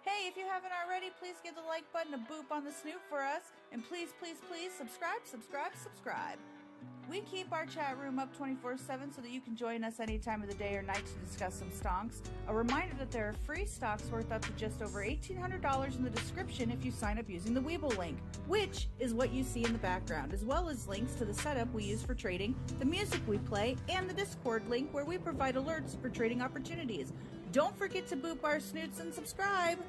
Hey, if you haven't already, please give the like button a boop on the snoot for us. And please, please, please subscribe. We keep our chat room up 24/7 so that you can join us any time of the day or night to discuss some stonks. A reminder that there are free stocks worth up to just over $1,800 in the description if you sign up using the Webull link, which is what you see in the background, as well as links to the setup we use for trading, the music we play, and the Discord link where we provide alerts for trading opportunities. Don't forget to boop our snoots and subscribe.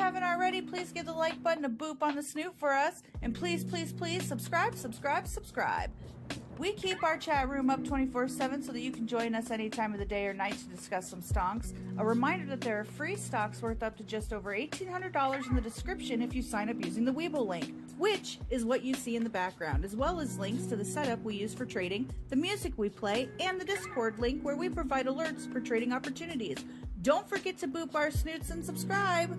haven't already, please give the like button a boop on the snoot for us. And please, please, please subscribe. We keep our chat room up 24/7 so that you can join us any time of the day or night to discuss some stonks. A reminder that there are free stocks worth up to just over $1,800 in the description if you sign up using the Webull link, which is what you see in the background, as well as links to the setup we use for trading, the music we play, and the Discord link where we provide alerts for trading opportunities. Don't forget to boop our snoots and subscribe.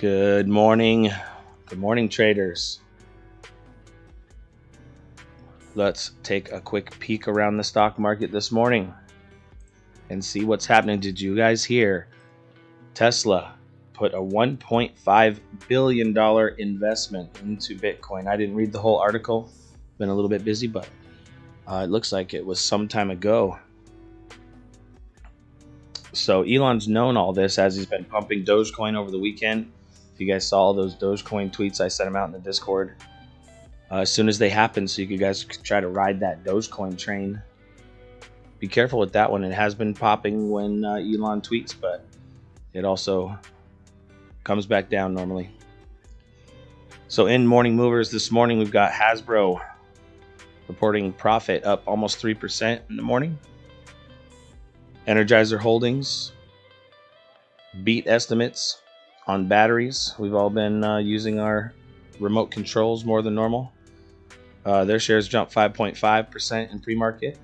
Good morning. Good morning, traders. Let's take a quick peek around the stock market this morning and see what's happening. Did you guys hear Tesla put a $1.5 billion investment into Bitcoin? I didn't read the whole article. Been a little bit busy, but it looks like it was some time ago. So Elon's known all this as he's been pumping Dogecoin over the weekend. If you guys saw all those Dogecoin tweets, I sent them out in the Discord as soon as they happen, so you guys could try to ride that Dogecoin train. Be careful with that one. It has been popping when Elon tweets, but it also comes back down normally. So in morning movers this morning, we've got Hasbro reporting profit up almost 3% in the morning. Energizer Holdings beat estimates on batteries. We've all been using our remote controls more than normal. Their shares jumped 5.5% in pre-market.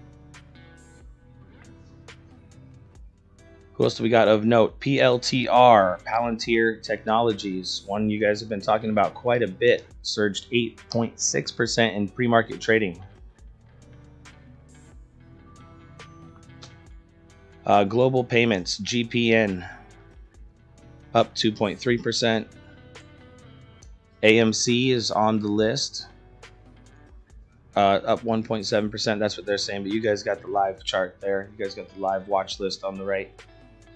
Who else do we got of note? PLTR, Palantir Technologies, one you guys have been talking about quite a bit, surged 8.6% in pre-market trading. Global Payments, GPN, up 2.3%. AMC is on the list, up 1.7%. That's what they're saying, but you guys got the live chart there. You guys got the live watch list on the right.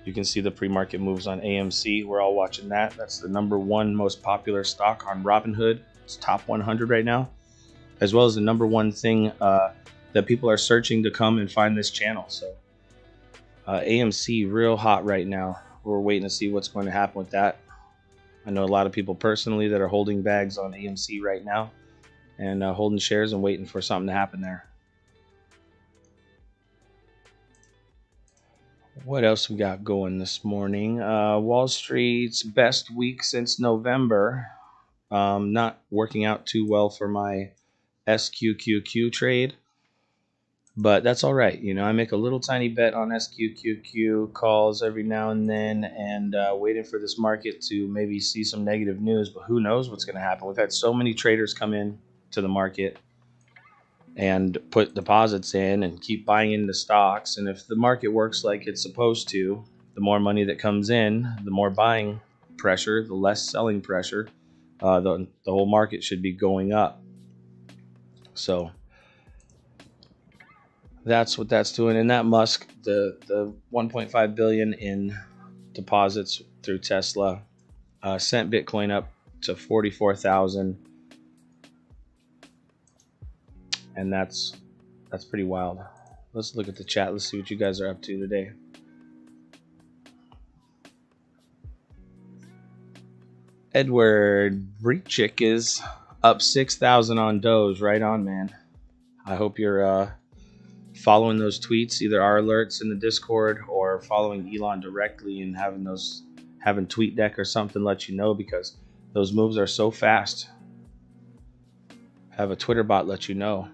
You can see the pre-market moves on AMC. We're all watching that. That's the #1 most popular stock on Robinhood. It's top 100 right now, as well as the #1 thing that people are searching to come and find this channel. So AMC real hot right now. We're waiting to see what's going to happen with that. I know a lot of people personally that are holding bags on AMC right now and holding shares and waiting for something to happen there. What else we got going this morning? Wall Street's best week since November. Not working out too well for my SQQQ trade, but that's all right. You know, I make a little tiny bet on SQQQ calls every now and then, and waiting for this market to maybe see some negative news, but who knows what's going to happen. We've had so many traders come in to the market and put deposits in and keep buying into stocks, and if the market works like it's supposed to, the more money that comes in, the more buying pressure, the less selling pressure, the whole market should be going up. So that's what that's doing. And that Musk, the 1.5 billion in deposits through Tesla, sent Bitcoin up to 44,000, and that's pretty wild. Let's look at the chat. Let's see what you guys are up to today. Edward Breachik is up 6,000 on Doge. Right on, man. I hope you're following those tweets, either our alerts in the Discord or following Elon directly and having TweetDeck or something let you know, because those moves are so fast. Have a Twitter bot let you know.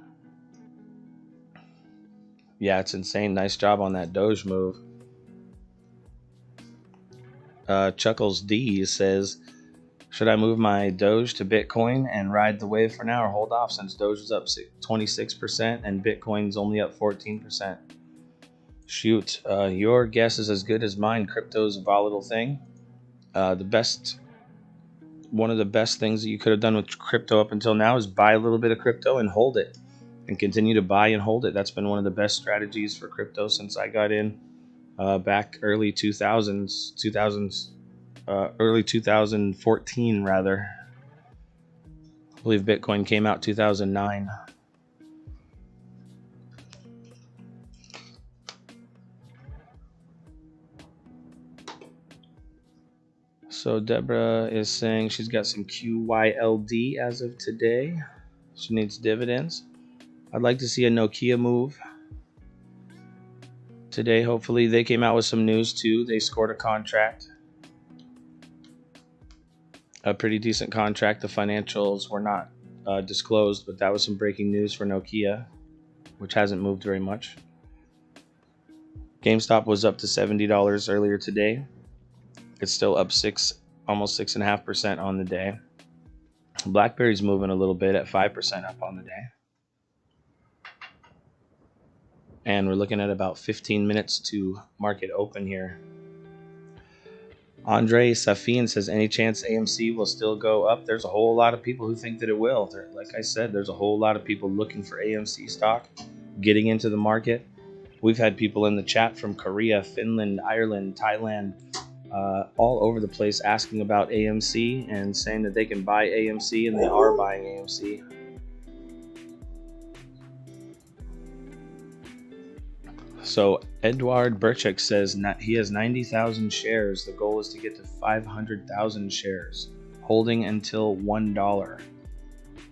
Yeah, it's insane. Nice job on that Doge move. Chuckles D says, should I move my Doge to Bitcoin and ride the wave for now, or hold off since Doge is up 26% and Bitcoin's only up 14%? Shoot, your guess is as good as mine. Crypto's a volatile thing. One of the best things that you could have done with crypto up until now is buy a little bit of crypto and hold it, and continue to buy and hold it. That's been one of the best strategies for crypto since I got in back early 2014 rather. I believe Bitcoin came out 2009. So Deborah is saying she's got some QYLD as of today. She needs dividends. I'd like to see a Nokia move today. Hopefully they came out with some news too. They scored a contract, a pretty decent contract. The financials were not disclosed, but that was some breaking news for Nokia, which hasn't moved very much. Gamestop was up to $70 earlier today. It's still up 6 almost 6.5% on the day. BlackBerry's moving a little bit at 5% up on the day. And we're looking at about 15 minutes to market open here. Andre Safin says, any chance AMC will still go up? There's a whole lot of people who think that it will. Like I said, there's a whole lot of people looking for AMC stock, getting into the market. We've had people in the chat from Korea, Finland, Ireland, Thailand, all over the place asking about AMC and saying that they can buy AMC, and they are buying AMC. So Edward Burchak says he has 90,000 shares. The goal is to get to 500,000 shares, holding until $1.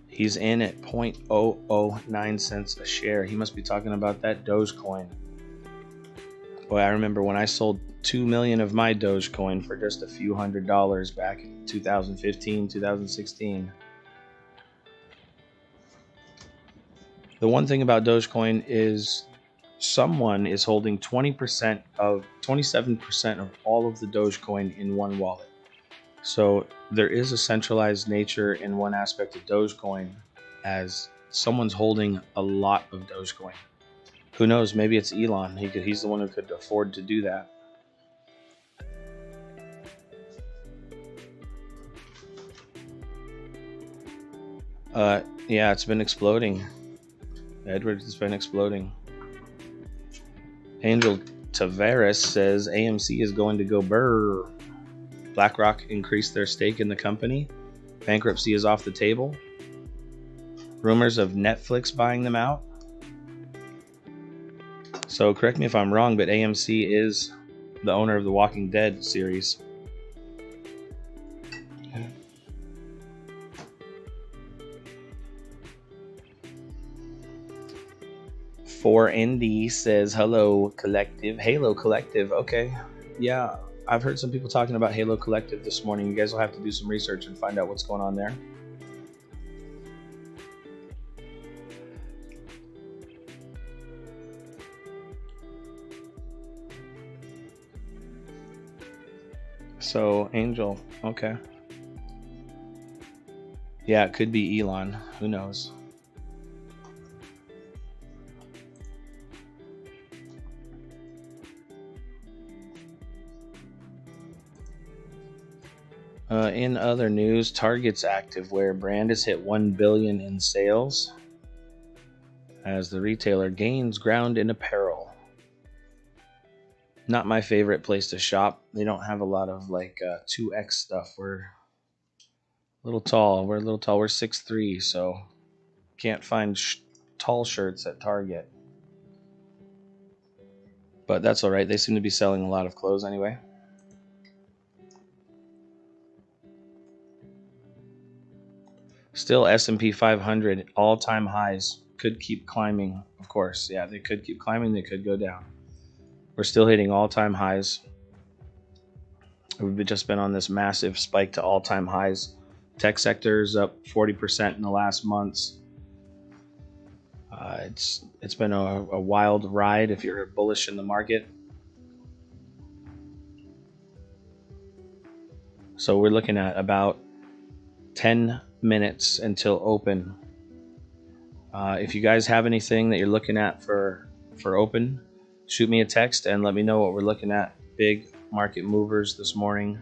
He's in at 0.009 cents a share. He must be talking about that Dogecoin. Boy, I remember when I sold 2 million of my Dogecoin for just a few $100s back in 2015, 2016. The one thing about Dogecoin is someone is holding 27% of all of the Dogecoin in one wallet. So there is a centralized nature in one aspect of Dogecoin, as someone's holding a lot of Dogecoin. Who knows? Maybe it's Elon. He's the one who could afford to do that. Yeah, it's been exploding. Edward, it's been exploding. Angel Tavares says AMC is going to go brr. BlackRock increased their stake in the company. Bankruptcy is off the table. Rumors of Netflix buying them out. So correct me if I'm wrong, but AMC is the owner of the Walking Dead series. For ND says, hello collective. Halo Collective. Okay. Yeah, I've heard some people talking about Halo Collective this morning. You guys will have to do some research and find out what's going on there. So, Angel. Okay. Yeah, it could be Elon. Who knows? In other news, Target's activewear brand has hit $1 billion in sales as the retailer gains ground in apparel. Not my favorite place to shop. They don't have a lot of 2X stuff. We're a little tall. We're 6'3", so can't find tall shirts at Target. But that's all right. They seem to be selling a lot of clothes anyway. Still S&P 500 all-time highs. Could keep climbing, of course. Yeah, they could keep climbing. They could go down. We're still hitting all-time highs. We've just been on this massive spike to all-time highs. Tech sector is up 40% in the last months. It's been a wild ride if you're bullish in the market. So we're looking at about 10 minutes until open. If you guys have anything that you're looking at for open, shoot me a text and let me know what we're looking at. Big market movers this morning.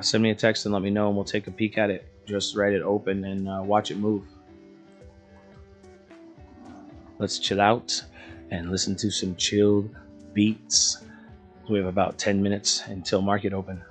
Send me a text and let me know, and we'll take a peek at it just right at open and watch it move. Let's chill out and listen to some chilled beats. We have about 10 minutes until market open.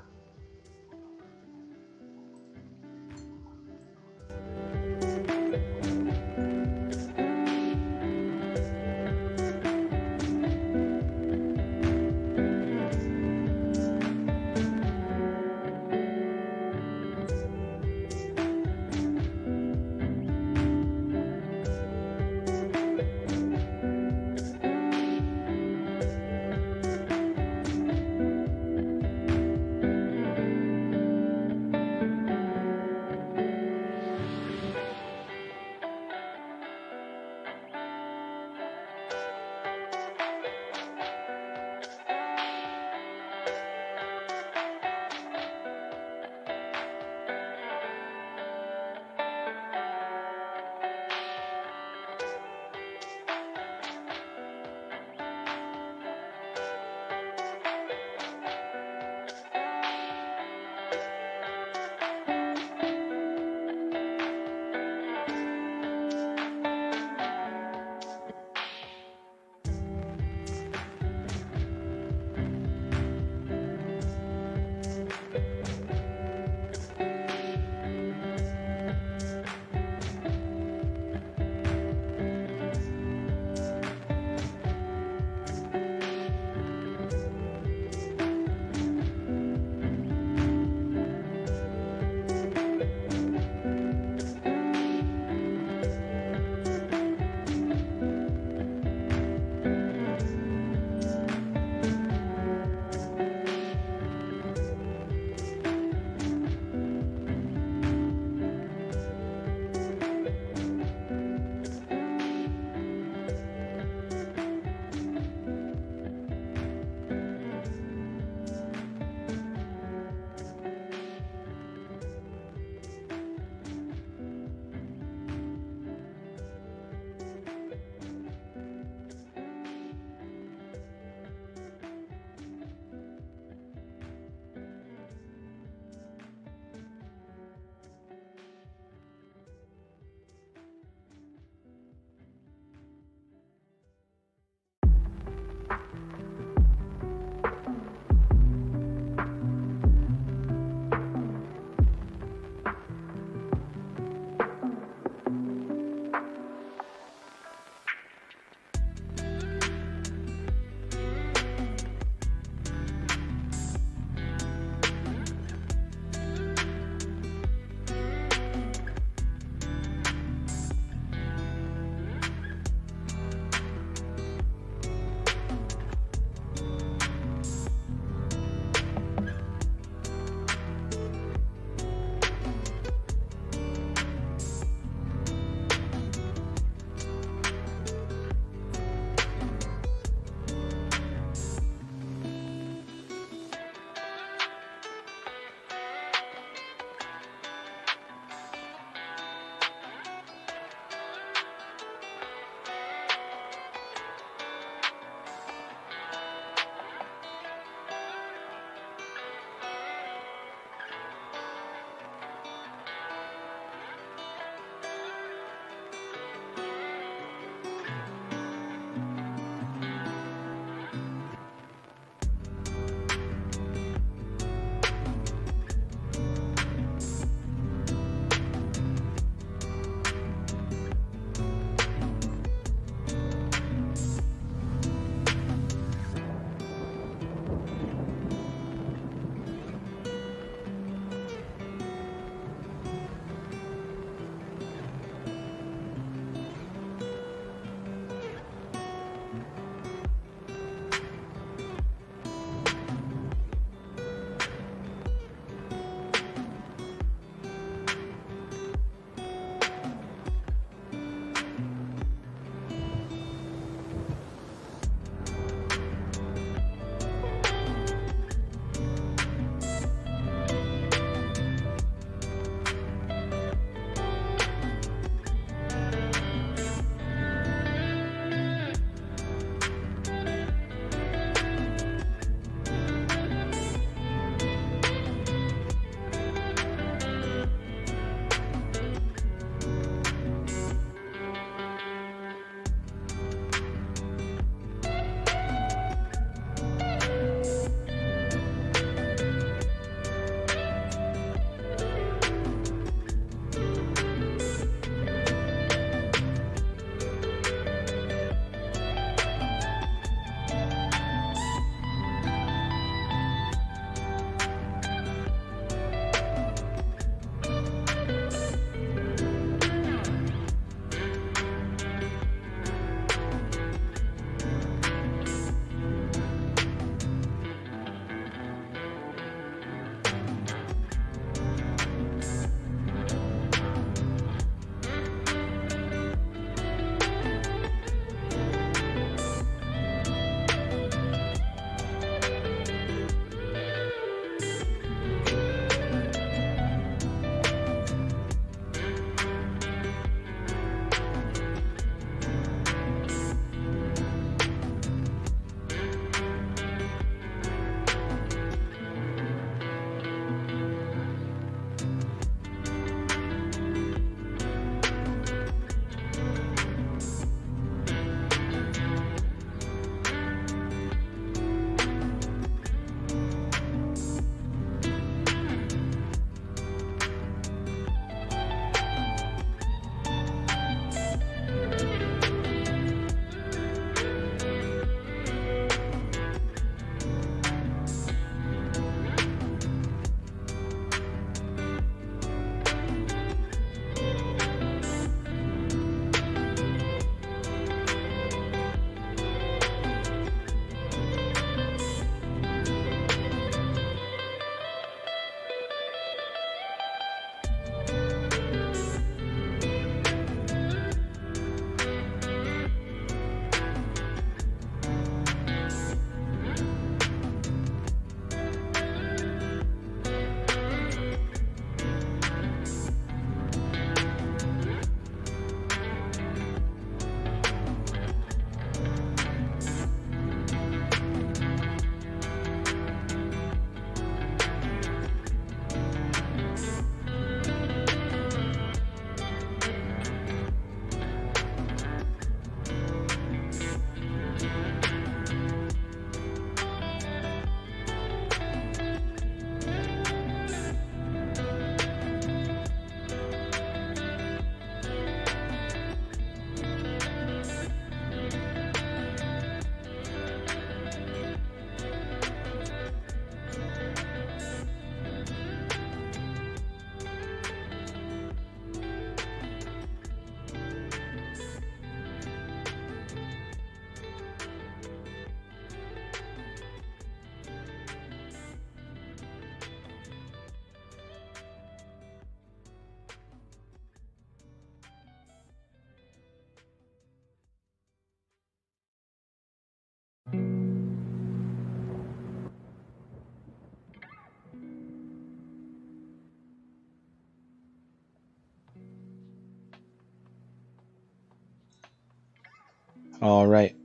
All right.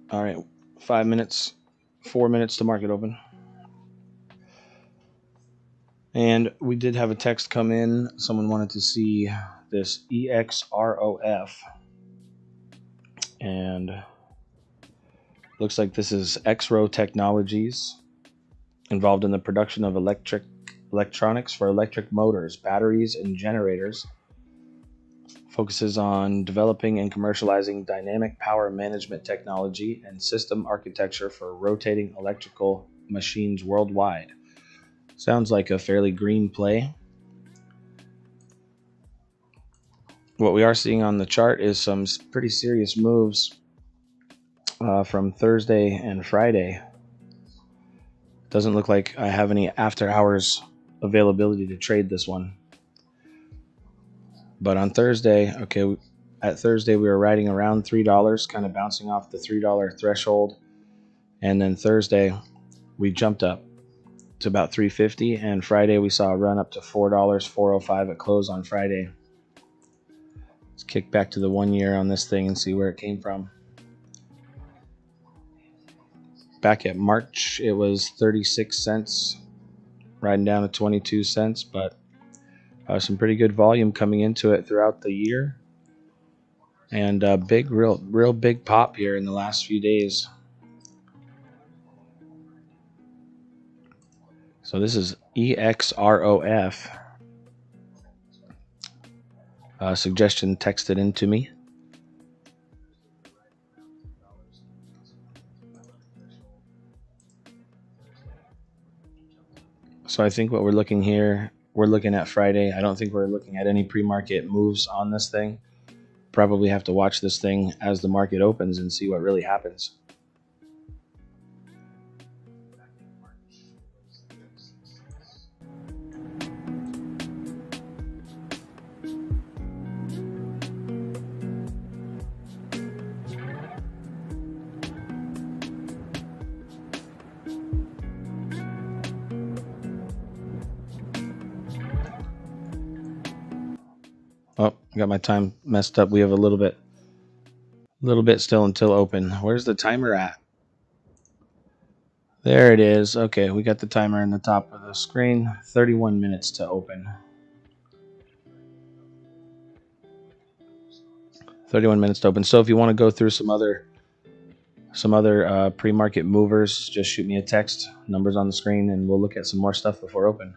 5 minutes, 4 minutes to market open. And we did have a text come in. Someone wanted to see this EXROF. And looks like this is XRO Technologies, involved in the production of electronics for electric motors, batteries, and generators. Focuses on developing and commercializing dynamic power management technology and system architecture for rotating electrical machines worldwide. Sounds like a fairly green play. What we are seeing on the chart is some pretty serious moves from Thursday and Friday. Doesn't look like I have any after hours availability to trade this one. But on Thursday, at Thursday we were riding around $3, kind of bouncing off the $3 threshold. And then Thursday we jumped up to about $3.50, and Friday we saw a run up to $4, $4.05 at close on Friday. Let's kick back to the 1 year on this thing and see where it came from. Back at March, it was 36 cents, riding down to 22 cents, but some pretty good volume coming into it throughout the year. And a real big pop here in the last few days. So this is EXROF. Suggestion texted into me. So I think what we're looking here, we're looking at Friday. I don't think we're looking at any pre-market moves on this thing. Probably have to watch this thing as the market opens and see what really happens. Oh, got my time messed up. We have a little bit still until open. Where's the timer at? There it is. Okay, we got the timer in the top of the screen. 31 minutes to open. 31 minutes to open. So if you want to go through some other pre-market movers, just shoot me a text. Numbers on the screen, and we'll look at some more stuff before open.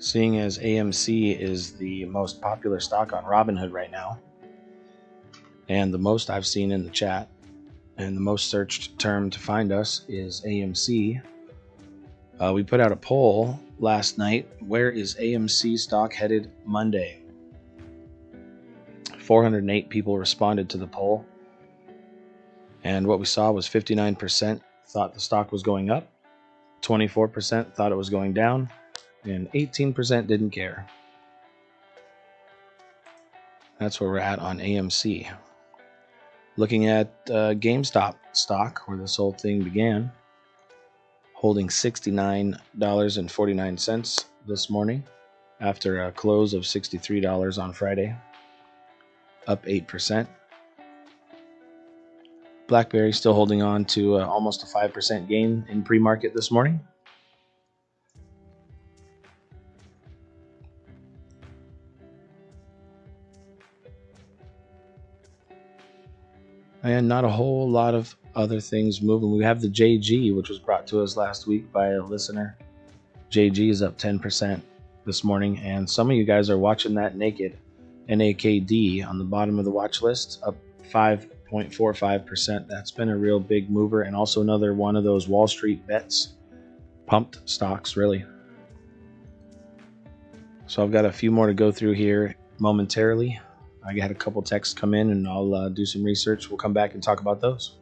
seeing as AMC is the most popular stock on Robinhood right now, and the most I've seen in the chat, and the most searched term to find us is AMC. We put out a poll last night. Where is AMC stock headed Monday? 408 people responded to the poll, and what we saw was 59% thought the stock was going up, 24% thought it was going down, and 18% didn't care. That's where we're at on AMC. Looking at Gamestop stock, where this whole thing began, holding $69.49 this morning after a close of $63 on Friday, up 8%. BlackBerry still holding on to almost a 5% gain in pre-market this morning. And not a whole lot of other things moving. We have the JG, which was brought to us last week by a listener. JG is up 10% this morning, and some of you guys are watching that naked. NAKD on the bottom of the watch list, up 5.45%. That's been a real big mover, and also another one of those WallStreetBets pumped stocks, really. So I've got a few more to go through here momentarily. I had a couple texts come in, and I'll do some research. We'll come back and talk about those.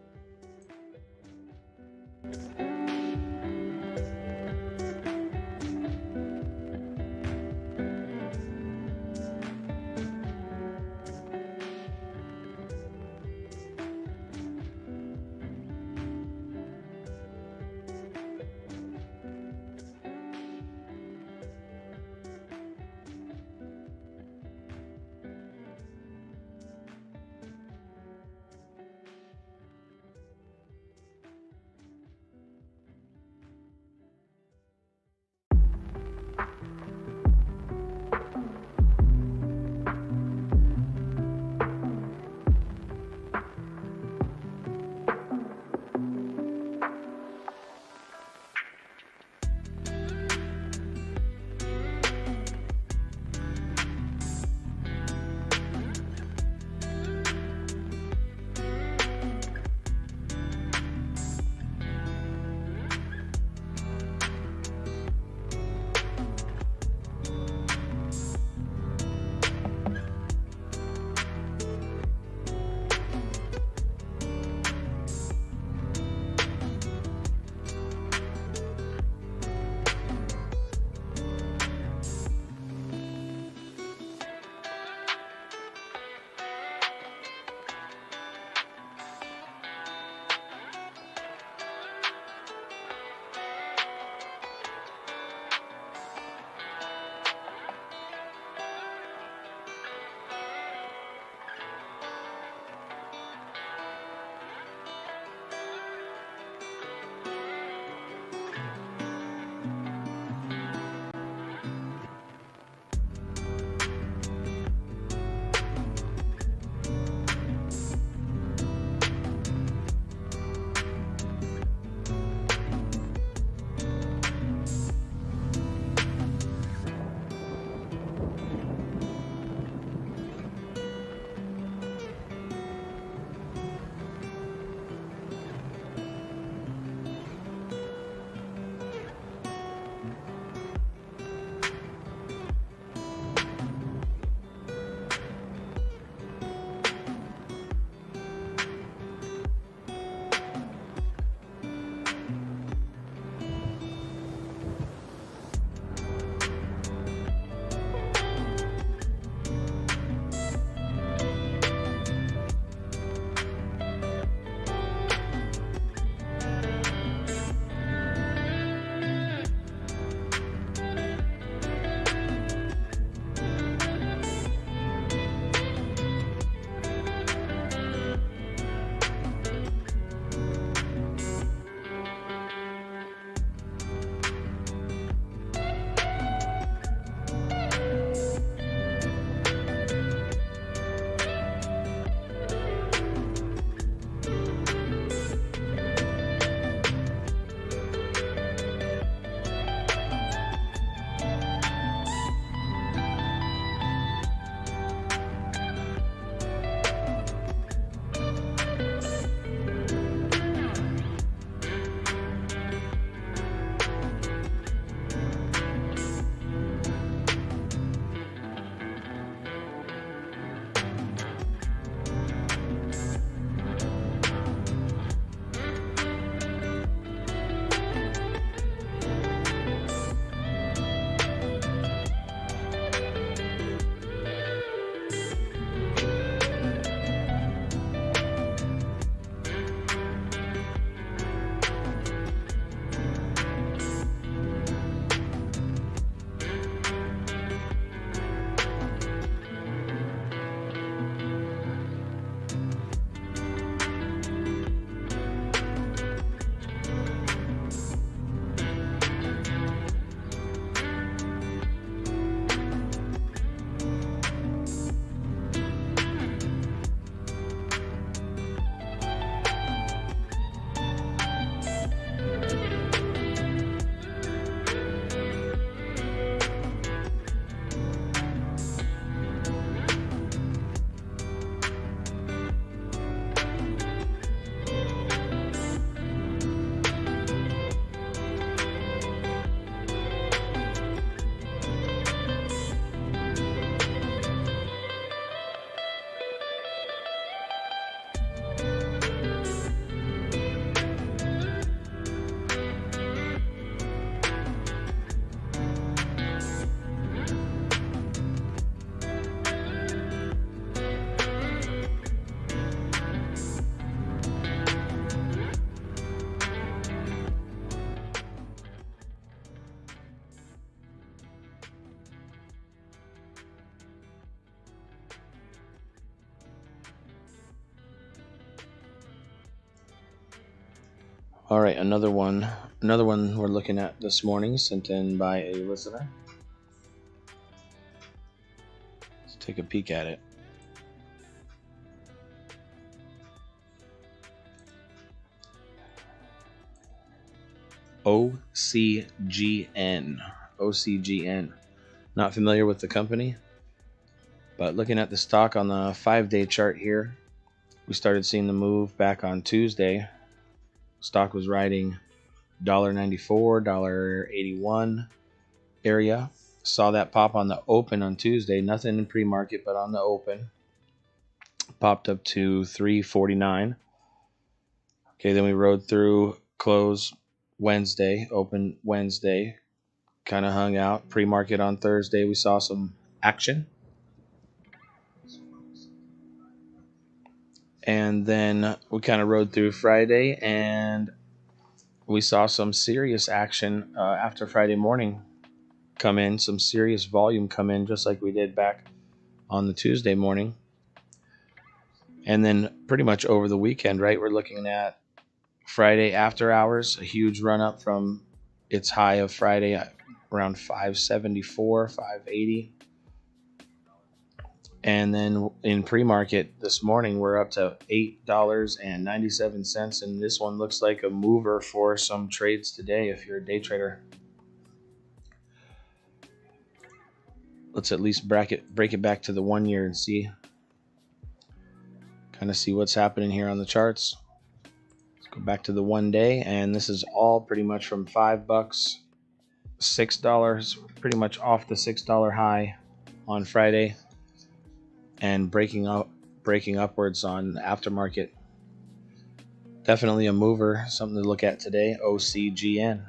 All right, another one we're looking at this morning, sent in by a listener. Let's take a peek at it. OCGN. Not familiar with the company, but looking at the stock on the 5-day chart here, we started seeing the move back on Tuesday. Stock was riding $1.94, $1.81 area. Saw that pop on the open on Tuesday. Nothing in pre-market, but on the open. Popped up to $3.49. Okay, then we rode through close Wednesday, open Wednesday. Kind of hung out. Pre-market on Thursday, we saw some action. And then we kind of rode through Friday, and we saw some serious action after Friday morning come in, some serious volume come in, just like we did back on the Tuesday morning. And then pretty much over the weekend, right, we're looking at Friday after hours, a huge run up from its high of Friday around 574, 580. And then in pre-market this morning, we're up to $8.97. And this one looks like a mover for some trades today if you're a day trader. Let's at least break it back to the 1 year and see what's happening here on the charts. Let's go back to the 1 day, and this is all pretty much from $5, $6, pretty much off the $6 high on Friday, and breaking upwards on the aftermarket. Definitely a mover, something to look at today. OCGN.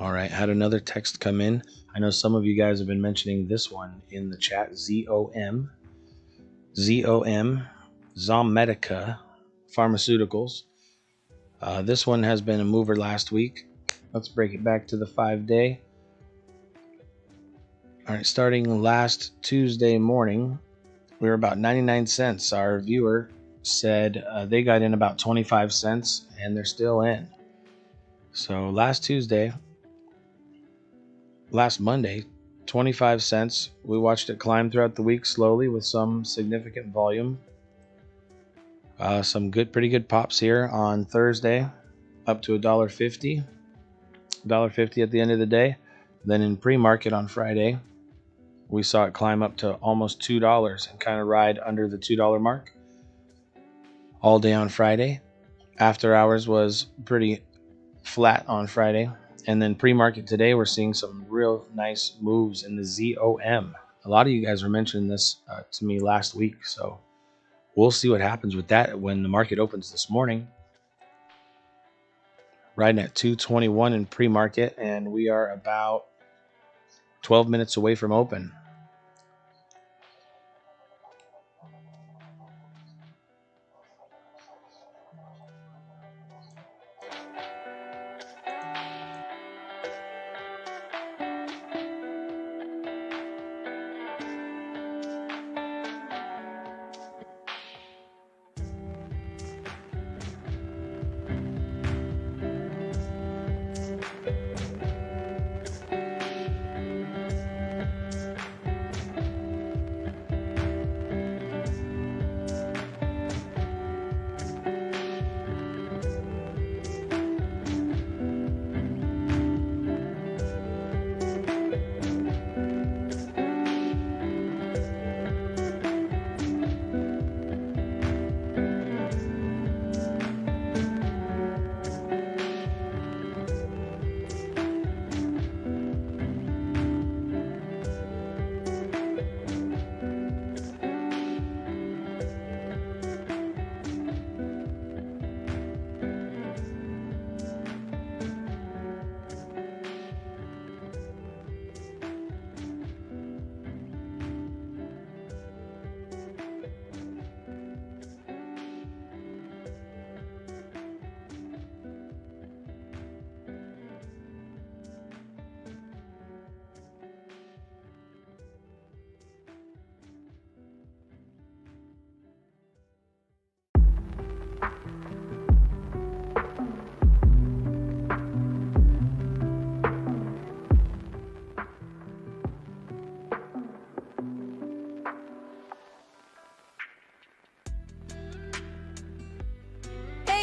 All right, had another text come in. I know some of you guys have been mentioning this one in the chat. ZOM, Zomedica Pharmaceuticals. This one has been a mover last week. Let's break it back to the 5-day. All right, starting last Tuesday morning, we were about 99 cents. Our viewer said they got in about 25 cents and they're still in. So last Monday, 25 cents. We watched it climb throughout the week slowly with some significant volume. Some pretty good pops here on Thursday, up to $1.50. $1.50 at the end of the day. Then in pre-market on Friday, we saw it climb up to almost $2 and kind of ride under the $2 mark all day on Friday. After hours was pretty flat on Friday. And then pre-market today, we're seeing some real nice moves in the ZOM. A lot of you guys were mentioning this to me last week, so we'll see what happens with that when the market opens this morning. Riding at 221 in pre-market, and we are about 12 minutes away from open.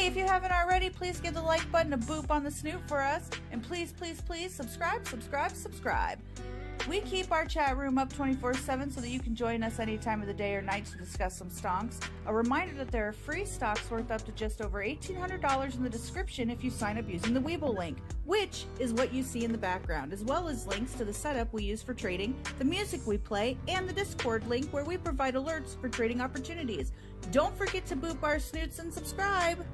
If you haven't already, please give the like button a boop on the snoot for us. And please, please, please subscribe. We keep our chat room up 24/7 so that you can join us any time of the day or night to discuss some stonks. A reminder that there are free stocks worth up to just over $1,800 in the description if you sign up using the Webull link, which is what you see in the background, as well as links to the setup we use for trading, the music we play, and the Discord link where we provide alerts for trading opportunities. Don't forget to boop our snoots and subscribe.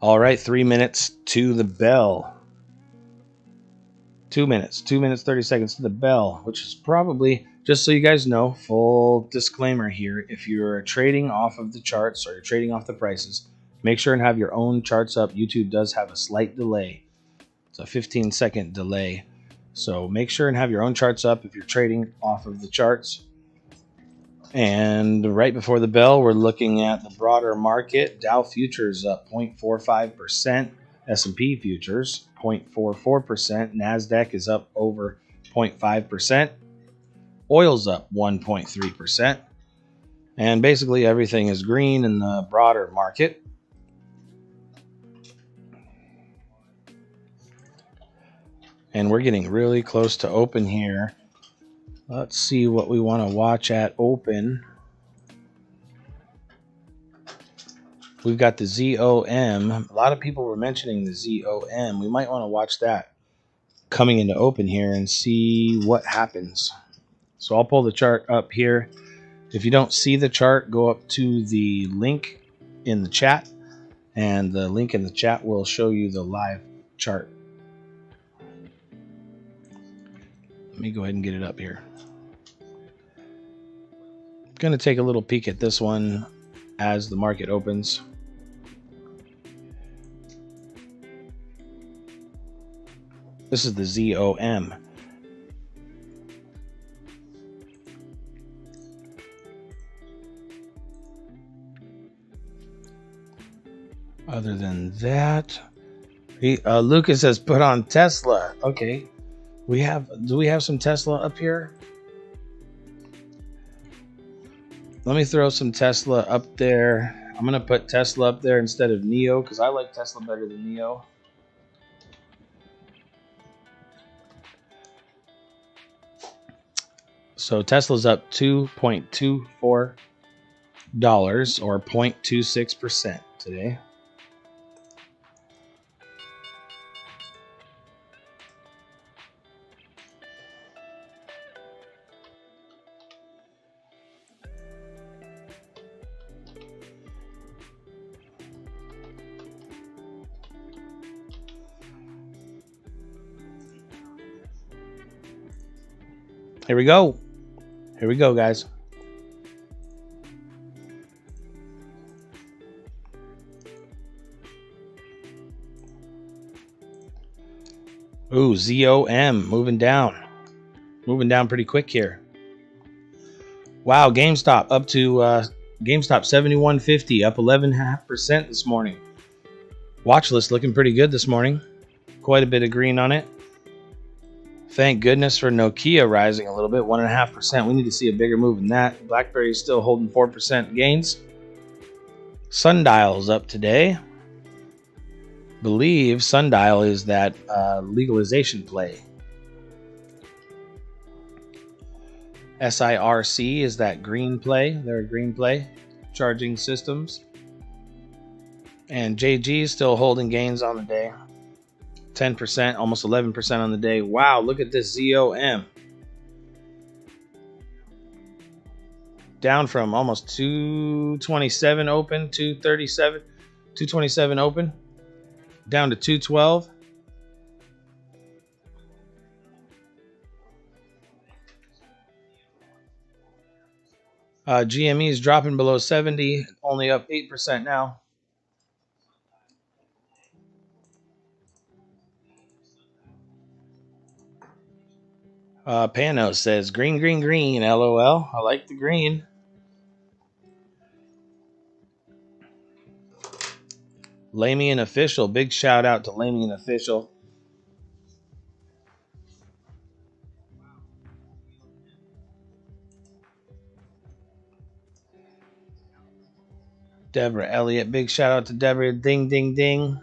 All right, 3 minutes to the bell. 2 minutes, 30 seconds to the bell, which is probably, just so you guys know, full disclaimer here, if you're trading off of the charts or you're trading off the prices, make sure and have your own charts up. YouTube does have a slight delay. It's a 15-second delay. So make sure and have your own charts up if you're trading off of the charts. And right before the bell, we're looking at the broader market. Dow futures up 0.45%. S&P futures 0.44%. NASDAQ is up over 0.5%. Oil's up 1.3%. And basically everything is green in the broader market. And we're getting really close to open here. Let's see what we want to watch at open. We've got the ZOM. A lot of people were mentioning the ZOM. We might want to watch that coming into open here and see what happens. So I'll pull the chart up here. If you don't see the chart, go up to the link in the chat, and the link in the chat will show you the live chart. Let me go ahead and get it up here. Going to take a little peek at this one as the market opens. This is the ZOM. Other than that, Lucas has put on Tesla. Okay, do we have some Tesla up here? Let me throw some Tesla up there. I'm going to put Tesla up there instead of NEO because I like Tesla better than NEO. So Tesla's up $2.24 or 0.26% today. Here we go. Here we go, guys. Ooh, ZOM moving down. Moving down pretty quick here. Wow, GameStop up to GameStop 71.50, up 11.5% this morning. Watch list looking pretty good this morning. Quite a bit of green on it. Thank goodness for Nokia rising a little bit, 1.5%. We need to see a bigger move than that. BlackBerry is still holding 4% gains. Sundial's up today. Believe Sundial is that legalization play. SIRC is that green play. They're a green play. Charging systems. And JG is still holding gains on the day. 10%, almost 11% on the day. Wow, look at this ZOM. Down from almost 227 open, 237, 227 open, down to 212. GME is dropping below 70, only up 8% now. Panos says, green, green, green, LOL. I like the green. Lamian Official, big shout out to Lamian Official. Deborah Elliott, big shout out to Deborah. Ding, ding, ding.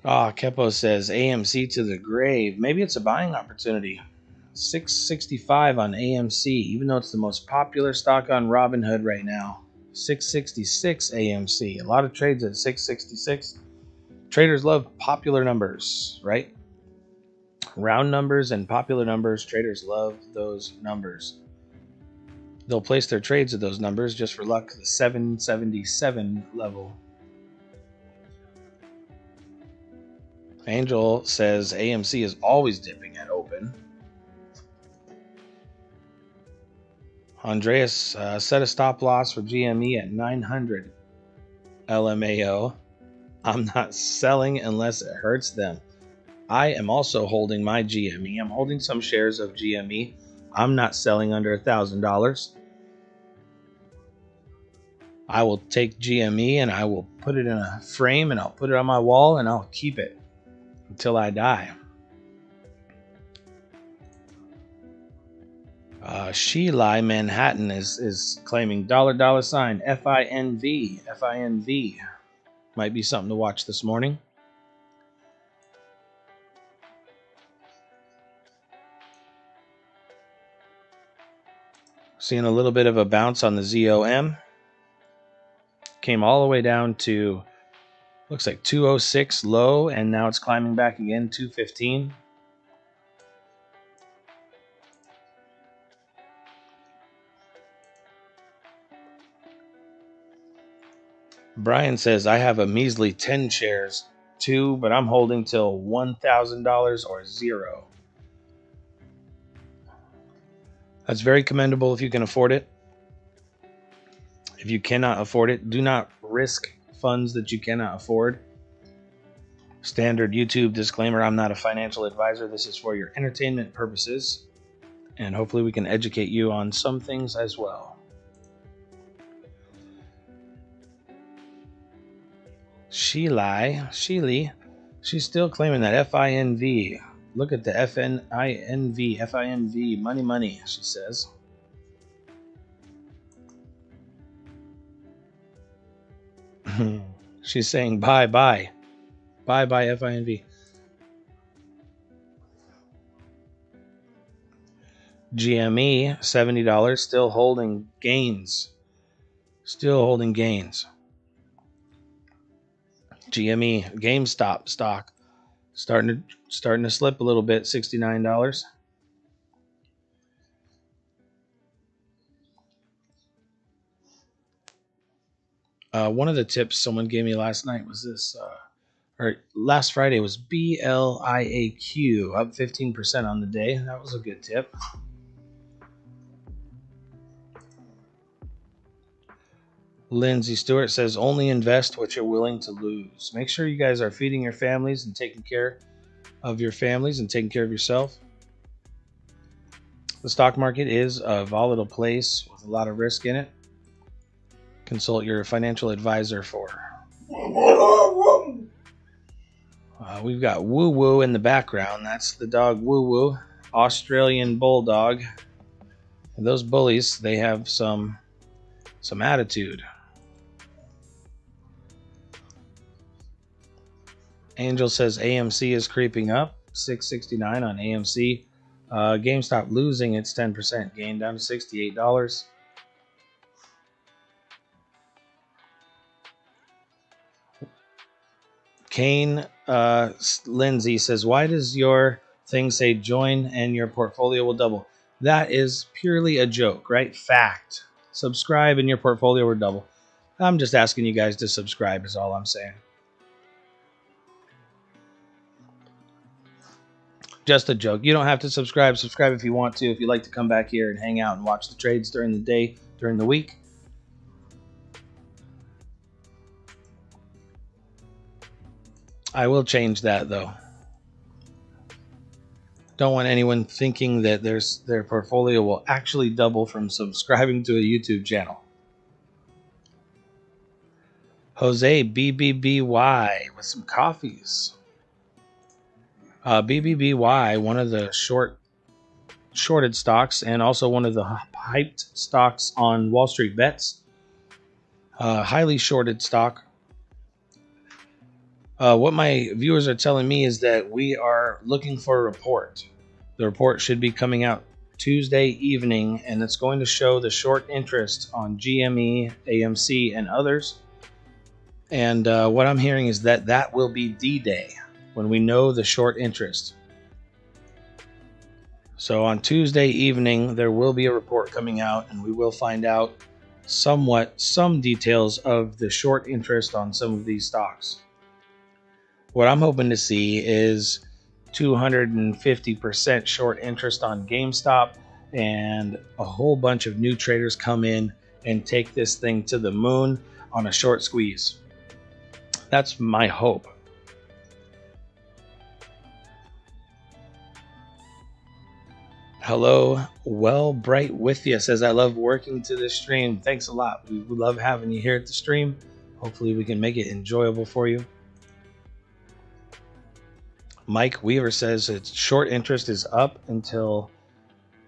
Kepo says AMC to the grave. Maybe it's a buying opportunity. 665 on AMC, even though it's the most popular stock on Robinhood right now. 666 AMC. A lot of trades at 666. Traders love popular numbers, right? Round numbers and popular numbers. Traders love those numbers. They'll place their trades at those numbers just for luck. The 777 level. Angel says AMC is always dipping at open. Andreas set a stop loss for GME at 900 LMAO. I'm not selling unless it hurts them. I am also holding my GME. I'm holding some shares of GME. I'm not selling under $1,000. I will take GME and I will put it in a frame and I'll put it on my wall and I'll keep it until I die. Sheila Manhattan is claiming $sign FINV. FINV might be something to watch this morning. Seeing a little bit of a bounce on the ZOM. Came all the way down to, looks like 206 low, and now it's climbing back again, 215. Brian says, I have a measly 10 shares too, but I'm holding till $1,000 or zero. That's very commendable if you can afford it. If you cannot afford it, do not risk funds that you cannot afford. Standard YouTube disclaimer, I'm not a financial advisor. This is for your entertainment purposes. And hopefully we can educate you on some things as well. Sheila, she's still claiming that FINV. Look at the FINV, money, she says. She's saying bye FINV. GME, $70, still holding gains. GME, Gamestop stock, starting to slip a little bit, $69. One of the tips someone gave me last night was this, or last Friday was BLIAQ, up 15% on the day. That was a good tip. Lindsay Stewart says, only invest what you're willing to lose. Make sure you guys are feeding your families and taking care of your families and taking care of yourself. The stock market is a volatile place with a lot of risk in it. Consult your financial advisor for. We've got Woo Woo in the background. That's the dog Woo Woo, Australian Bulldog. And those bullies, they have some attitude. Angel says AMC is creeping up, 669 on AMC. GameStop losing its 10% gain down to $68. Kane Lindsay says, why does your thing say join and your portfolio will double? That is purely a joke, right? Fact. Subscribe and your portfolio will double. I'm just asking you guys to subscribe is all I'm saying. Just a joke. You don't have to subscribe. Subscribe if you want to. If you like to come back here and hang out and watch the trades during the day, during the week. I will change that though. Don't want anyone thinking that their portfolio will actually double from subscribing to a YouTube channel. Jose BBBY with some coffees. BBBY, one of the shorted stocks and also one of the hyped stocks on WallStreetBets. Highly shorted stock. What my viewers are telling me is that we are looking for a report. The report should be coming out Tuesday evening, and it's going to show the short interest on GME, AMC, and others. And what I'm hearing is that will be D-Day, when we know the short interest. So on Tuesday evening, there will be a report coming out, and we will find out some details of the short interest on some of these stocks. What I'm hoping to see is 250% short interest on Gamestop, and a whole bunch of new traders come in and take this thing to the moon on a short squeeze. That's my hope. Hello, well bright with you says, I love working to this stream. Thanks a lot. We love having you here at the stream. Hopefully we can make it enjoyable for you. Mike Weaver says its short interest is up until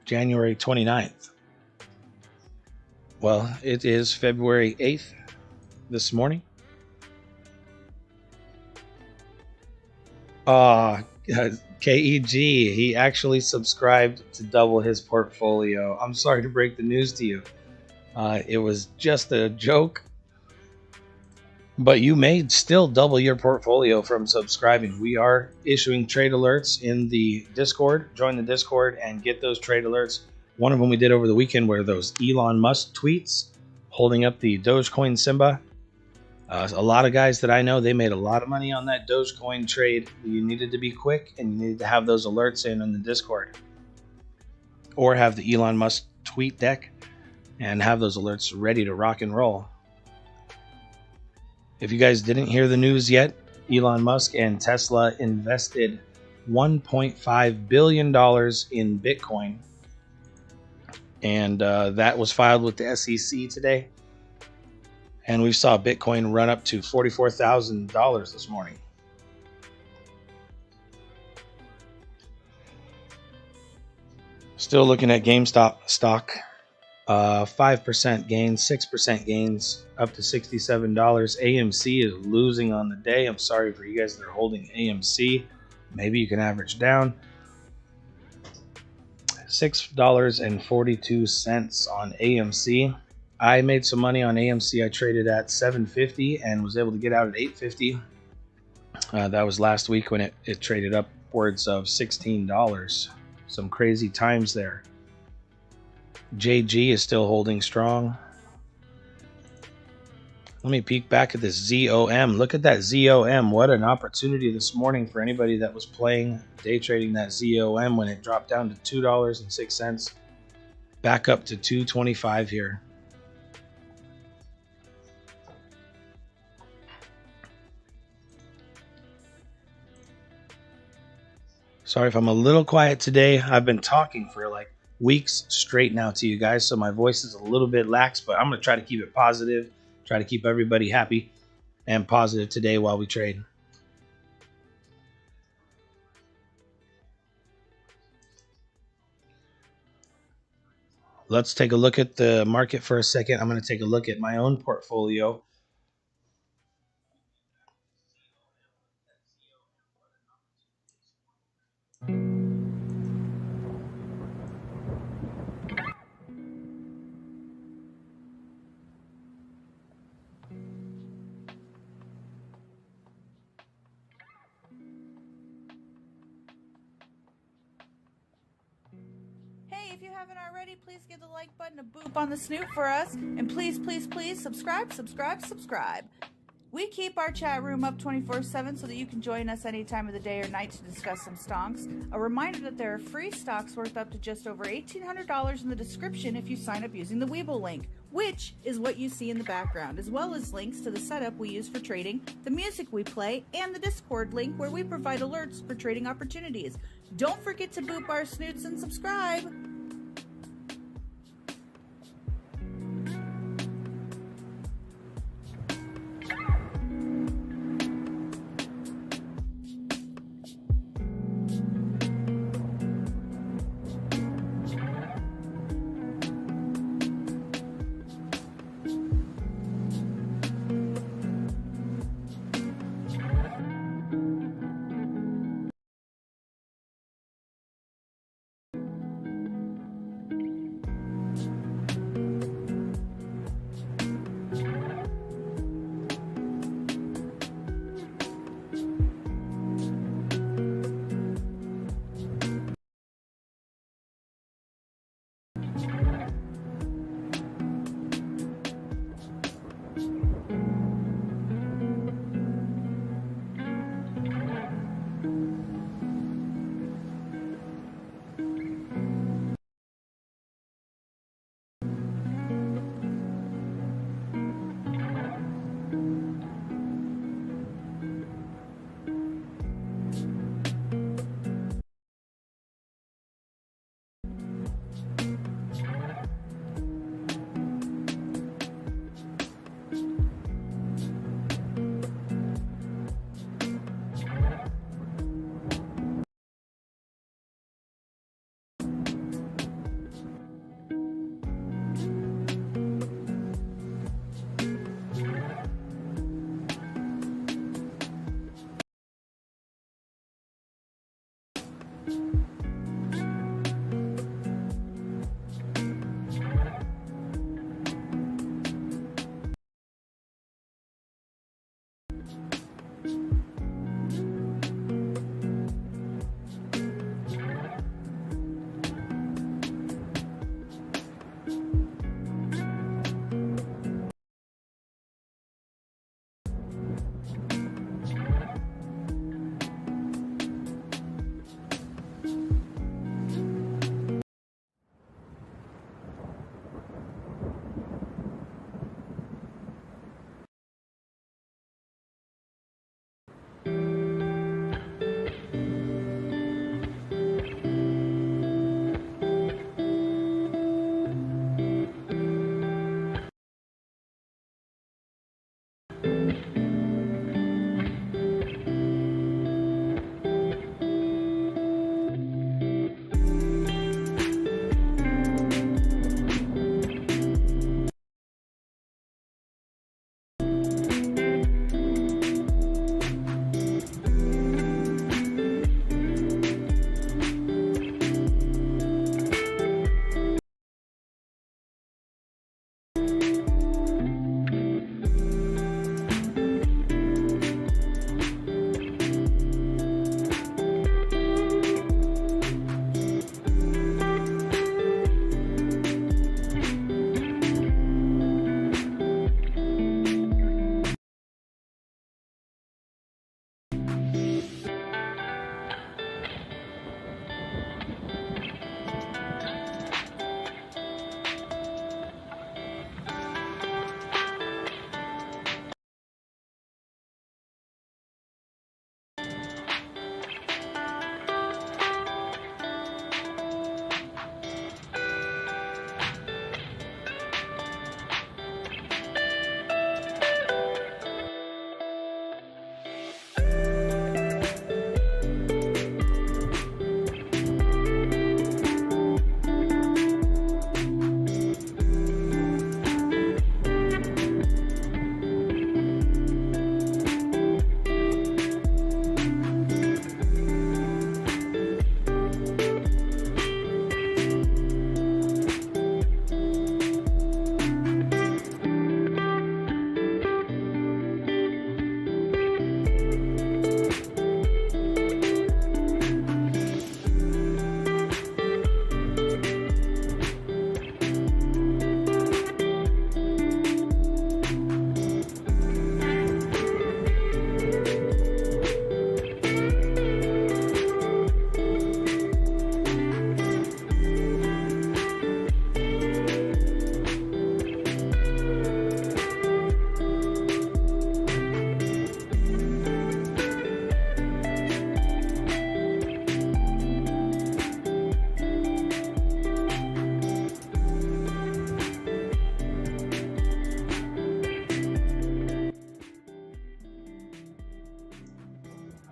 January 29th. Well, it is February 8th this morning. KEG, he actually subscribed to double his portfolio. I'm sorry to break the news to you. It was just a joke. But you may still double your portfolio from subscribing. We are issuing trade alerts in the Discord. Join the Discord and get those trade alerts. One of them we did over the weekend were those Elon Musk tweets holding up the Dogecoin Simba. A lot of guys that I know, they made a lot of money on that Dogecoin trade. You needed to be quick and you needed to have those alerts in the Discord. Or have the Elon Musk tweet deck and have those alerts ready to rock and roll. If you guys didn't hear the news yet, Elon Musk and Tesla invested $1.5 billion in Bitcoin. And that was filed with the SEC today. And we saw Bitcoin run up to $44,000 this morning. Still looking at GameStop stock. 5% gains, 6% gains, up to $67. AMC is losing on the day. I'm sorry for you guys that are holding AMC. Maybe you can average down. $6.42 on AMC. I made some money on AMC. I traded at $7.50 and was able to get out at $8.50. That was last week when it traded upwards of $16. Some crazy times there. JG is still holding strong. Let me peek back at this ZOM. Look at that ZOM. What an opportunity this morning for anybody that was playing, day trading that ZOM when it dropped down to $2.06. Back up to $2.25 here. Sorry if I'm a little quiet today. I've been talking for like weeks straight now to you guys, so my voice is a little bit lax, but I'm going to try to keep it positive, try to keep everybody happy and positive today while we trade. Let's take a look at the market for a second. I'm going to take a look at my own portfolio. if you haven't already, please give the like button a boop on the snoot for us. And please, please, please subscribe. We keep our chat room up 24/7 so that you can join us any time of the day or night to discuss some stonks. A reminder that there are free stocks worth up to just over $1,800 in the description if you sign up using the Webull link, which is what you see in the background, as well as links to the setup we use for trading, the music we play, and the Discord link where we provide alerts for trading opportunities. Don't forget to boop our snoots and subscribe.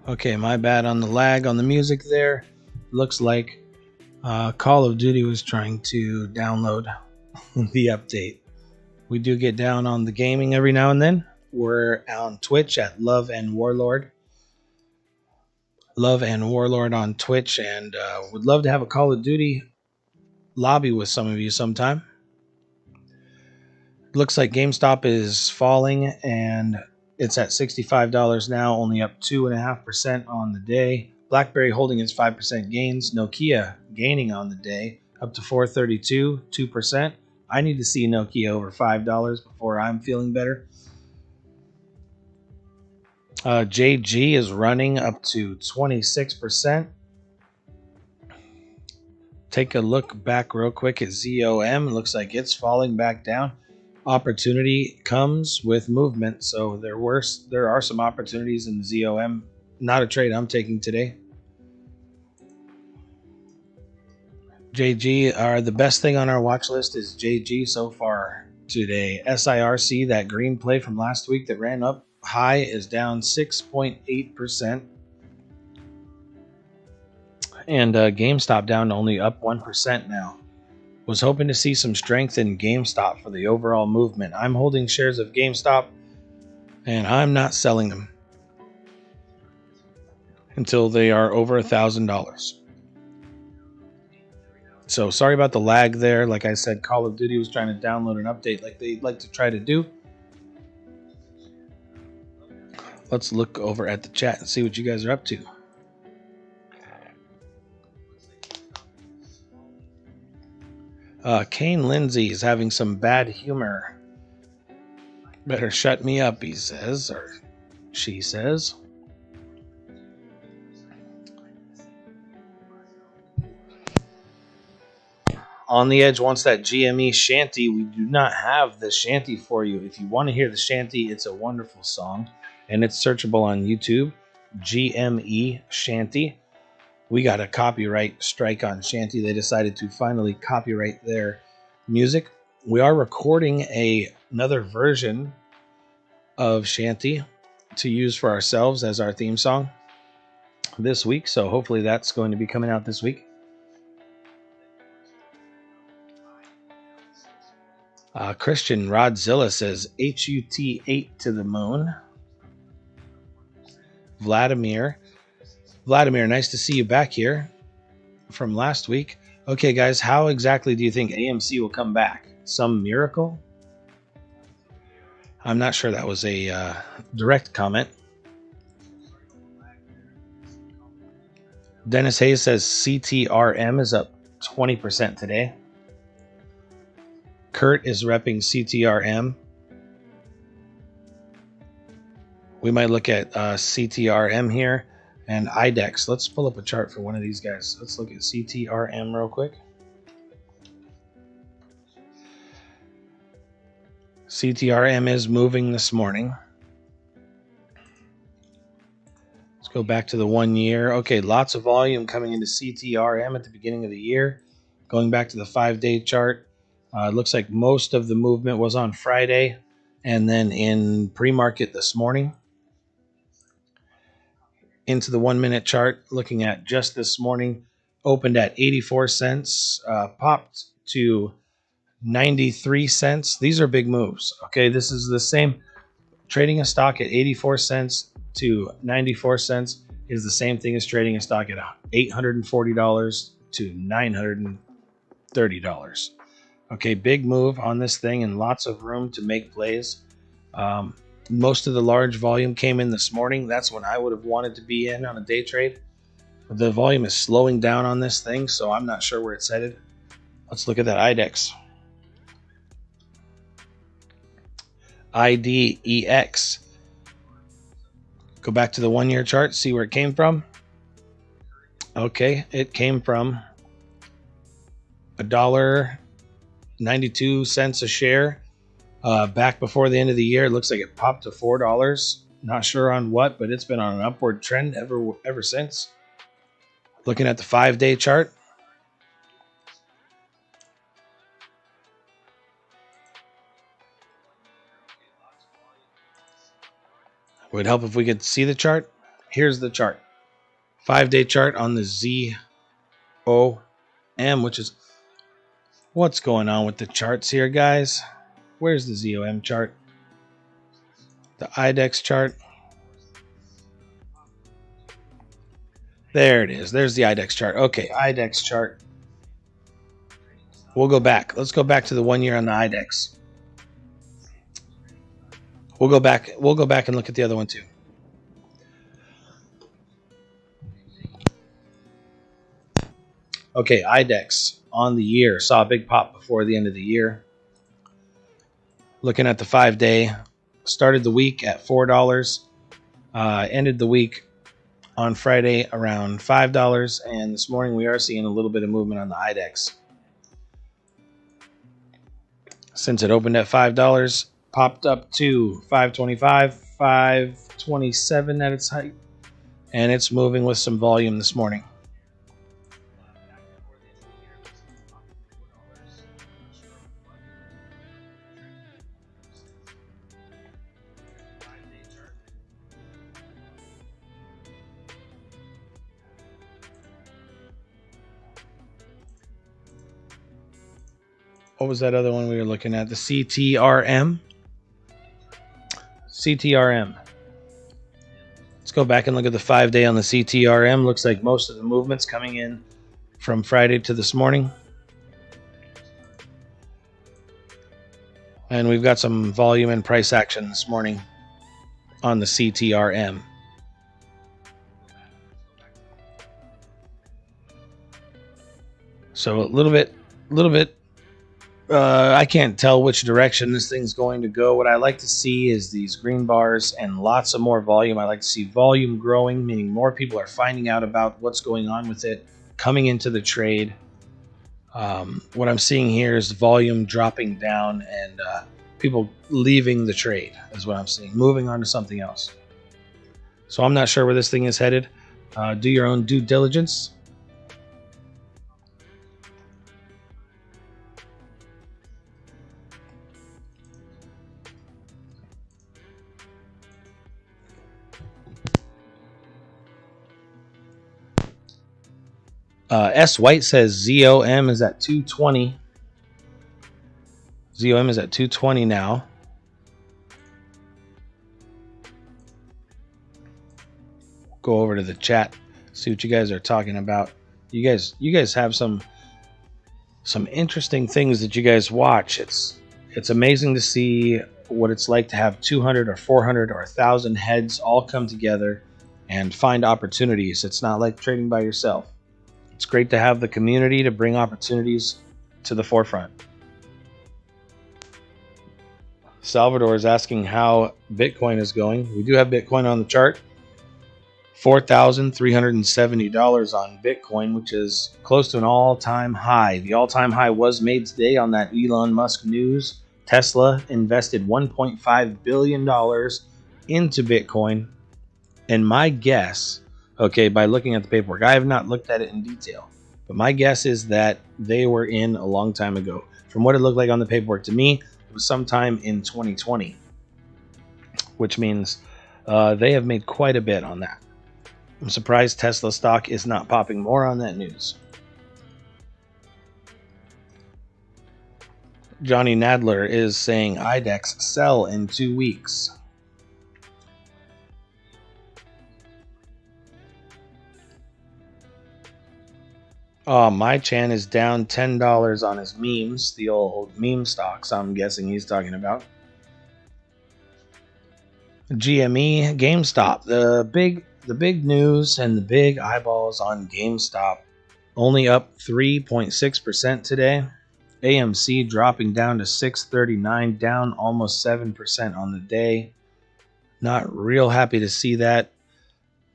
Okay, my bad on the lag on the music there. Looks like Call of Duty was trying to download the update. We do get down on the gaming every now and then. We're on Twitch at Love and Warlord. Love and Warlord on Twitch, and would love to have a Call of Duty lobby with some of you sometime. Looks like GameStop is falling, and it's at $65 now, only up 2.5% on the day. BlackBerry holding its 5% gains. Nokia gaining on the day, up to 432, 2%. I need to see Nokia over $5 before I'm feeling better. JG is running up to 26%. Take a look back real quick at ZOM. It looks like it's falling back down. Opportunity comes with movement, so there are some opportunities in ZOM. Not a trade I'm taking today. JG, the best thing on our watch list is JG so far today. SIRC, that green play from last week that ran up high, is down 6.8%. And GameStop down only up 1% now. Was hoping to see some strength in GameStop for the overall movement. I'm holding shares of GameStop, and I'm not selling them until they are over $1,000. So sorry about the lag there. Like I said, Call of Duty was trying to download an update like they like to try to do. Let's look over at the chat and see what you guys are up to. Kane Lindsay is having some bad humor. Better shut me up, he says, or she says. On the Edge wants that GME shanty. We do not have the shanty for you. If you want to hear the shanty, it's a wonderful song, and it's searchable on YouTube. GME shanty. We got a copyright strike on shanty. They decided to finally copyright their music. We are recording another version of shanty to use for ourselves as our theme song this week, so hopefully that's going to be coming out this week. Christian Rodzilla says HUT 8 to the moon. Vladimir, nice to see you back here from last week. Okay, guys, how exactly do you think AMC will come back? Some miracle? I'm not sure that was a direct comment. Dennis Hayes says CTRM is up 20% today. Kurt is repping CTRM. We might look at CTRM here and IDEX. Let's pull up a chart for one of these guys. Let's look at CTRM real quick. CTRM is moving this morning. Let's go back to the 1 year. Okay, lots of volume coming into CTRM at the beginning of the year. Going back to the 5-day chart. It looks like most of the movement was on Friday and then in pre-market this morning. Into the 1 minute chart, looking at just this morning, opened at 84 cents, popped to 93 cents. These are big moves. Okay, this is the same. Trading a stock at 84 cents to 94 cents is the same thing as trading a stock at $840 to $930. Okay, big move on this thing and lots of room to make plays. Most of the large volume came in this morning. That's when I would have wanted to be in on a day trade. The volume is slowing down on this thing, so I'm not sure where it's headed. Let's look at that IDEX. IDEX. Go back to the 1 year chart, see where it came from. Okay, it came from $1.92 a share. Back before the end of the year, it looks like it popped to $4. Not sure on what, but it's been on an upward trend ever since. Looking at the 5-day chart. It would help if we could see the chart. Here's the chart. 5-day chart on the ZOM, which is what's going on with the charts here, guys. Where's the ZOM chart? The IDEX chart. There it is. There's the IDEX chart. Okay, IDEX chart. We'll go back. Let's go back to the 1 year on the IDEX. We'll go back and look at the other one too. Okay, IDEX on the year saw a big pop before the end of the year. Looking at the 5-day, started the week at $4, ended the week on Friday around $5, and this morning we are seeing a little bit of movement on the IDEX. Since it opened at $5, popped up to $5.25, $5.27 at its height, and it's moving with some volume this morning. What was that other one we were looking at? The CTRM. CTRM. Let's go back and look at the 5-day on the CTRM. Looks like most of the movement's coming in from Friday to this morning. And we've got some volume and price action this morning on the CTRM. So a little bit, I can't tell which direction this thing's going to go. What I like to see is these green bars and lots of more volume. I like to see volume growing, meaning more people are finding out about what's going on with it, coming into the trade. What I'm seeing here is volume dropping down and people leaving the trade is what I'm seeing, moving on to something else. So I'm not sure where this thing is headed. Do your own due diligence. S. White says ZOM is at 220. ZOM is at 220 now. Go over to the chat, see what you guys are talking about. You guys have some interesting things that you guys watch. It's amazing to see what it's like to have 200 or 400 or 1,000 heads all come together and find opportunities. It's not like trading by yourself. It's great to have the community to bring opportunities to the forefront. Salvador is asking how Bitcoin is going. We do have Bitcoin on the chart. $4,370 on Bitcoin, which is close to an all-time high. The all-time high was made today on that Elon Musk news. Tesla invested $1.5 billion into Bitcoin. And my guess, okay, by looking at the paperwork, I have not looked at it in detail, but my guess is that they were in a long time ago. From what it looked like on the paperwork to me, it was sometime in 2020, which means they have made quite a bit on that. I'm surprised Tesla stock is not popping more on that news. Johnny Nadler is saying IDEX sell in 2 weeks. My Chan is down $10 on his memes, the old meme stocks I'm guessing he's talking about. GME, Gamestop, the big news and the big eyeballs on GameStop, only up 3.6% today. AMC dropping down to 639, down almost 7% on the day. Not real happy to see that.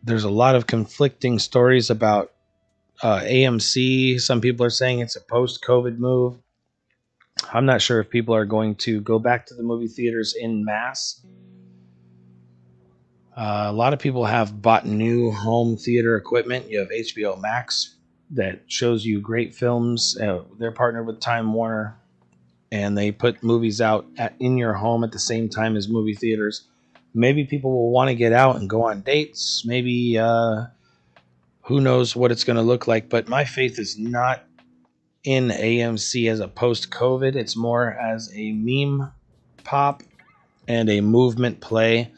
There's a lot of conflicting stories about AMC. Some people are saying it's a post-COVID move. I'm not sure if people are going to go back to the movie theaters in mass. A lot of people have bought new home theater equipment. You have HBO Max that shows you great films. They're partnered with Time Warner, and they put movies out in your home at the same time as movie theaters. maybe people will want to get out and go on dates. Maybe who knows what it's going to look like. But my faith is not in AMC as a post-COVID. It's more as a meme pop and a movement play,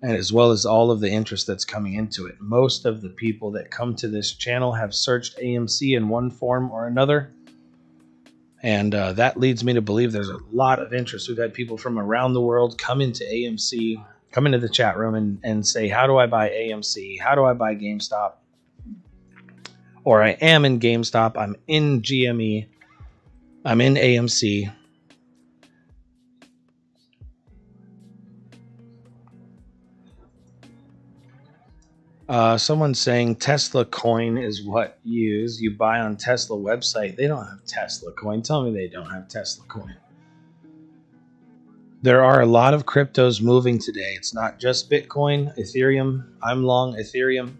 and as well as all of the interest that's coming into it. Most of the people that come to this channel have searched AMC in one form or another, and that leads me to believe there's a lot of interest. We've had people from around the world come into AMC, come into the chat room and say, how do I buy AMC? How do I buy GameStop? Or I am in GameStop, I'm in GME, I'm in AMC. Someone's saying Tesla coin is what you buy on Tesla website. They don't have Tesla coin. Tell me they don't have Tesla coin. There are a lot of cryptos moving today. It's not just Bitcoin, Ethereum. I'm long Ethereum.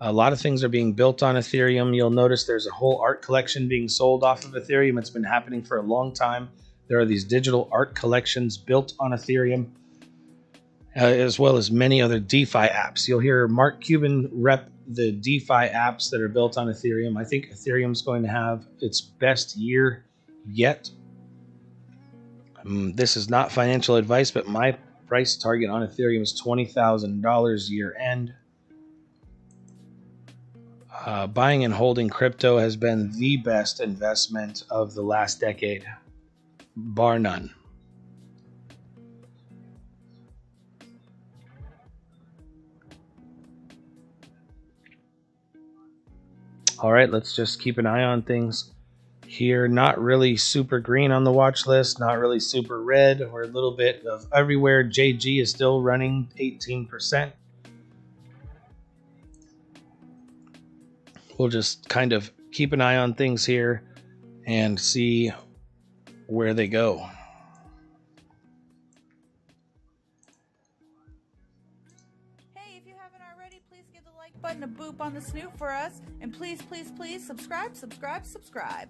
A lot of things are being built on Ethereum. You'll notice there's a whole art collection being sold off of Ethereum. It's been happening for a long time. There are these digital art collections built on Ethereum, as well as many other DeFi apps. You'll hear Mark Cuban rep the DeFi apps that are built on Ethereum. I think Ethereum's going to have its best year yet. This is not financial advice, but my price target on Ethereum is $20,000 year end. Buying and holding crypto has been the best investment of the last decade, bar none. All right, let's just keep an eye on things here. Not really super green on the watch list, not really super red. We're a little bit of everywhere. JG is still running 18%. We'll just kind of keep an eye on things here and see where they go. Hey, if you haven't already, please give the like button a boop on the snoot for us. And please, please, please subscribe.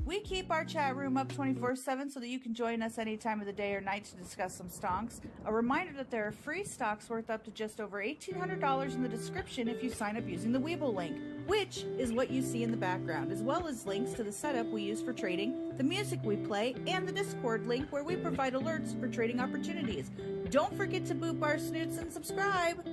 We keep our chat room up 24/7 so that you can join us any time of the day or night to discuss some stonks. A reminder that there are free stocks worth up to just over $1,800 in the description if you sign up using the Webull link, which is what you see in the background, as well as links to the setup we use for trading, the music we play, and the Discord link where we provide alerts for trading opportunities. Don't forget to boop our snoots and subscribe.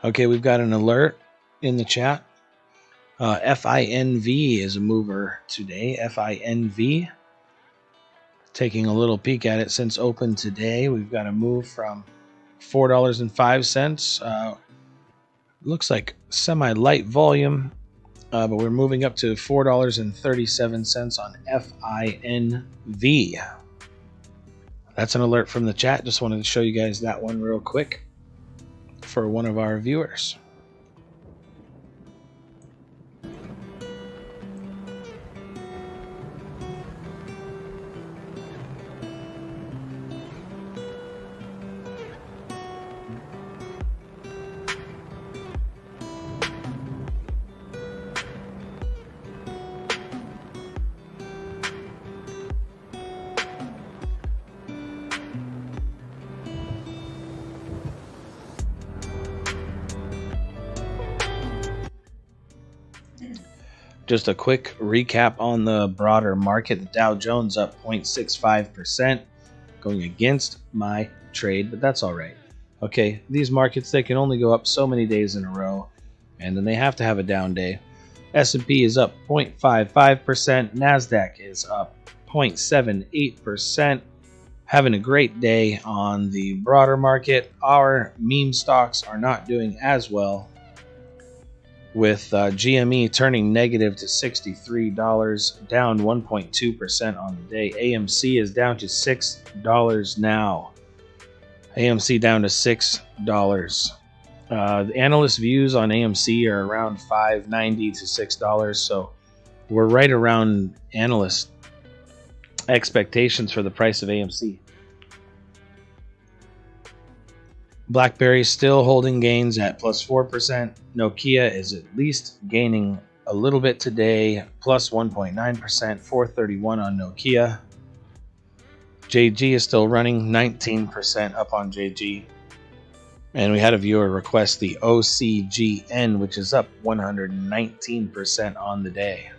Okay, we've got an alert in the chat. FINV is a mover today. FINV. Taking a little peek at it since open today, we've got a move from $4.05. Looks like semi-light volume, but we're moving up to $4.37 on FINV. That's an alert from the chat. Just wanted to show you guys that one real quick for one of our viewers. Just a quick recap on the broader market. The Dow Jones up 0.65%, going against my trade, but that's all right. Okay, these markets, they can only go up so many days in a row, and then they have to have a down day. S&P is up 0.55%. NASDAQ is up 0.78%. Having a great day on the broader market. Our meme stocks are not doing as well, with GME turning negative to $63, down 1.2% on the day. AMC is down to $6 now. AMC down to $6. The analyst views on AMC are around $5.90 to $6, so we're right around analyst expectations for the price of AMC. BlackBerry still holding gains at plus 4%. Nokia is at least gaining a little bit today, plus 1.9%, 431 on Nokia. JG is still running 19% up on JG. And we had a viewer request the OCGN, which is up 119% on the day.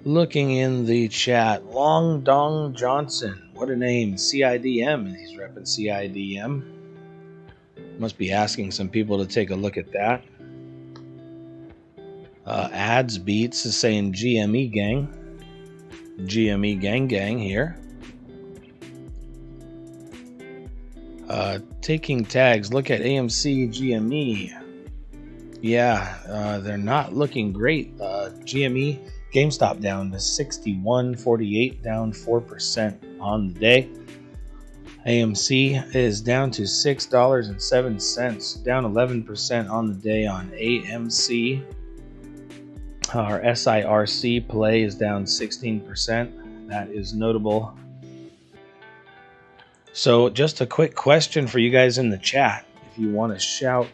Looking in the chat, Long Dong Johnson. What a name. CIDM. He's repping CIDM. Must be asking some people to take a look at that. Ads Beats is saying GME gang. GME gang here. Taking tags. Look at AMC GME. Yeah, they're not looking great. GME Gamestop down to 61.48, down 4% on the day. AMC is down to $6.07, down 11% on the day on AMC. Our SIRC play is down 16%. That is notable. So just a quick question for you guys in the chat. If you want to shout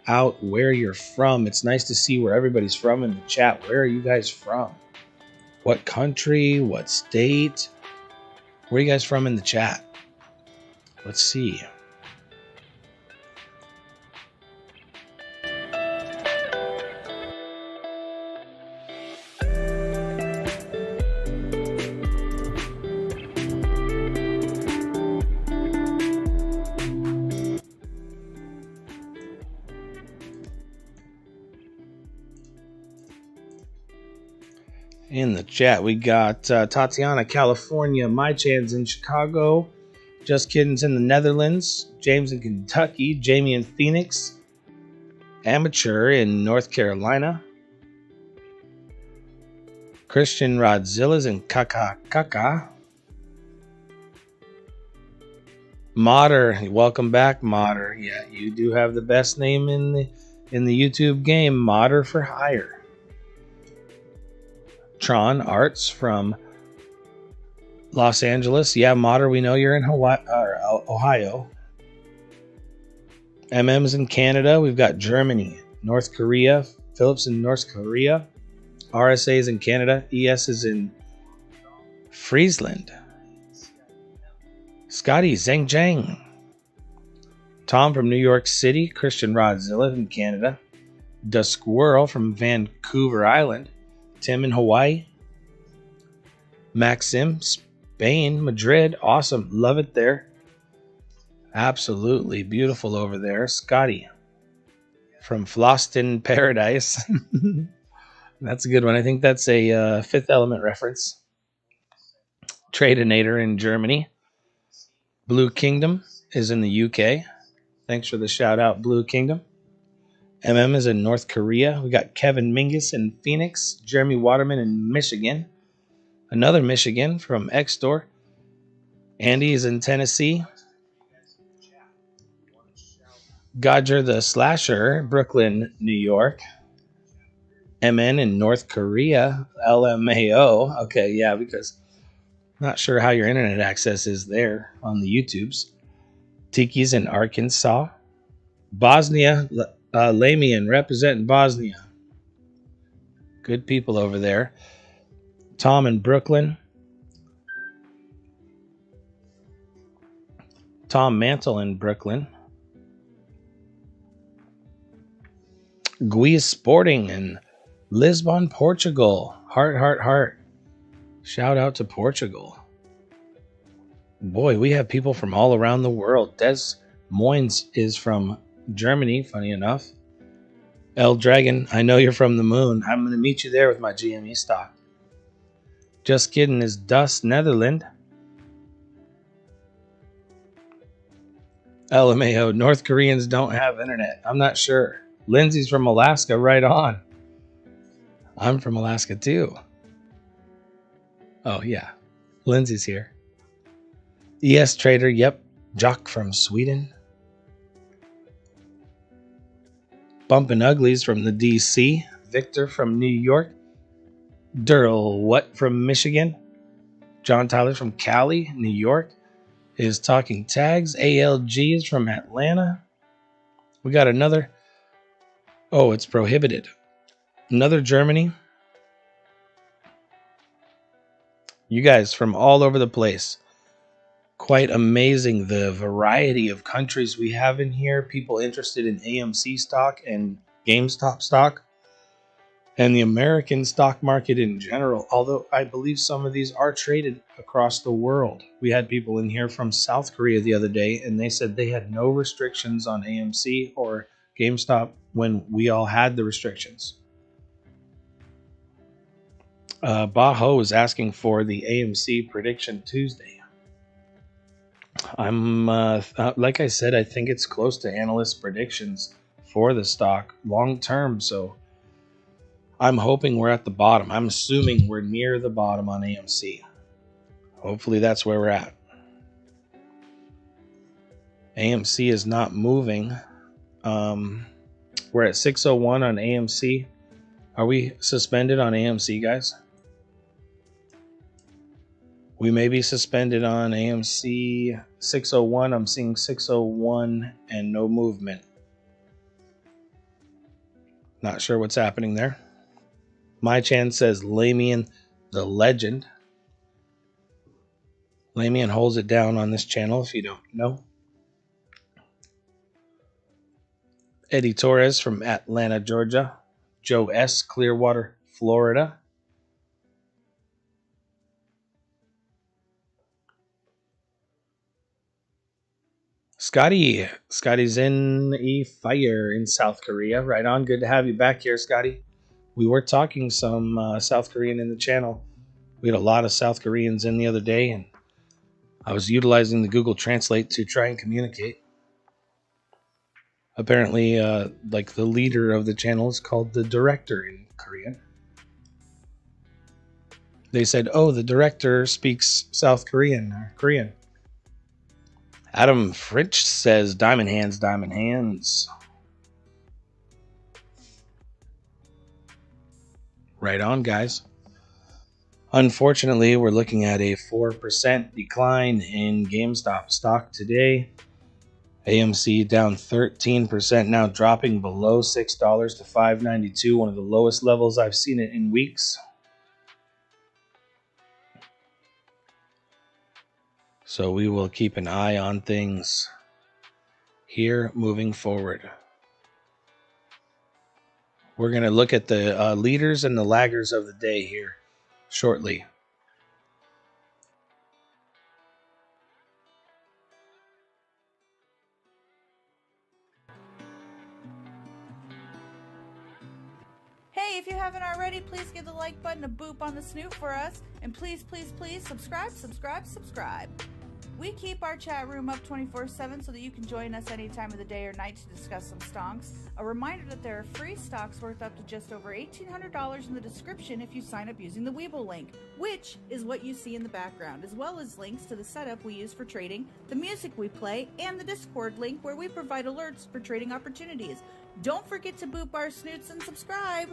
out where you're from, it's nice to see where everybody's from in the chat. Where are you guys from? What country? What state? Where are you guys from in the chat? Let's see. In the chat, we got Tatiana, California, My Chan's in Chicago, Just Kidding's in the Netherlands, James in Kentucky, Jamie in Phoenix, Amateur in North Carolina, Christian Rodzilla's in Kaka. Modder, welcome back, Modder. Yeah, you do have the best name in the YouTube game, Modder for Hire. Tron Arts from Los Angeles. Yeah, Modder, we know you're in Hawaii, or Ohio. MM's in Canada. We've got Germany, North Korea, Phillips in North Korea, RSA's in Canada, ES is in Friesland. Scotty Zhang. Tom from New York City, Christian Rodzilla in Canada, Duskwirl from Vancouver Island, Tim in Hawaii, Maxim, Spain, Madrid. Awesome. Love it there. Absolutely beautiful over there. Scotty from Floston Paradise. That's a good one. I think that's a Fifth Element reference. Tradinator in Germany. Blue Kingdom is in the UK. Thanks for the shout out, Blue Kingdom. MM is in North Korea. We got Kevin Mingus in Phoenix. Jeremy Waterman in Michigan. Another Michigan from X-Store. Andy is in Tennessee. Godger the Slasher, Brooklyn, New York. MN in North Korea. LMAO. Okay, yeah, because not sure how your internet access is there on the YouTubes. Tiki's in Arkansas. Bosnia, Lamian representing Bosnia. Good people over there. Tom in Brooklyn. Tom Mantle in Brooklyn. Guiz Sporting in Lisbon, Portugal. Heart. Shout out to Portugal. Boy, we have people from all around the world. Des Moines is from Germany, funny enough. El Dragon, I know you're from the moon. I'm going to meet you there with my GME stock. Just Kidding is Dust, Netherlands. LMAO, North Koreans don't have internet. I'm not sure. Lindsay's from Alaska, right on. I'm from Alaska too. Oh yeah, Lindsay's here. ES Trader, yep. Jock from Sweden. Bumpin' Uglies from the DC. Victor from New York. Durl What from Michigan. John Tyler from Cali, New York is talking tags. ALG is from Atlanta. We got another. Oh, it's prohibited. Another Germany. You guys from all over the place. Quite amazing the variety of countries we have in here. People interested in AMC stock and GameStop stock. and the American stock market in general, although I believe some of these are traded across the world. We had people in here from South Korea the other day, and they said they had no restrictions on AMC or GameStop when we all had the restrictions. Baho is asking for the AMC prediction Tuesday. I'm like I said, I think it's close to analyst predictions for the stock long term, so I'm hoping we're at the bottom. I'm assuming we're near the bottom on AMC. Hopefully that's where we're at. AMC is not moving. We're at 601 on AMC. Are we suspended on AMC, guys? We may be suspended on AMC 601. I'm seeing 601 and no movement. Not sure what's happening there. My Chan says Lamian the Legend. Lamian holds it down on this channel if you don't know. Eddie Torres from Atlanta, Georgia. Joe S., Clearwater, Florida. Scotty's in a fire in South Korea. Right on. Good to have you back here, Scotty. We were talking some South Korean in the channel. We had a lot of South Koreans in the other day, and I was utilizing the Google Translate to try and communicate. Apparently, like the leader of the channel is called the director in Korean. They said, oh, the director speaks South Korean or Korean. Adam Fritsch says, diamond hands, diamond hands. Right on, guys. Unfortunately, we're looking at a 4% decline in GameStop stock today. AMC down 13%, now dropping below $6 to $5.92, one of the lowest levels I've seen it in weeks. So we will keep an eye on things here moving forward. We're going to look at the leaders and the laggers of the day here shortly. Hey, if you haven't already, please give the like button a boop on the snoot for us. And please, please, please subscribe. We keep our chat room up 24/7 so that you can join us any time of the day or night to discuss some stonks. A reminder that there are free stocks worth up to just over $1,800 in the description if you sign up using the Webull link, which is what you see in the background, as well as links to the setup we use for trading, the music we play, and the Discord link where we provide alerts for trading opportunities. Don't forget to boop our snoots and subscribe.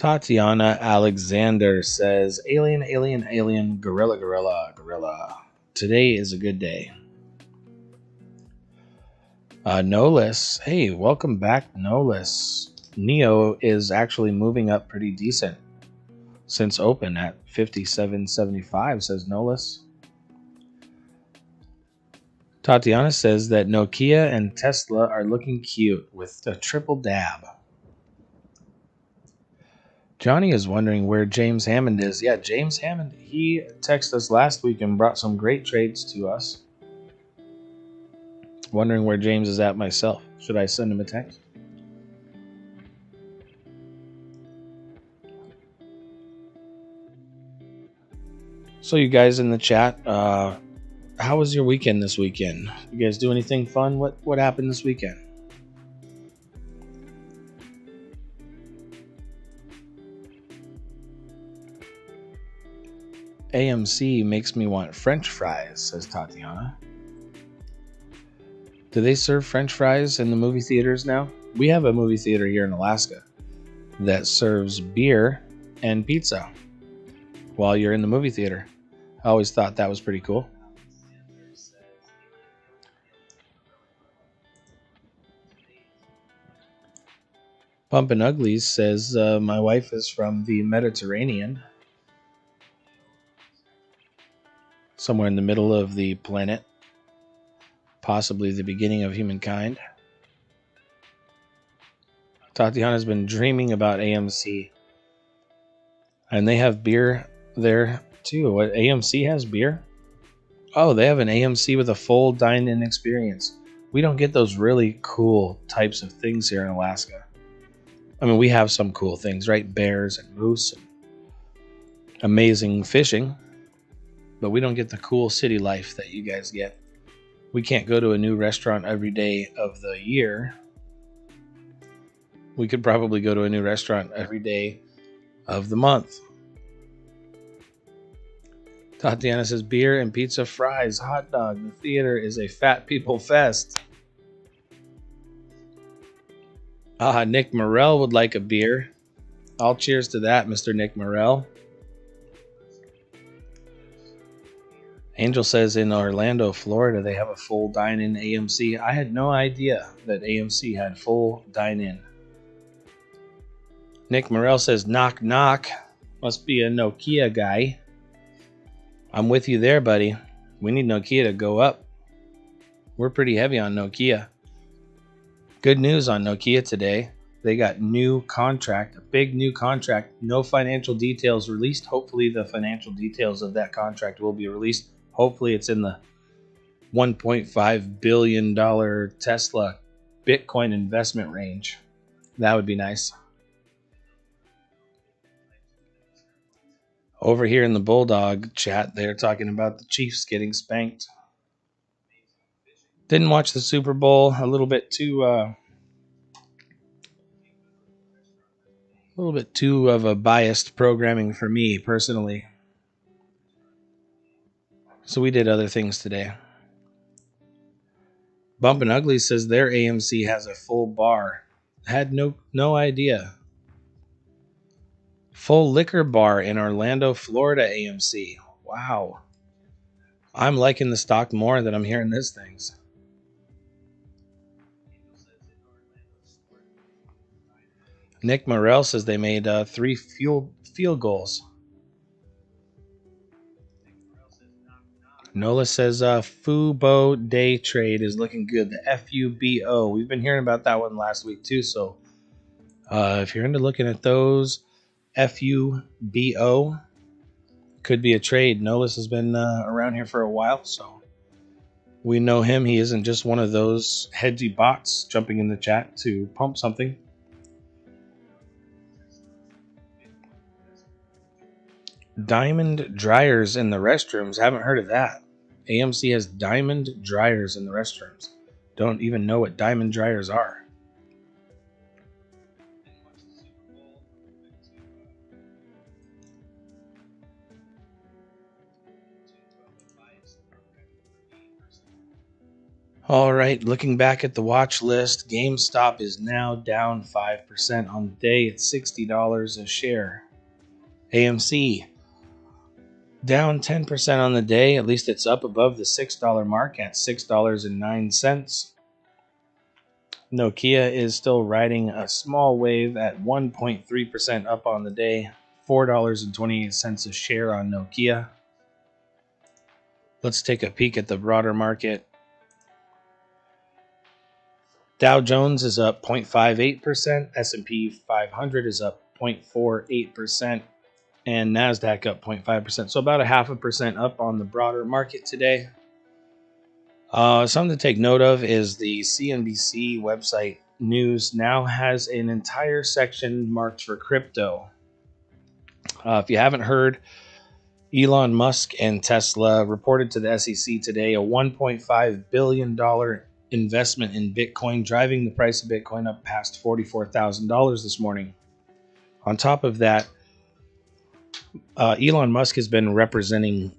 Tatiana Alexander says, alien, alien, alien, gorilla, gorilla, gorilla. Today is a good day. Nolis, hey, welcome back, Nolis. Neo is actually moving up pretty decent since open at 57.75, says Nolis. Tatiana says that Nokia and Tesla are looking cute with a triple dab. Johnny is wondering where James Hammond is. Yeah, James Hammond, he texted us last week and brought some great trades to us. Wondering where James is at myself. Should I send him a text? So you guys in the chat, how was your weekend this weekend? You guys do anything fun? What happened this weekend? AMC makes me want French fries, says Tatiana. Do they serve French fries in the movie theaters now? We have a movie theater here in Alaska that serves beer and pizza while you're in the movie theater. I always thought that was pretty cool. Bumpin' Uglies says, my wife is from the Mediterranean, somewhere in the middle of the planet, possibly the beginning of humankind. Tatiana's been dreaming about AMC, and they have beer there too. What, AMC has beer? Oh, they have an AMC with a full dine-in experience. We don't get those really cool types of things here in Alaska. I mean, we have some cool things, right? Bears and moose and amazing fishing, but we don't get the cool city life that you guys get. We can't go to a new restaurant every day of the year. We could probably go to a new restaurant every day of the month. Tatiana says, beer and pizza, fries, hot dog. The theater is a fat people fest. Nick Morrell would like a beer. All cheers to that, Mr. Nick Morrell. Angel says in Orlando, Florida, they have a full dine-in AMC. I had no idea that AMC had full dine-in. Nick Morrell says, knock, knock. Must be a Nokia guy. I'm with you there, buddy. We need Nokia to go up. We're pretty heavy on Nokia. Good news on Nokia today. They got new contract, a big new contract. No financial details released. Hopefully the financial details of that contract will be released. Hopefully it's in the $1.5 billion Tesla Bitcoin investment range. That would be nice. Over here in the Bulldog chat, they're talking about the Chiefs getting spanked. Didn't watch the Super Bowl. A little bit too of a biased programming for me personally. So we did other things today. Bumpin' Ugly says their AMC has a full bar. Had no idea. Full liquor bar in Orlando, Florida AMC. Wow. I'm liking the stock more than I'm hearing these things. Nick Morrell says they made 3 field goals. Nola says Fubo day trade is looking good. The FUBO. We've been hearing about that one last week too. So if you're into looking at those, FUBO could be a trade. Nolis has been around here for a while, so we know him. He isn't just one of those hedgy bots jumping in the chat to pump something. Diamond dryers in the restrooms. Haven't heard of that. AMC has diamond dryers in the restrooms. Don't even know what diamond dryers are. All right, looking back at the watch list, GameStop is now down 5% on the day at $60 a share. AMC down 10% on the day, at least it's up above the $6 mark at $6.09. Nokia is still riding a small wave at 1.3% up on the day, $4.28 a share on Nokia. Let's take a peek at the broader market. Dow Jones is up 0.58%, S&P 500 is up 0.48%, and NASDAQ up 0.5%. So about a 0.5% up on the broader market today. Something to take note of is the CNBC website news now has an entire section marked for crypto. If you haven't heard, Elon Musk and Tesla reported to the SEC today a $1.5 billion investment in Bitcoin, driving the price of Bitcoin up past $44,000 this morning. On top of that, Elon Musk has been representing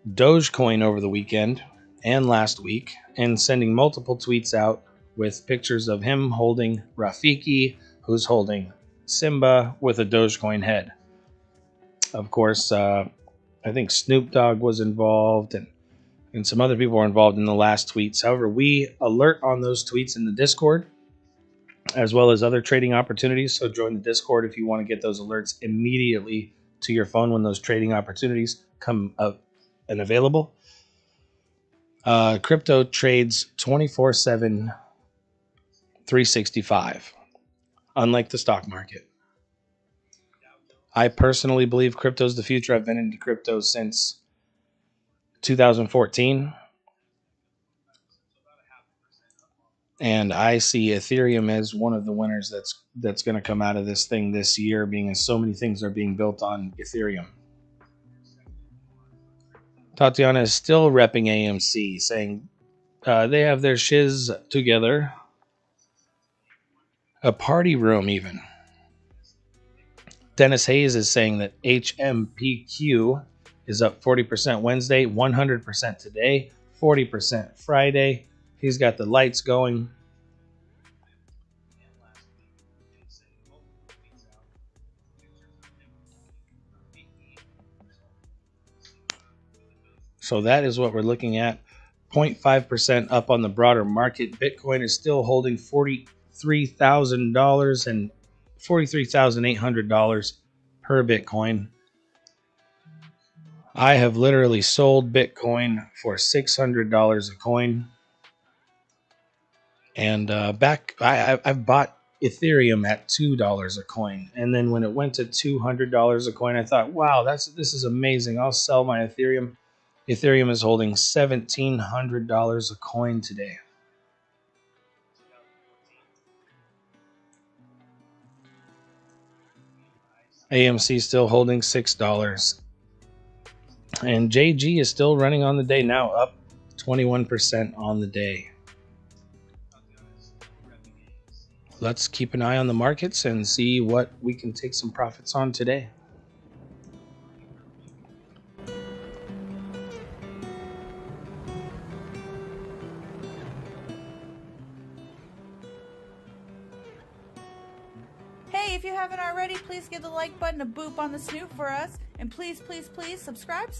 Dogecoin over the weekend and last week and sending multiple tweets out with pictures of him holding Rafiki, who's holding Simba with a Dogecoin head. Of course, I think Snoop Dogg was involved and some other people were involved in the last tweets. However, we alert on those tweets in the Discord as well as other trading opportunities. So join the Discord if you want to get those alerts immediately to your phone when those trading opportunities come up and available. Crypto trades 24/7, 365, unlike the stock market. I personally believe crypto is the future. I've been into crypto since 2014. And I see Ethereum as one of the winners that's going to come out of this thing this year, being as so many things are being built on Ethereum. Tatiana is still repping AMC, saying they have their shiz together. A party room even. Dennis Hayes is saying that HMPQ is up 40% Wednesday, 100% today, 40% Friday. He's got the lights going. So that is what we're looking at. 0.5% up on the broader market. Bitcoin is still holding $43,000 and $43,800 per Bitcoin. I have literally sold Bitcoin for $600 a coin. And I've bought Ethereum at $2 a coin. And then when it went to $200 a coin, I thought, wow, this is amazing. I'll sell my Ethereum. Ethereum is holding $1,700 a coin today. AMC still holding $6. And JG is still running on the day now, up 21% on the day. Let's keep an eye on the markets and see what we can take some profits on today. Hey, if you haven't already, please give the like button a boop on the snoot for us. And please, please, please subscribe.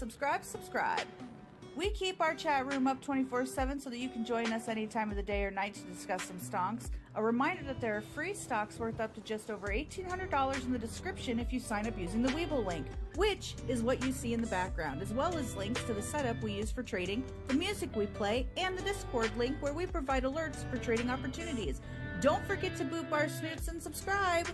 We keep our chat room up 24/7 so that you can join us any time of the day or night to discuss some stonks. A reminder that there are free stocks worth up to just over $1,800 in the description if you sign up using the Webull link, which is what you see in the background, as well as links to the setup we use for trading, the music we play, and the Discord link where we provide alerts for trading opportunities. Don't forget to boop our snoots and subscribe.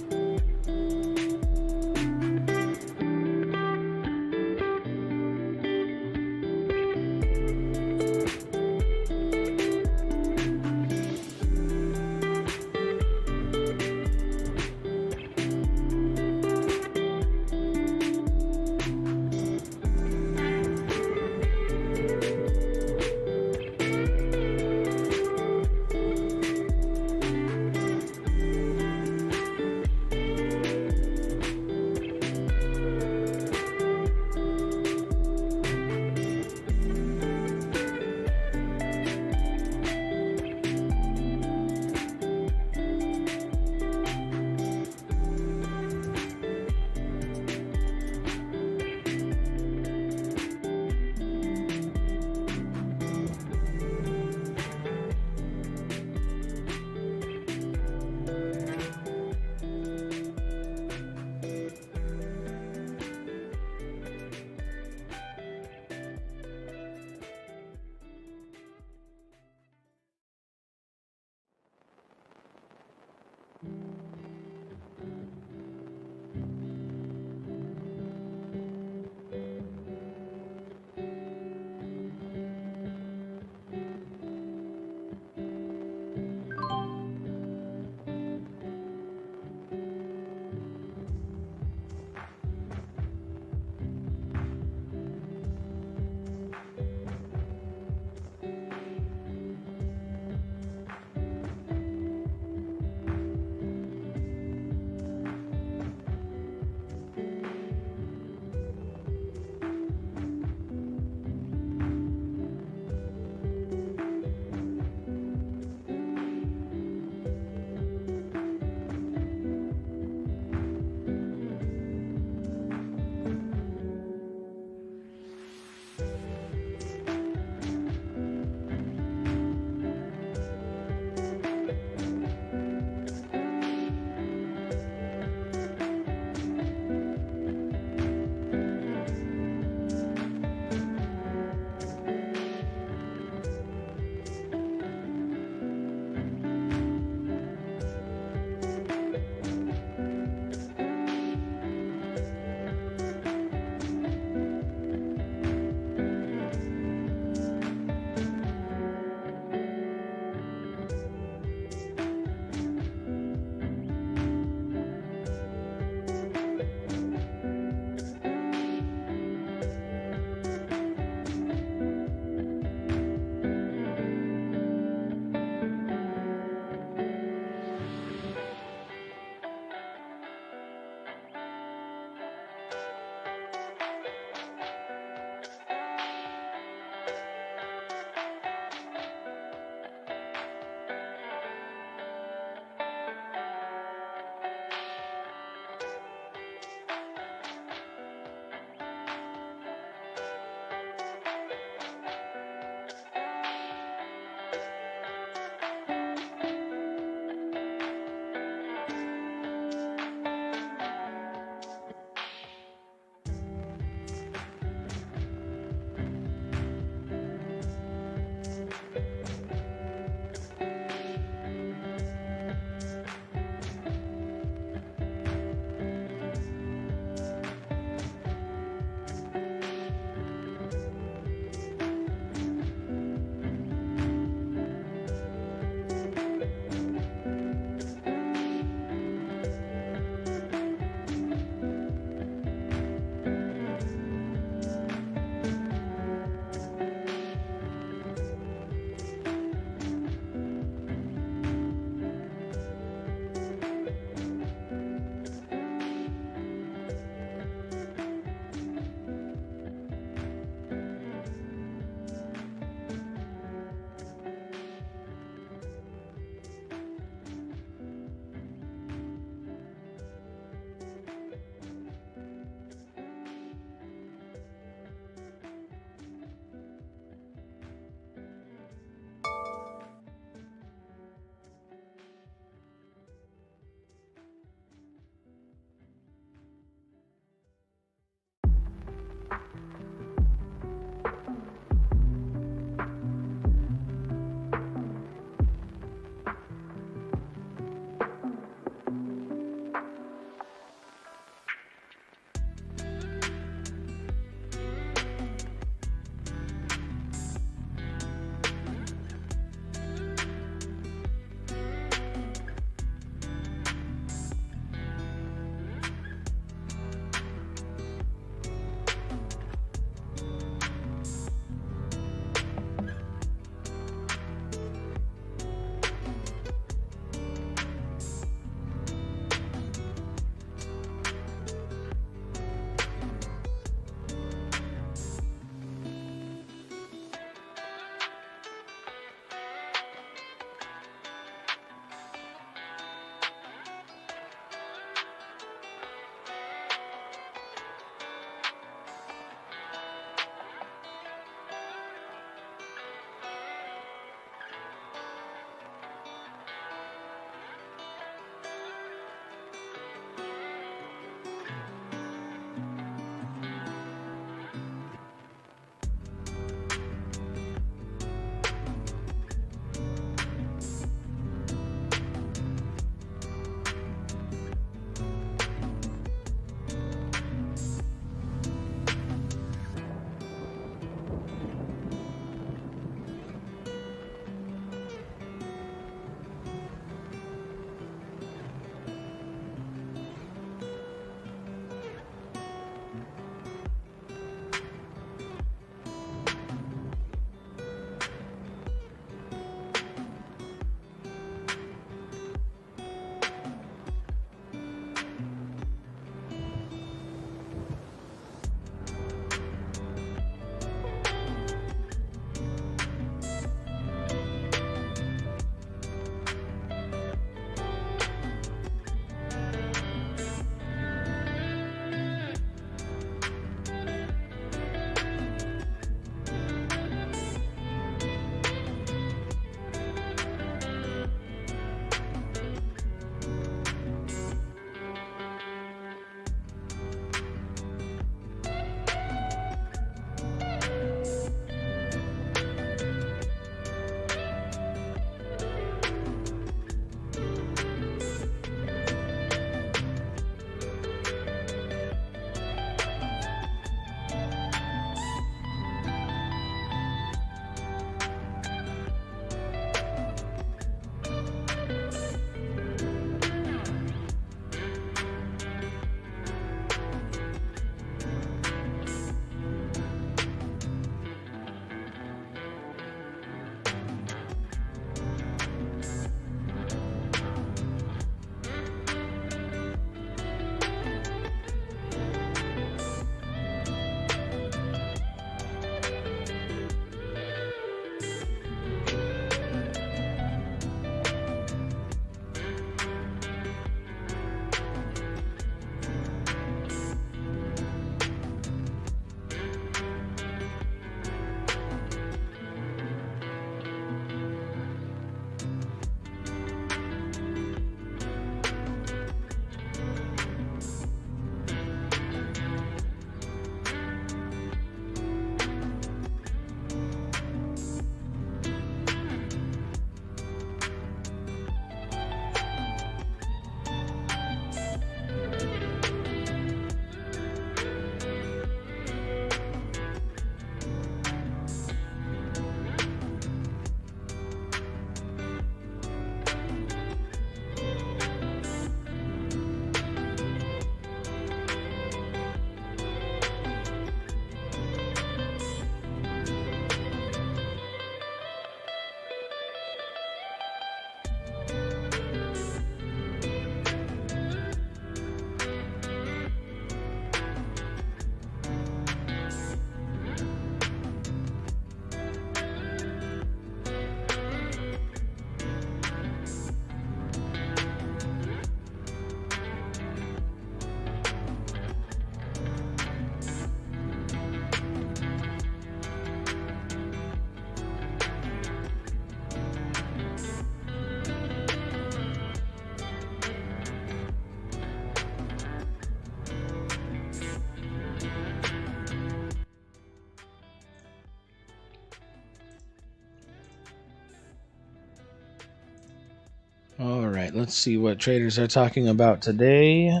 All right, let's see what traders are talking about today.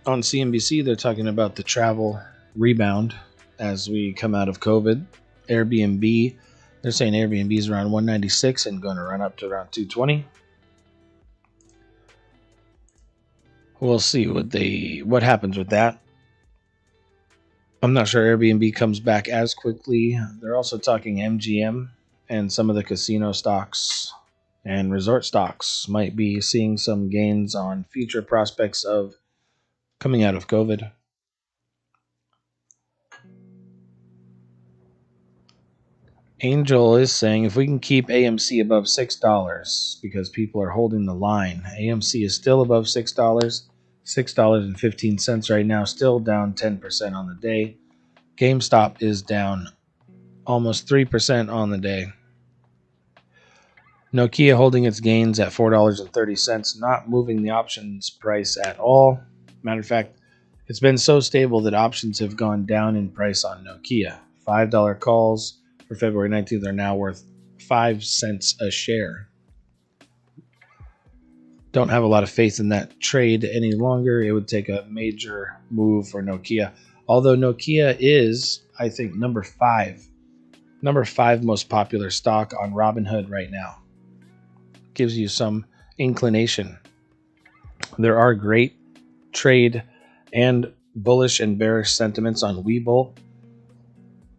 On CNBC, they're talking about the travel rebound as we come out of COVID. Airbnb, they're saying Airbnb is around 196 and going to run up to around 220. We'll see what happens with that. I'm not sure Airbnb comes back as quickly. They're also talking MGM and some of the casino stocks and resort stocks might be seeing some gains on future prospects of coming out of COVID. Angel is saying if we can keep AMC above $6 because people are holding the line. AMC is still above $6, $6.15 right now, still down 10% on the day. GameStop is down almost 3% on the day. Nokia holding its gains at $4.30, not moving the options price at all. Matter of fact, it's been so stable that options have gone down in price on Nokia. $5 calls for February 19th are now worth 5 cents a share. Don't have a lot of faith in that trade any longer. It would take a major move for Nokia. Although Nokia is, I think, number five most popular stock on Robinhood right now. Gives you some inclination. There are great trade and bullish and bearish sentiments on Webull.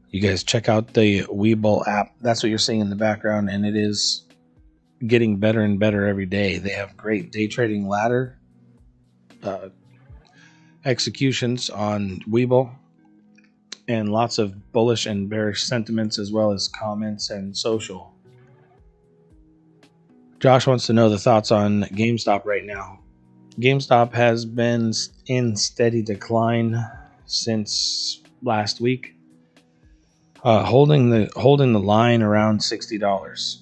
You guys check out the Webull app. That's what you're seeing in the background, and it is getting better and better every day. They have great day trading ladder executions on Webull and lots of bullish and bearish sentiments as well as comments and social. Josh wants to know the thoughts on GameStop right now. GameStop has been in steady decline since last week, holding the line around $60.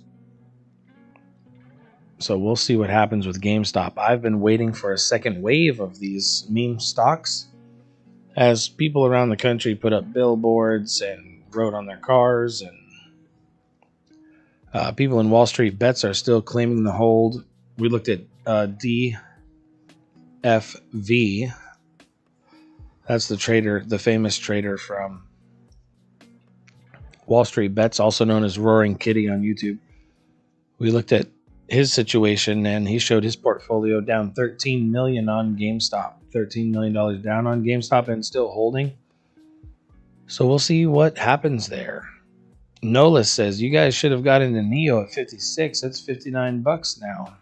So we'll see what happens with GameStop. I've been waiting for a second wave of these meme stocks as people around the country put up billboards and wrote on their cars, and people in WallStreetBets are still claiming the hold. We looked at DFV. That's the famous trader from WallStreetBets, also known as Roaring Kitty on YouTube. We looked at his situation, and he showed his portfolio down $13 million on GameStop. $13 million down on GameStop and still holding. So we'll see what happens there. Nola says, you guys should have got into NEO at 56. It's $59 now.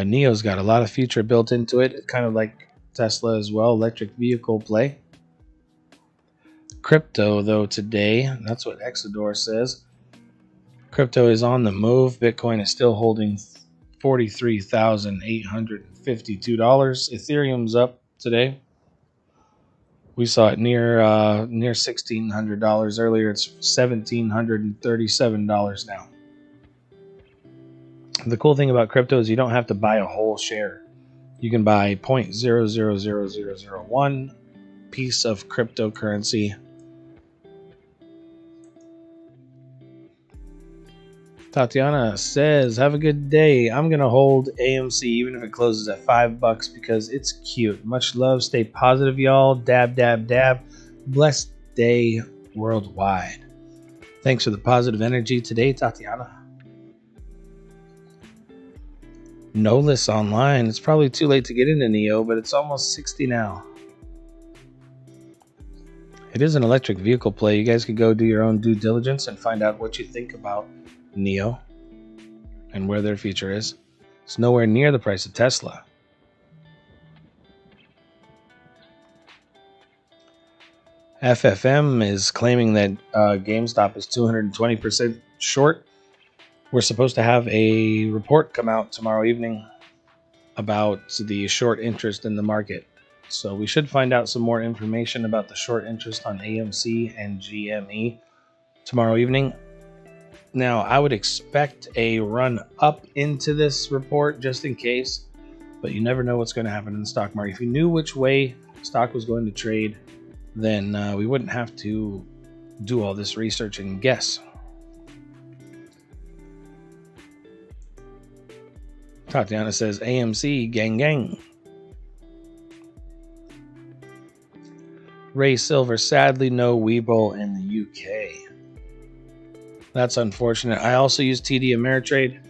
NEO's got a lot of future built into it, kind of like Tesla as well, electric vehicle play. Crypto, though, today, that's what Exodor says. Crypto is on the move. Bitcoin is still holding $43,852. Ethereum's up today. We saw it near $1,600 earlier. It's $1,737 now. The cool thing about crypto is you don't have to buy a whole share. You can buy 0.000001 piece of cryptocurrency. Tatiana says, have a good day. I'm going to hold AMC even if it closes at $5 because it's cute. Much love. Stay positive, y'all. Dab, dab, dab. Blessed day worldwide. Thanks for the positive energy today, Tatiana. Nolis online. It's probably too late to get into NEO, but it's almost 60 now. It is an electric vehicle play. You guys could go do your own due diligence and find out what you think about NEO and where their future is. It's nowhere near the price of Tesla. FFM is claiming that GameStop is 220% short. We're supposed to have a report come out tomorrow evening about the short interest in the market. So we should find out some more information about the short interest on AMC and GME tomorrow evening. Now, I would expect a run up into this report just in case, but you never know what's going to happen in the stock market. If you knew which way stock was going to trade, then we wouldn't have to do all this research and guess. Tatiana says AMC, gang, gang. Ray Silver, sadly no Webull in the UK. That's unfortunate. I also use TD Ameritrade,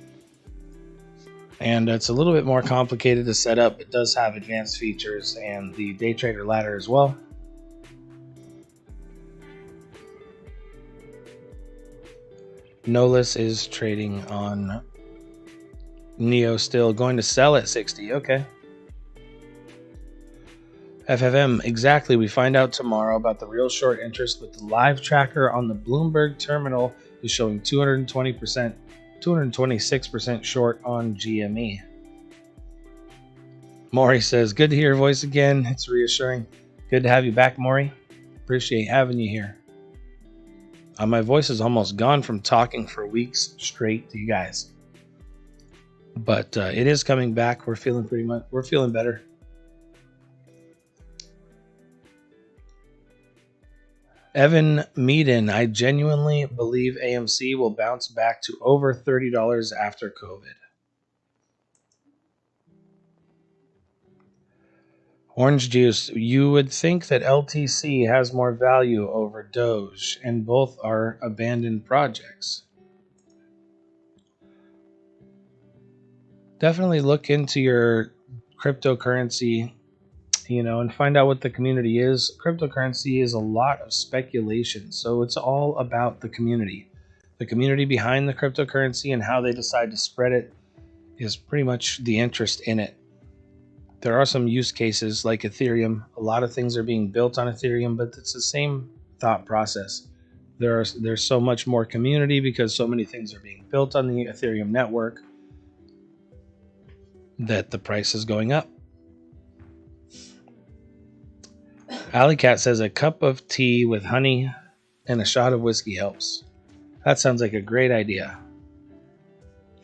and it's a little bit more complicated to set up. It does have advanced features and the day trader ladder as well. Nolis is trading on Neo still, going to sell at 60. Okay. FFM, exactly. We find out tomorrow about the real short interest, with the live tracker on the Bloomberg terminal is showing 220%, 226% short on GME. Maury says, good to hear your voice again. It's reassuring. Good to have you back, Maury. Appreciate having you here. My voice is almost gone from talking for weeks straight to you guys. But it is coming back. We're feeling better. Evan Meaden, I genuinely believe AMC will bounce back to over $30 after COVID. Orange Juice, you would think that LTC has more value over Doge, and both are abandoned projects. Definitely look into your cryptocurrency, and find out what the community is. Cryptocurrency is a lot of speculation, so it's all about the community. The community behind the cryptocurrency and how they decide to spread it is pretty much the interest in it. There are some use cases like Ethereum. A lot of things are being built on Ethereum, but it's the same thought process. There's so much more community because so many things are being built on the Ethereum network that the price is going up. Alley Cat says a cup of tea with honey and a shot of whiskey helps. That sounds like a great idea.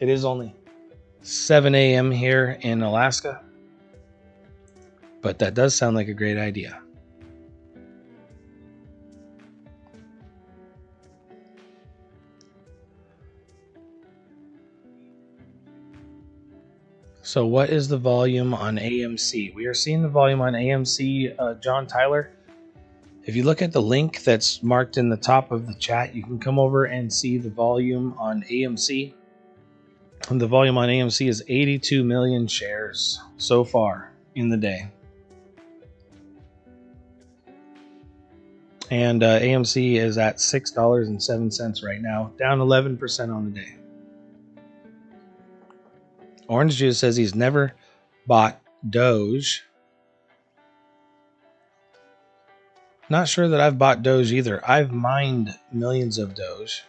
It is only 7 a.m. here in Alaska, but that does sound like a great idea. So what is the volume on AMC? We are seeing the volume on AMC, John Tyler. If you look at the link that's marked in the top of the chat, you can come over and see the volume on AMC. And the volume on AMC is 82 million shares so far in the day. And AMC is at $6.07 right now, down 11% on the day. Orange Juice says he's never bought Doge. Not sure that I've bought Doge either. I've mined millions of Doge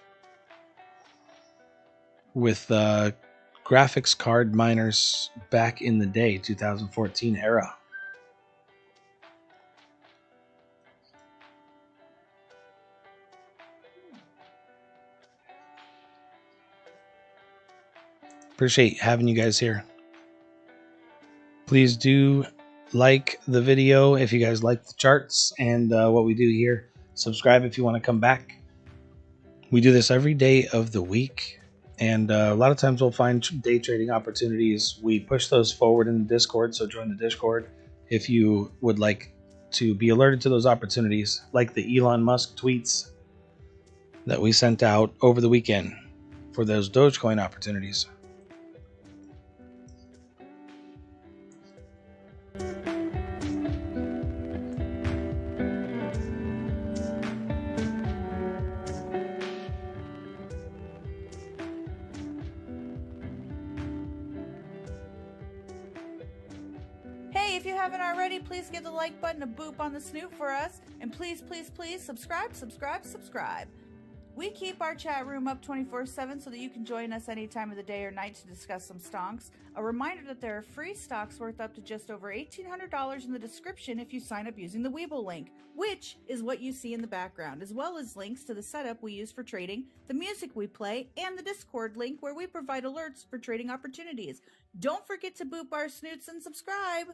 with graphics card miners back in the day, 2014 era. Appreciate having you guys here. Please do like the video if you guys like the charts and what we do here. Subscribe if you want to come back. We do this every day of the week, and a lot of times we'll find day trading opportunities. We push those forward in the Discord, so join the Discord if you would like to be alerted to those opportunities, like the Elon Musk tweets that we sent out over the weekend for those Dogecoin opportunities. Hey, if you haven't already, please give the like button a boop on the snoot for us. And please, please, please subscribe. We keep our chat room up 24/7 so that you can join us any time of the day or night to discuss some stonks. A reminder that there are free stocks worth up to just over $1,800 in the description if you sign up using the Webull link, which is what you see in the background, as well as links to the setup we use for trading, the music we play, and the Discord link where we provide alerts for trading opportunities. Don't forget to boop our snoots and subscribe.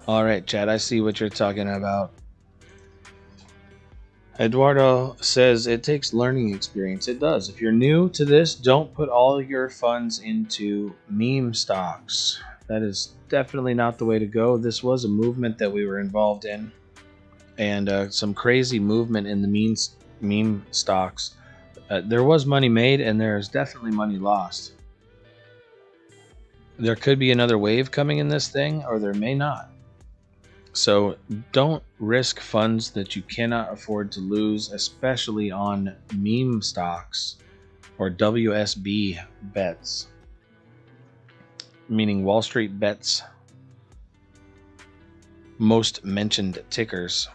All right, Chad, I see what you're talking about. Eduardo says it takes learning experience. It does. If you're new to this, don't put all your funds into meme stocks. That is definitely not the way to go. This was a movement that we were involved in, and some crazy movement in the meme stocks. There was money made, and there's definitely money lost. There could be another wave coming in this thing, or there may not. So don't risk funds that you cannot afford to lose, especially on meme stocks or WSB bets, meaning Wall Street bets, most mentioned tickers,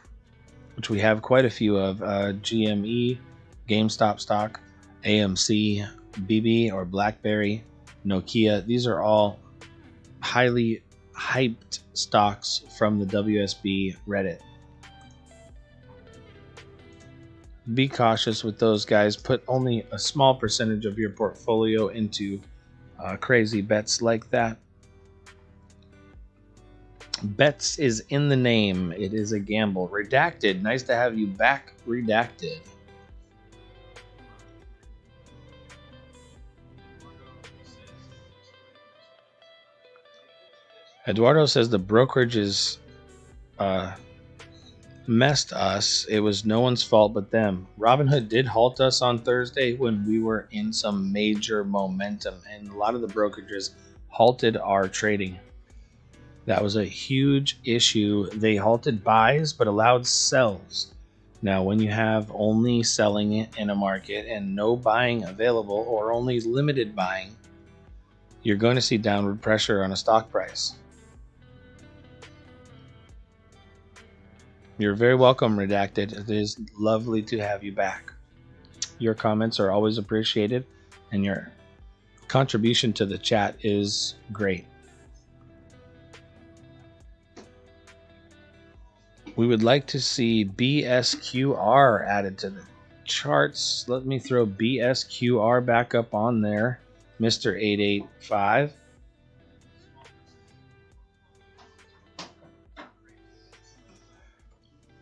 which we have quite a few of. GME, Gamestop stock, AMC, BB or BlackBerry, Nokia. These are all highly hyped stocks from the WSB Reddit. Be cautious with those guys. Put only a small percentage of your portfolio into crazy bets like that. Bets is in the name. It is a gamble. Redacted. Nice to have you back, Redacted. Eduardo says the brokerages messed us. It was no one's fault but them. Robinhood did halt us on Thursday when we were in some major momentum, and a lot of the brokerages halted our trading. That was a huge issue. They halted buys but allowed sells. Now, when you have only selling in a market and no buying available, or only limited buying, you're going to see downward pressure on a stock price. You're very welcome, Redacted. It is lovely to have you back. Your comments are always appreciated, and your contribution to the chat is great. We would like to see BSQR added to the charts. Let me throw BSQR back up on there, Mr. 885.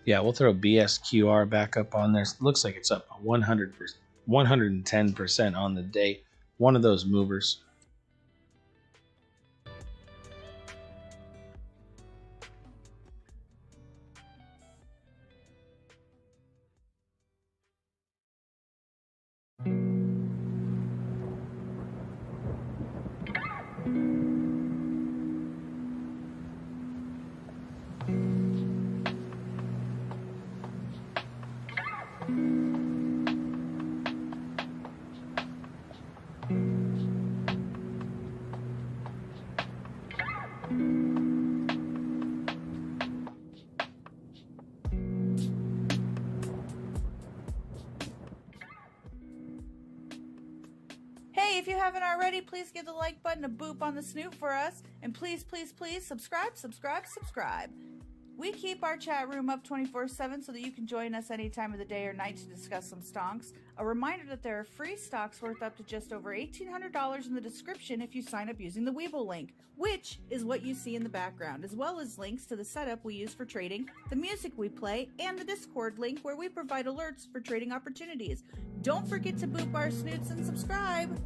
Yeah, we'll throw BSQR back up on there. Looks like it's up 110% on the day. One of those movers. Hey, if you haven't already, please give the like button a boop on the snoot for us. And please, please, please subscribe. We keep our chat room up 24/7 so that you can join us any time of the day or night to discuss some stonks. A reminder that there are free stocks worth up to just over $1,800 in the description if you sign up using the Webull link, which is what you see in the background, as well as links to the setup we use for trading, the music we play, and the Discord link where we provide alerts for trading opportunities. Don't forget to boop our snoots and subscribe.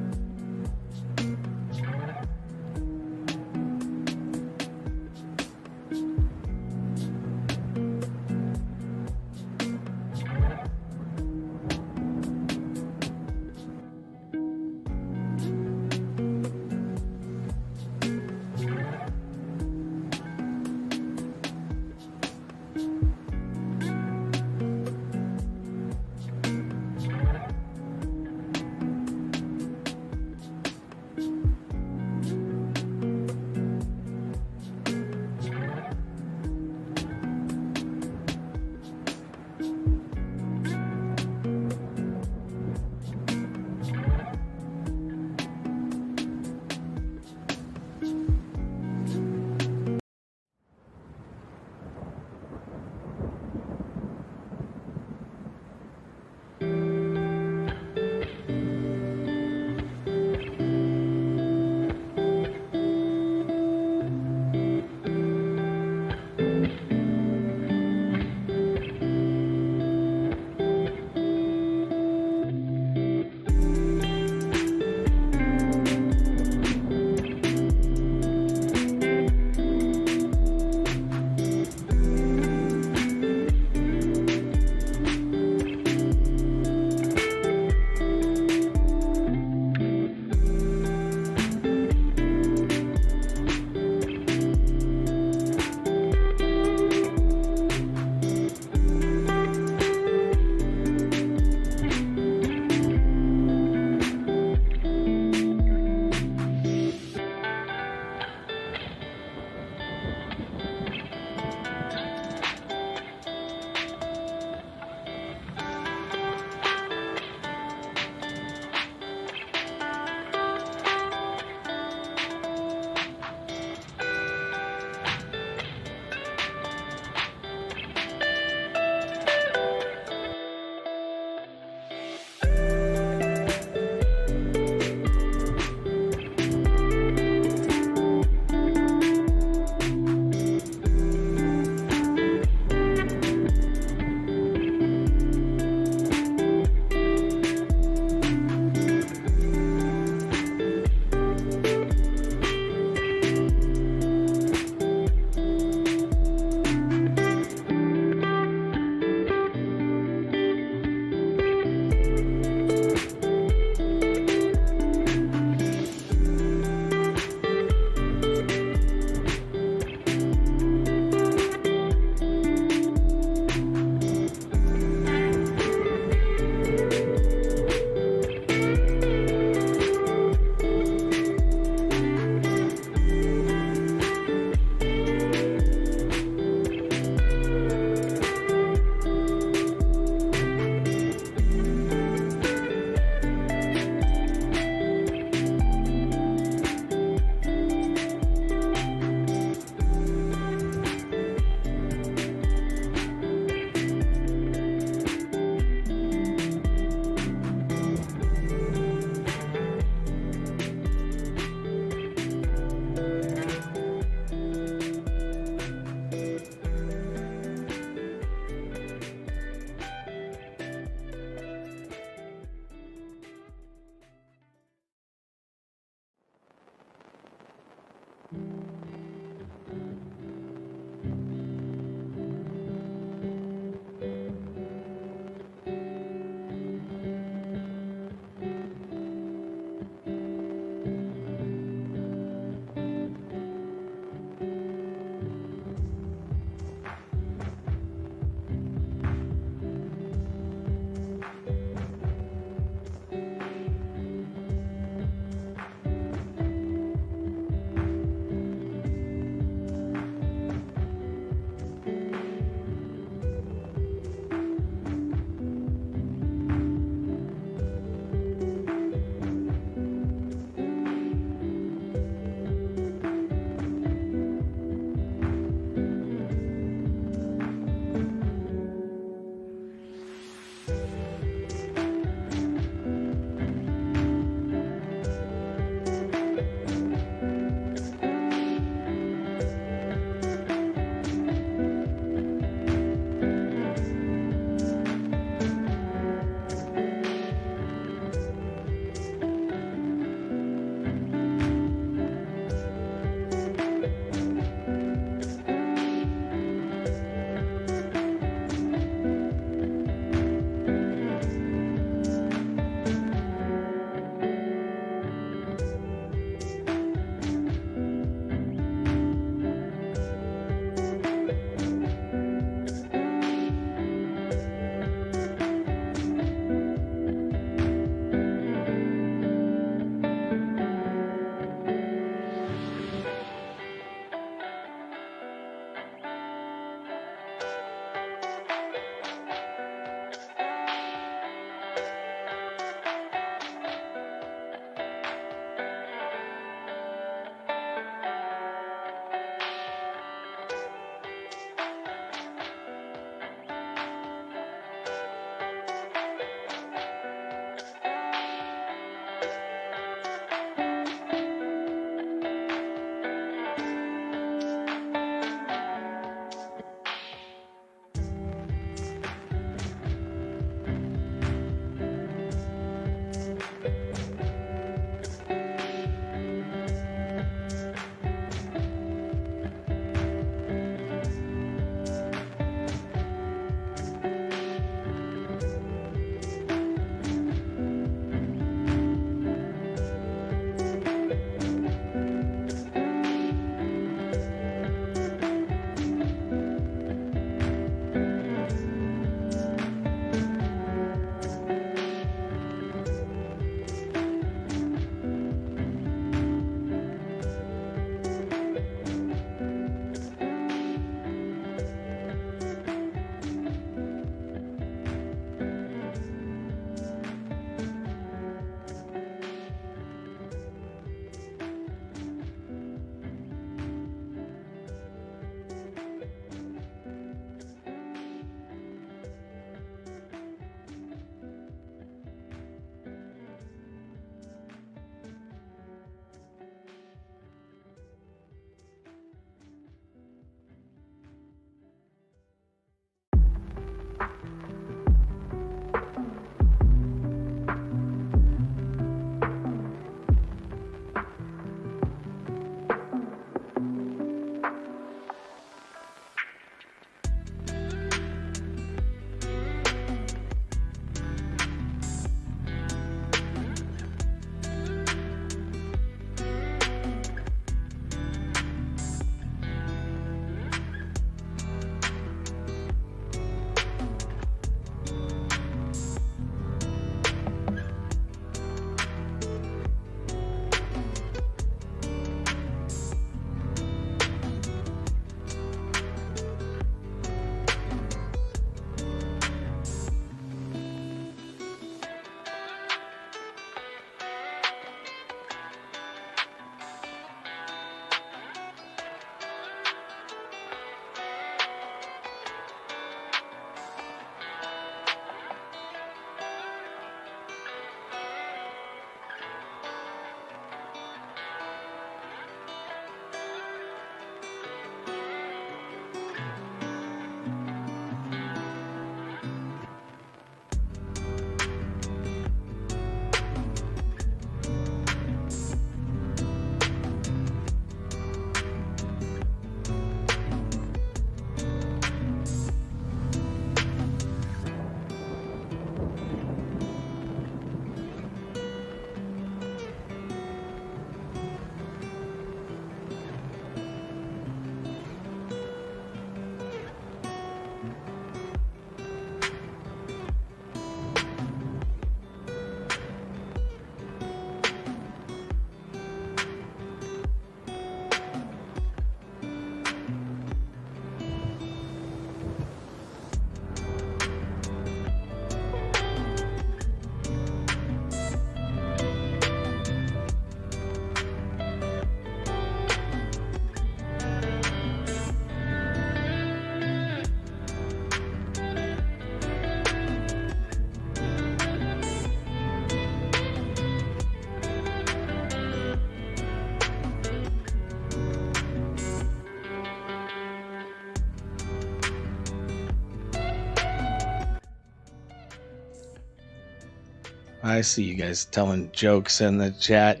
I see you guys telling jokes in the chat.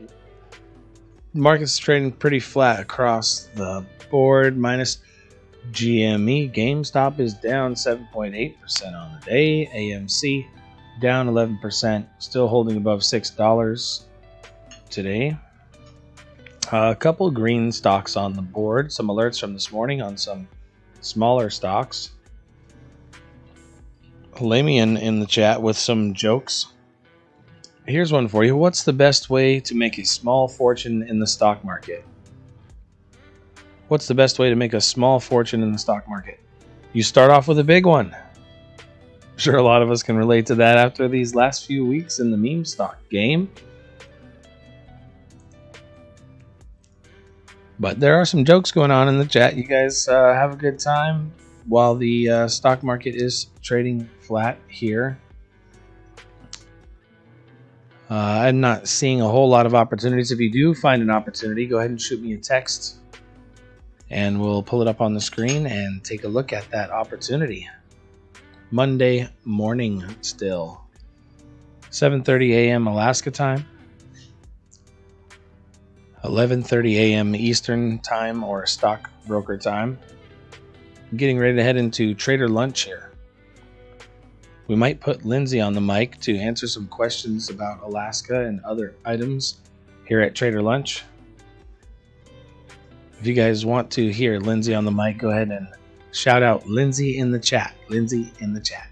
Market's trading pretty flat across the board, minus GME. Gamestop is down 7.8% on the day. AMC down 11%, still holding above $6 today. A couple green stocks on the board. Some alerts from this morning on some smaller stocks. Lamian in the chat with some jokes. Here's one for you. What's the best way to make a small fortune in the stock market? What's the best way to make a small fortune in the stock market? You start off with a big one. I'm sure a lot of us can relate to that after these last few weeks in the meme stock game. But there are some jokes going on in the chat. You guys have a good time while the stock market is trading flat here. I'm not seeing a whole lot of opportunities. If you do find an opportunity, go ahead and shoot me a text and we'll pull it up on the screen and take a look at that opportunity. Monday morning still. 7:30 a.m. Alaska time. 11:30 a.m. Eastern time or stockbroker time. I'm getting ready to head into trader lunch here. We might put Lindsay on the mic to answer some questions about Alaska and other items here at Trader Lunch. If you guys want to hear Lindsay on the mic, go ahead and shout out Lindsay in the chat. Lindsay in the chat.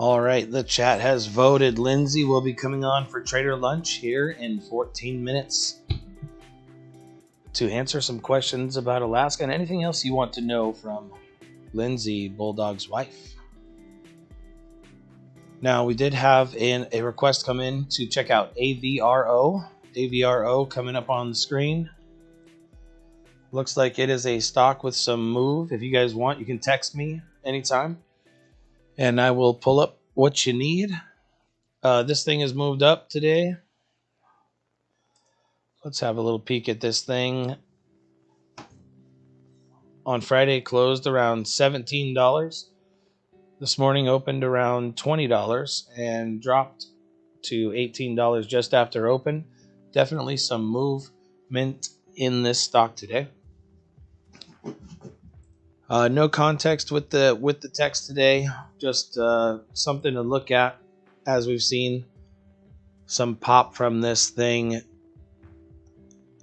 All right, the chat has voted. Lindsay will be coming on for Trader Lunch here in 14 minutes to answer some questions about Alaska and anything else you want to know from Lindsay, Bulldog's wife. Now, we did have a request come in to check out AVRO. AVRO coming up on the screen. Looks like it is a stock with some move. If you guys want, you can text me anytime, and I will pull up what you need. This thing has moved up today. Let's have a little peek at this thing. On Friday, closed around $17. This morning opened around $20 and dropped to $18 just after open. Definitely some movement in this stock today. No context with the text today. Just something to look at, as we've seen some pop from this thing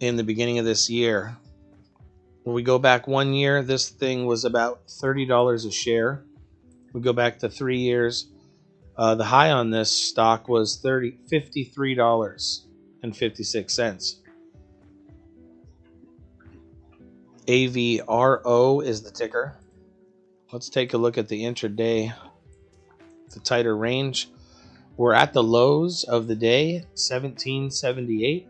in the beginning of this year. When we go back 1 year, this thing was about $30 a share. We go back to 3 years. The high on this stock was $53.56. AVRO is the ticker. Let's take a look at the intraday, the tighter range. We're at the lows of the day, 1778.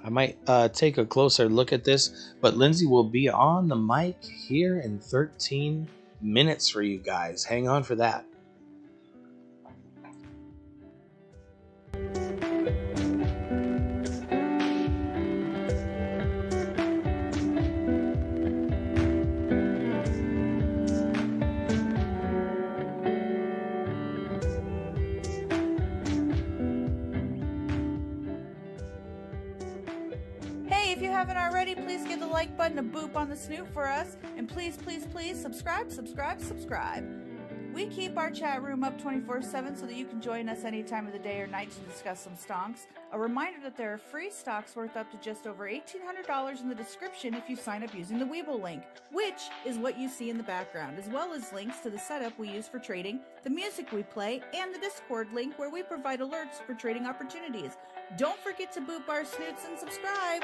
I might take a closer look at this, but Lindsay will be on the mic here in 13 minutes for you guys. Hang on for that. If you haven't already, please give the like button a boop on the snoot for us. And please, please, please subscribe. We keep our chat room up 24/7 so that you can join us any time of the day or night to discuss some stonks. A reminder that there are free stocks worth up to just over $1,800 in the description if you sign up using the Webull link, which is what you see in the background, as well as links to the setup we use for trading, the music we play, and the Discord link where we provide alerts for trading opportunities. Don't forget to boop our snoots and subscribe.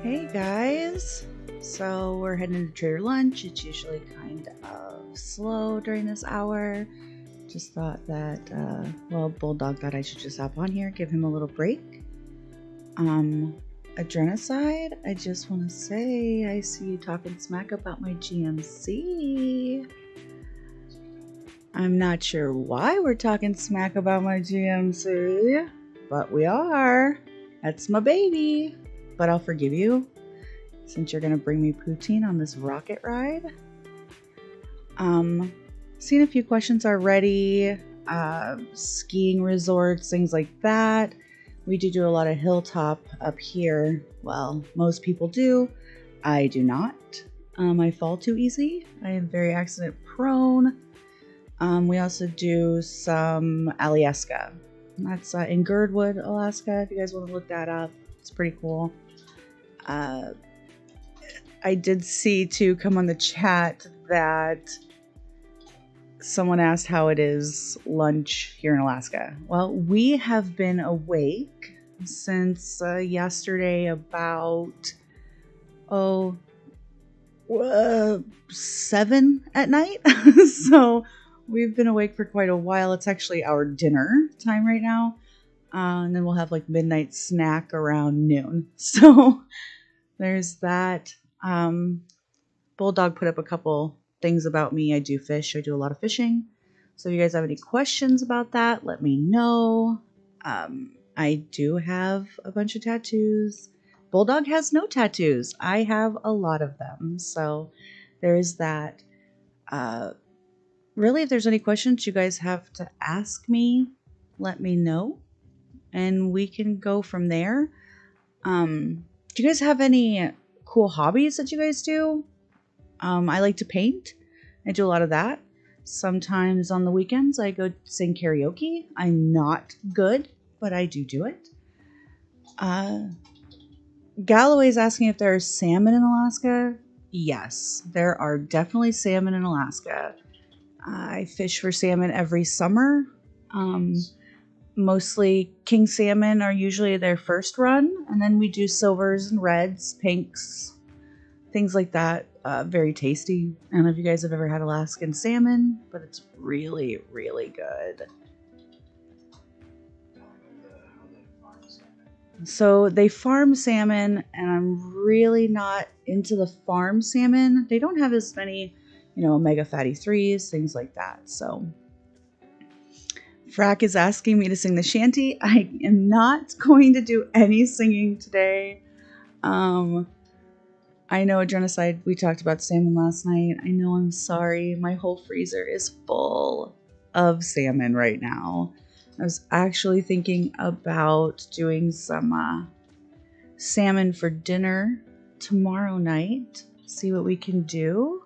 Hey guys, so we're heading to trader lunch. It's usually kind of slow during this hour. Just thought that, Bulldog thought I should just hop on here, give him a little break. Adrenocide, I just want to say I see you talking smack about my GMC. I'm not sure why we're talking smack about my GMC, but we are. That's my baby. But I'll forgive you since you're going to bring me poutine on this rocket ride. Seen a few questions already. Skiing resorts, things like that. We do a lot of hilltop up here. Well, most people do. I do not. I fall too easy. I am very accident prone. We also do some Alyeska. That's in Girdwood, Alaska. If you guys want to look that up, it's pretty cool. I did see too come on the chat that someone asked how it is lunch here in Alaska. Well, we have been awake since yesterday about 7 at night. So we've been awake for quite a while. It's actually our dinner time right now. And then we'll have like midnight snack around noon. So there's that. Bulldog put up a couple things about me. I do fish. I do a lot of fishing. So if you guys have any questions about that, let me know. I do have a bunch of tattoos. Bulldog has no tattoos. I have a lot of them. So there's that. Really, if there's any questions you guys have to ask me, let me know. And we can go from there. Do you guys have any cool hobbies that you guys do? I like to paint. I do a lot of that. Sometimes on the weekends I go sing karaoke. I'm not good, but I do it. Galloway's asking if there are salmon in Alaska. Yes, there are definitely salmon in Alaska. I fish for salmon every summer. Mostly king salmon are usually their first run, and then we do silvers and reds, pinks, things like that. Very tasty. I don't know if you guys have ever had Alaskan salmon, but it's really, really good. So they farm salmon, and I'm really not into the farm salmon. They don't have as many, omega fatty 3s, things like that. So Frack is asking me to sing the shanty. I am not going to do any singing today. I know Adrenocide, we talked about salmon last night. I know, I'm sorry. My whole freezer is full of salmon right now. I was actually thinking about doing some salmon for dinner tomorrow night. See what we can do.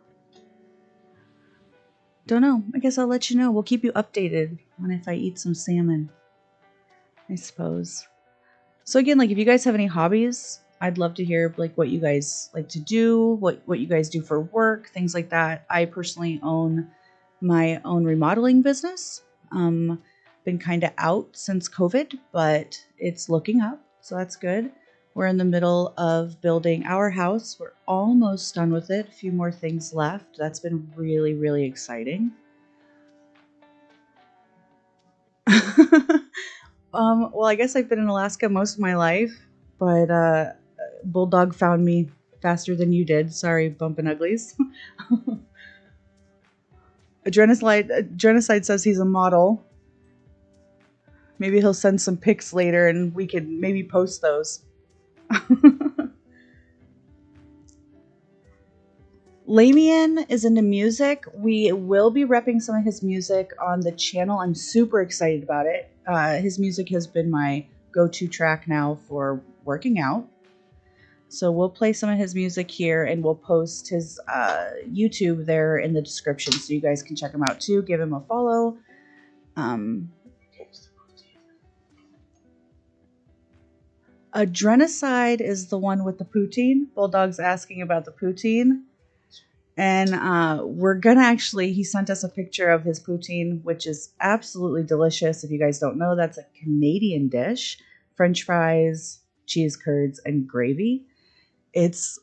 Don't know. I guess I'll let you know. We'll keep you updated on if I eat some salmon, I suppose. So again, if you guys have any hobbies, I'd love to hear what you guys like to do, what you guys do for work, things like that. I personally own my own remodeling business. Been kind of out since COVID, but it's looking up, so that's good. We're in the middle of building our house. We're almost done with it. A few more things left. That's been really, really exciting. Well, I guess I've been in Alaska most of my life, but Bulldog found me faster than you did. Sorry, bumpin' uglies. Genocide says he's a model. Maybe he'll send some pics later and we could maybe post those. Lamian is into music. We will be repping some of his music on the channel. I'm super excited about it. His music has been my go-to track now for working out. So we'll play some of his music here and we'll post his YouTube there in the description so you guys can check him out too. Give him a follow. Adrenocide is the one with the poutine. Bulldog's asking about the poutine. And we're going to he sent us a picture of his poutine, which is absolutely delicious. If you guys don't know, that's a Canadian dish. French fries, cheese curds, and gravy. It's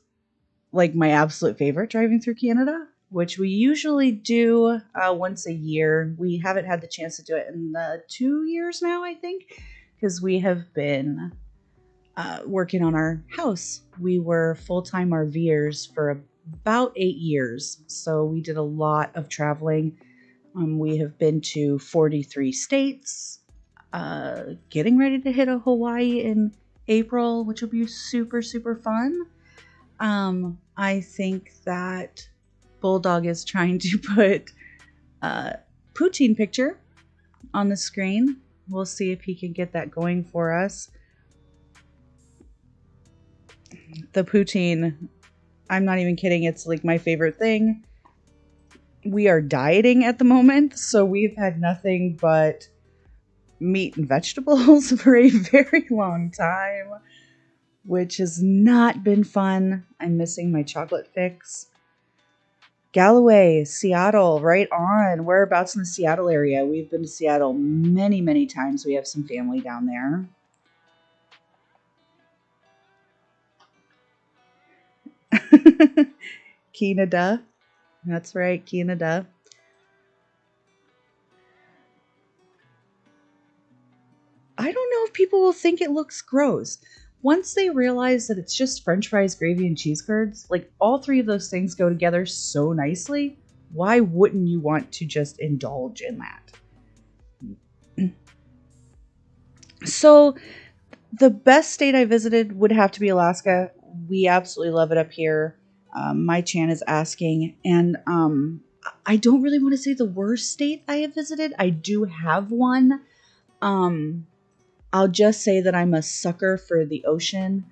like my absolute favorite driving through Canada, which we usually do once a year. We haven't had the chance to do it in the 2 years now, I think, because we have been working on our house. We were full-time RVers for about 8 years, so we did a lot of traveling. We have been to 43 states, getting ready to hit a Hawaii in April, which will be super, super fun. I think that Bulldog is trying to put a poutine picture on the screen. We'll see if he can get that going for us. The poutine, I'm not even kidding, it's like my favorite thing. We are dieting at the moment, so we've had nothing but meat and vegetables for a very long time, which has not been fun. I'm missing my chocolate fix. Galloway, Seattle, right on. Whereabouts in the Seattle area? We've been to Seattle many, many times. We have some family down there. Canada. That's right, Canada. I don't know if people will think it looks gross. Once they realize that it's just French fries, gravy, and cheese curds, like all three of those things go together so nicely, why wouldn't you want to just indulge in that? So the best state I visited would have to be Alaska. We absolutely love it up here. My Chan is asking, and I don't really want to say the worst state I have visited. I do have one. I'll just say that I'm a sucker for the ocean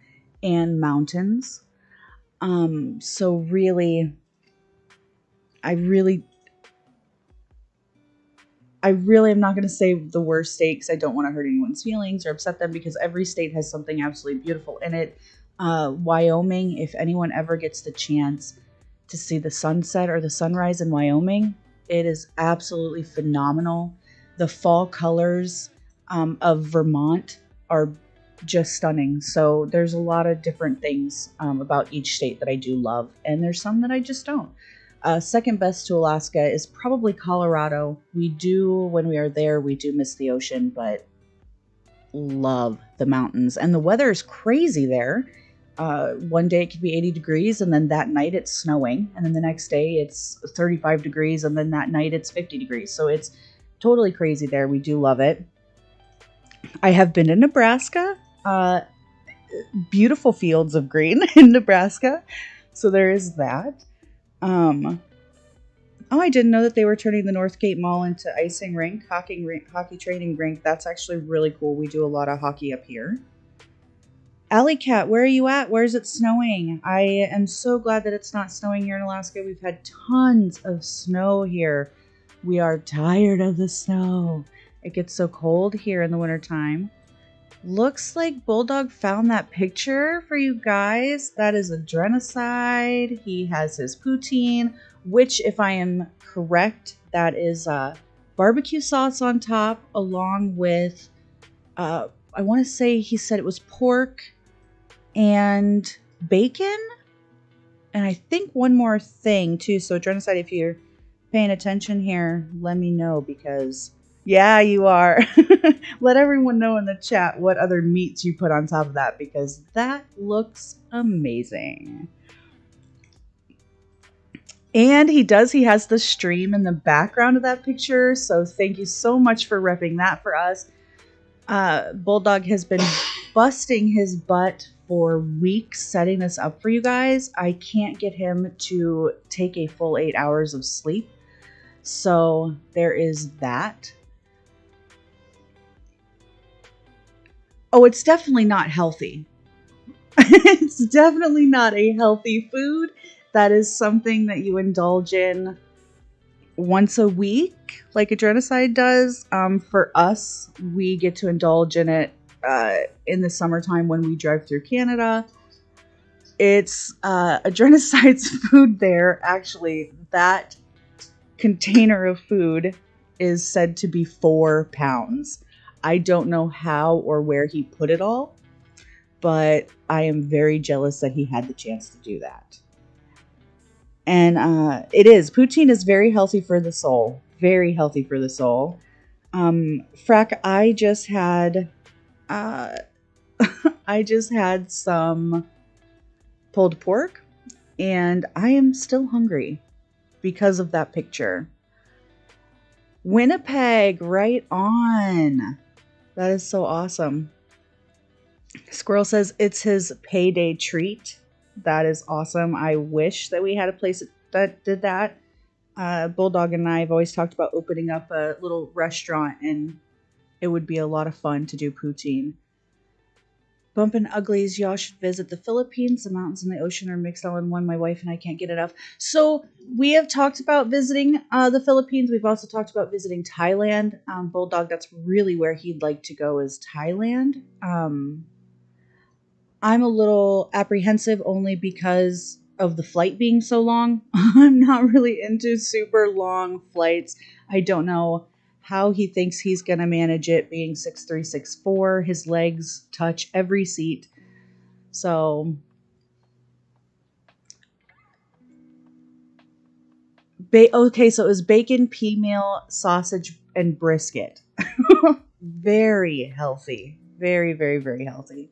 and mountains. So really, I really am not going to say the worst state because I don't want to hurt anyone's feelings or upset them, because every state has something absolutely beautiful in it. Wyoming, if anyone ever gets the chance to see the sunset or the sunrise in Wyoming, it is absolutely phenomenal. The fall colors of Vermont are just stunning. So there's a lot of different things about each state that I do love, and there's some that I just don't. Second best to Alaska is probably Colorado. When we are there, we do miss the ocean, but love the mountains. And the weather is crazy there. One day it could be 80 degrees, and then that night it's snowing. And then the next day it's 35 degrees, and then that night it's 50 degrees. So it's totally crazy there. We do love it. I have been to Nebraska. Beautiful fields of green in Nebraska. So there is that. I didn't know that they were turning the Northgate Mall into icing rink, hockey training rink. That's actually really cool. We do a lot of hockey up here. Alley Cat, where are you at? Where is it snowing? I am so glad that it's not snowing here in Alaska. We've had tons of snow here. We are tired of the snow. It gets so cold here in the wintertime. Looks like Bulldog found that picture for you guys. That is Adrenocide. He has his poutine, which, if I am correct, that is barbecue sauce on top, along with, I want to say he said it was pork and bacon. And I think one more thing, too. So, Adrenocide, if you're paying attention here, let me know, because... yeah, you are. Let everyone know in the chat what other meats you put on top of that, because that looks amazing. And he has the stream in the background of that picture. So thank you so much for repping that for us. Bulldog has been busting his butt for weeks setting this up for you guys. I can't get him to take a full 8 hours of sleep. So there is that. Oh, it's definitely not healthy. It's definitely not a healthy food. That is something that you indulge in once a week, like Adrenocide does. For us, we get to indulge in it in the summertime when we drive through Canada. It's Adrenocide's food there. Actually, that container of food is said to be 4 pounds. I don't know how or where he put it all. but I am very jealous that he had the chance to do that. And poutine is very healthy for the soul. Very healthy for the soul. Frack, I just had some pulled pork, and I am still hungry because of that picture. Winnipeg, right on. That is so awesome. Squirrel says it's his payday treat. That is awesome. I wish that we had a place that did that. Bulldog and I have always talked about opening up a little restaurant, and it would be a lot of fun to do poutine. Bumpin' Uglies, y'all should visit the Philippines. The mountains and the ocean are mixed all in one. My wife and I can't get enough. So we have talked about visiting the Philippines. We've also talked about visiting Thailand. Bulldog, that's really where he'd like to go, is Thailand. I'm a little apprehensive only because of the flight being so long. I'm not really into super long flights. I don't know how he thinks he's going to manage it being 6'3", 6'4". His legs touch every seat. So okay, so it was bacon, pea meal, sausage, and brisket. Very healthy. Very, very, very healthy.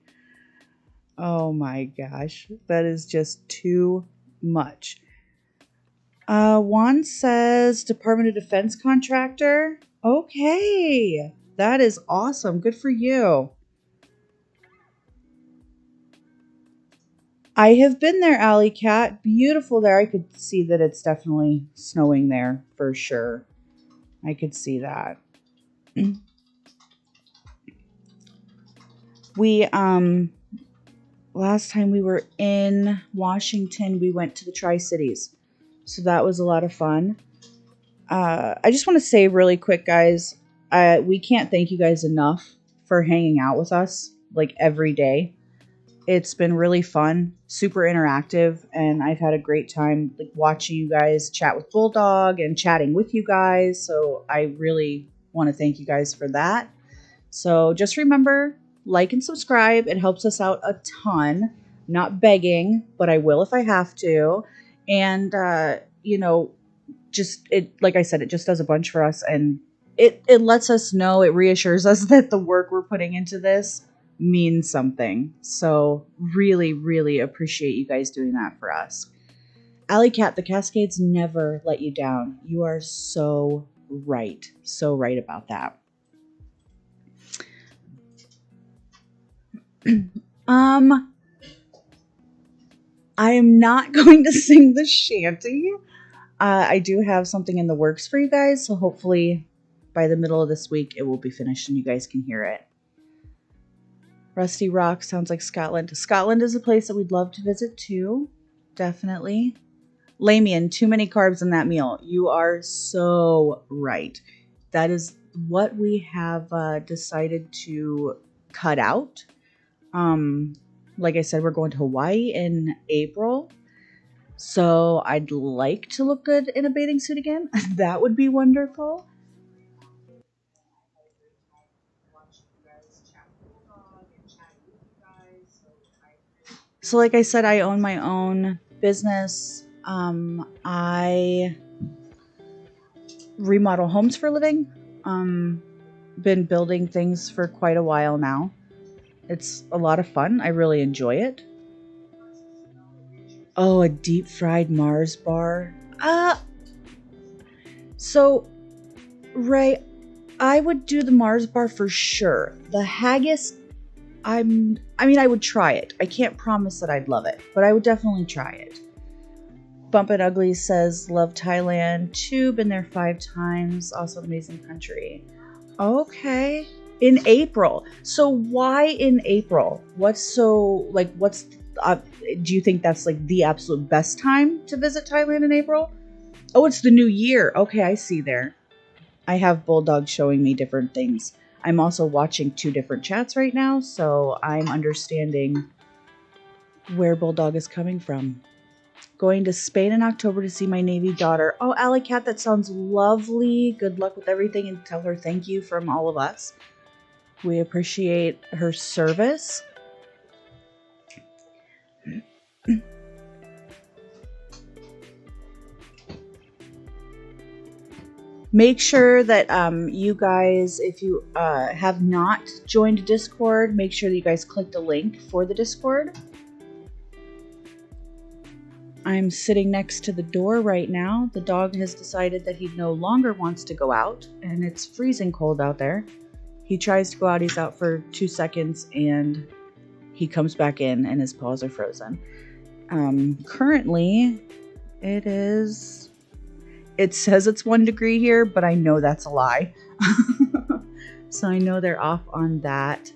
Oh my gosh. That is just too much. Juan says Department of Defense contractor. Okay. That is awesome. Good for you. I have been there, Alley Cat. Beautiful there. I could see that it's definitely snowing there for sure. I could see that. We, last time we were in Washington, we went to the Tri-Cities. So that was a lot of fun. I just want to say really quick, guys, we can't thank you guys enough for hanging out with us like every day. It's been really fun, super interactive, and I've had a great time like watching you guys chat with Bulldog and chatting with you guys. So I really want to thank you guys for that. So just remember, like and subscribe. It helps us out a ton. Not begging, but I will if I have to. And just it, like I said, it just does a bunch for us, and it lets us know, it reassures us that the work we're putting into this means something. So really, really appreciate you guys doing that for us. Alley Cat, the Cascades never let you down. You are so right. So right about that. I am not going to sing the shanty. I do have something in the works for you guys, so hopefully by the middle of this week it will be finished and you guys can hear it. Rusty Rock sounds like Scotland. Scotland is a place that we'd love to visit too. Definitely. Lamian, too many carbs in that meal. You are so right. That is what we have decided to cut out. Like I said, we're going to Hawaii in April. So I'd like to look good in a bathing suit again. That would be wonderful. So like I said, I own my own business. I remodel homes for a living. Been building things for quite a while now. It's a lot of fun. I really enjoy it. Oh, a deep fried Mars bar. So, Ray, I would do the Mars bar for sure. The haggis, I would try it. I can't promise that I'd love it, but I would definitely try it. Bumpin' Ugly says, love Thailand too. Been there 5 times. Also amazing country. Okay. In April. So why in April? Do you think that's like the absolute best time to visit Thailand in April? Oh, it's the new year. Okay, I see there. I have Bulldog showing me different things. I'm also watching 2 different chats right now, so I'm understanding where Bulldog is coming from. Going to Spain in October to see my Navy daughter. Oh, Alley Cat, that sounds lovely. Good luck with everything, and tell her thank you from all of us. We appreciate her service. Make sure that you guys, if you have not joined Discord, make sure that you guys click the link for the Discord. I'm sitting next to the door right now. The dog has decided that he no longer wants to go out, and it's freezing cold out there. He tries to go out, he's out for 2 seconds, and he comes back in, and his paws are frozen. Currently, it says it's 1 degree here, but I know that's a lie. So I know they're off on that.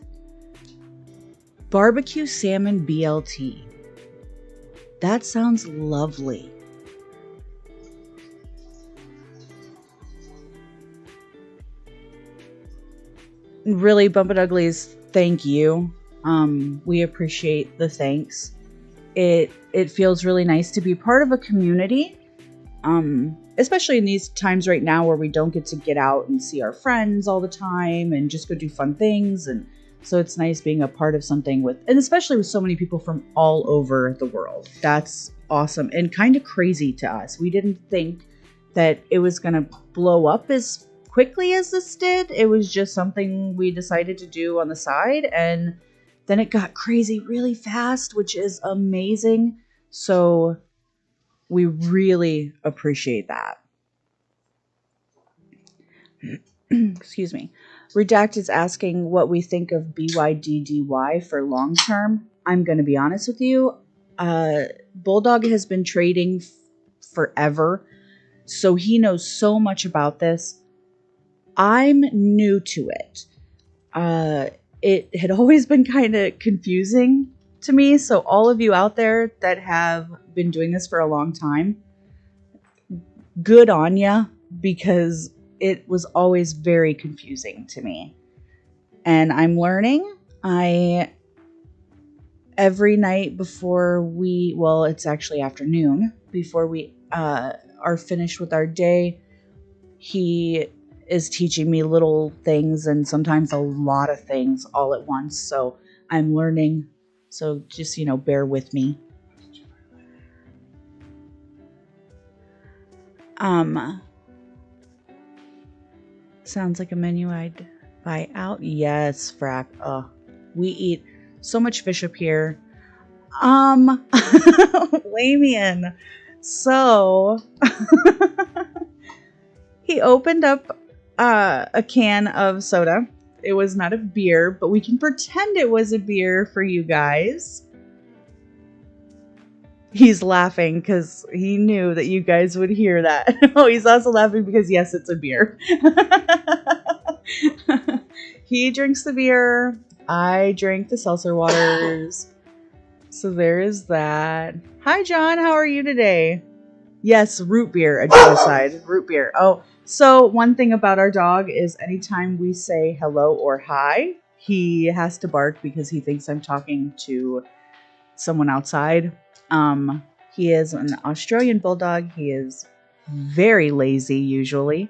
Barbecue salmon BLT. That sounds lovely. Really, Bumpin' Uglies, thank you. We appreciate the thanks. It feels really nice to be part of a community. Especially in these times right now where we don't get to get out and see our friends all the time and just go do fun things. And so it's nice being a part of something and especially with so many people from all over the world. That's awesome and kind of crazy to us. We didn't think that it was going to blow up as quickly as this did. It was just something we decided to do on the side, and then it got crazy really fast, which is amazing. So we really appreciate that. Excuse me. Redact is asking what we think of BYDDY for long term. I'm going to be honest with you. Bulldog has been trading forever, so he knows so much about this. I'm new to it. It had always been kind of confusing to me, so all of you out there that have been doing this for a long time, good on ya, because it was always very confusing to me. And I'm learning. Every night before it's actually afternoon, before we are finished with our day, he is teaching me little things and sometimes a lot of things all at once. So I'm learning. So just, bear with me. Sounds like a menu I'd buy out. Yes, Frack. We eat so much fish up here. Lamian. So he opened up a can of soda. It was not a beer, but we can pretend it was a beer for you guys. He's laughing because he knew that you guys would hear that. Oh, he's also laughing because, yes, it's a beer. He drinks the beer. I drink the seltzer waters. So there is that. Hi, John. How are you today? Yes, root beer. A genocide. Root beer. Oh, so one thing about our dog is anytime we say hello or hi, he has to bark because he thinks I'm talking to someone outside. He is an Australian bulldog. He is very lazy usually.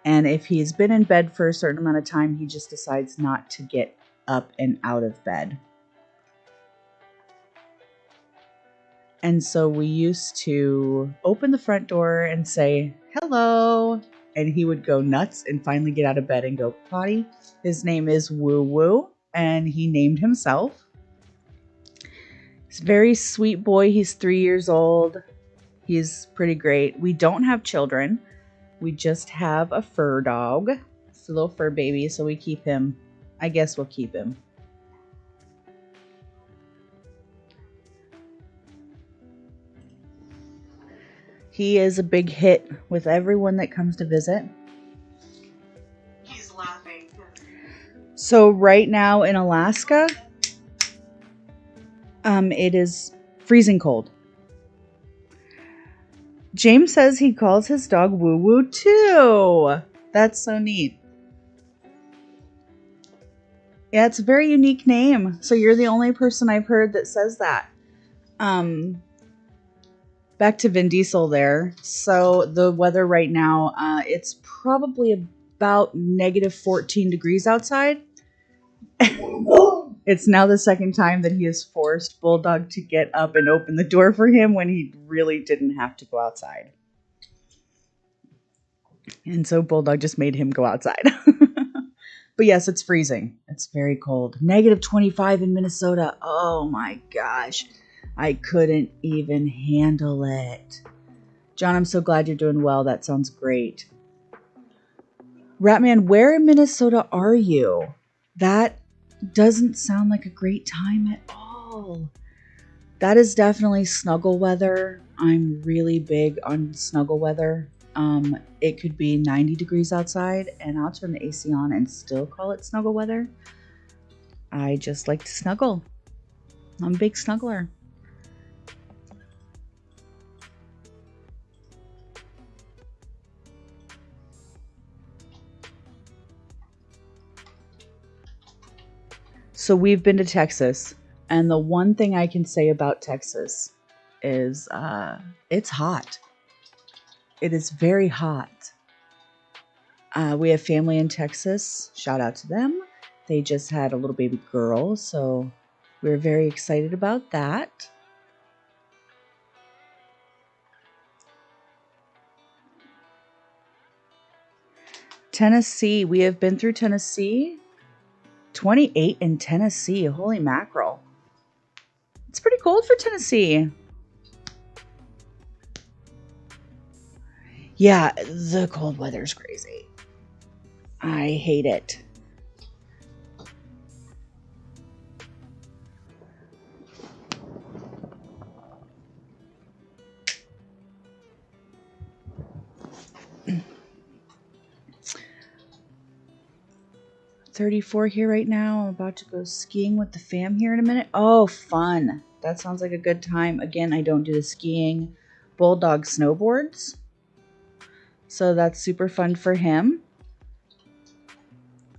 And if he's been in bed for a certain amount of time, he just decides not to get up and out of bed. And so we used to open the front door and say, hello. And he would go nuts and finally get out of bed and go potty. His name is Woo Woo, and he named himself. He's a very sweet boy. He's 3 years old. He's pretty great. We don't have children. We just have a fur dog. It's a little fur baby, so we keep him. I guess we'll keep him. He is a big hit with everyone that comes to visit. He's laughing. So right now in Alaska, it is freezing cold. James says he calls his dog Woo Woo too. That's so neat. Yeah, it's a very unique name. So you're the only person I've heard that says that. Back to Vin Diesel there. So the weather right now, it's probably about -14 degrees outside. It's now the second time that he has forced Bulldog to get up and open the door for him when he really didn't have to go outside. And so Bulldog just made him go outside. But yes, it's freezing. It's very cold. -25 in Minnesota. Oh my gosh. I couldn't even handle it. John, I'm so glad you're doing well. That sounds great. Ratman, where in Minnesota are you? That doesn't sound like a great time at all. That is definitely snuggle weather. I'm really big on snuggle weather. It could be 90 degrees outside and I'll turn the AC on and still call it snuggle weather. I just like to snuggle. I'm a big snuggler. So we've been to Texas, and the one thing I can say about Texas is it's hot. It is very hot. We have family in Texas. Shout out to them. They just had a little baby girl, so we're very excited about that. Tennessee. We have been through Tennessee. 28 in Tennessee. Holy mackerel. It's pretty cold for Tennessee. Yeah, the cold weather's crazy. I hate it. $34 here right now. I'm about to go skiing with the fam here in a minute. Oh, fun. That sounds like a good time. Again, I don't do the skiing. Bulldog snowboards. So that's super fun for him.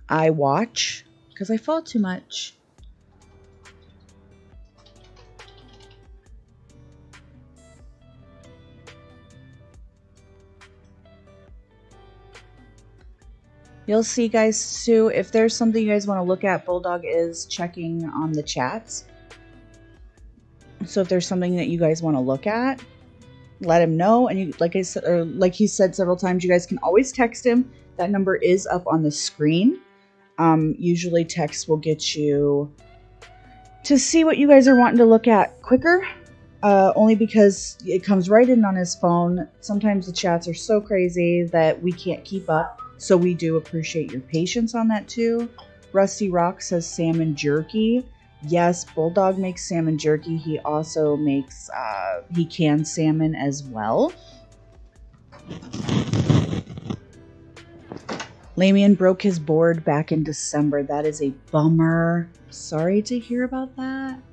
I watch because I fall too much. You'll see, guys, too, if there's something you guys want to look at, Bulldog is checking on the chats. So if there's something that you guys want to look at, let him know. And you, like I said, or like he said several times, you guys can always text him. That number is up on the screen. Usually text will get you to see what you guys are wanting to look at quicker. Only because it comes right in on his phone. Sometimes the chats are so crazy that we can't keep up. So we do appreciate your patience on that too. Rusty Rock says salmon jerky. Yes, Bulldog makes salmon jerky. He also makes, he cans salmon as well. Lamian broke his board back in December. That is a bummer. Sorry to hear about that.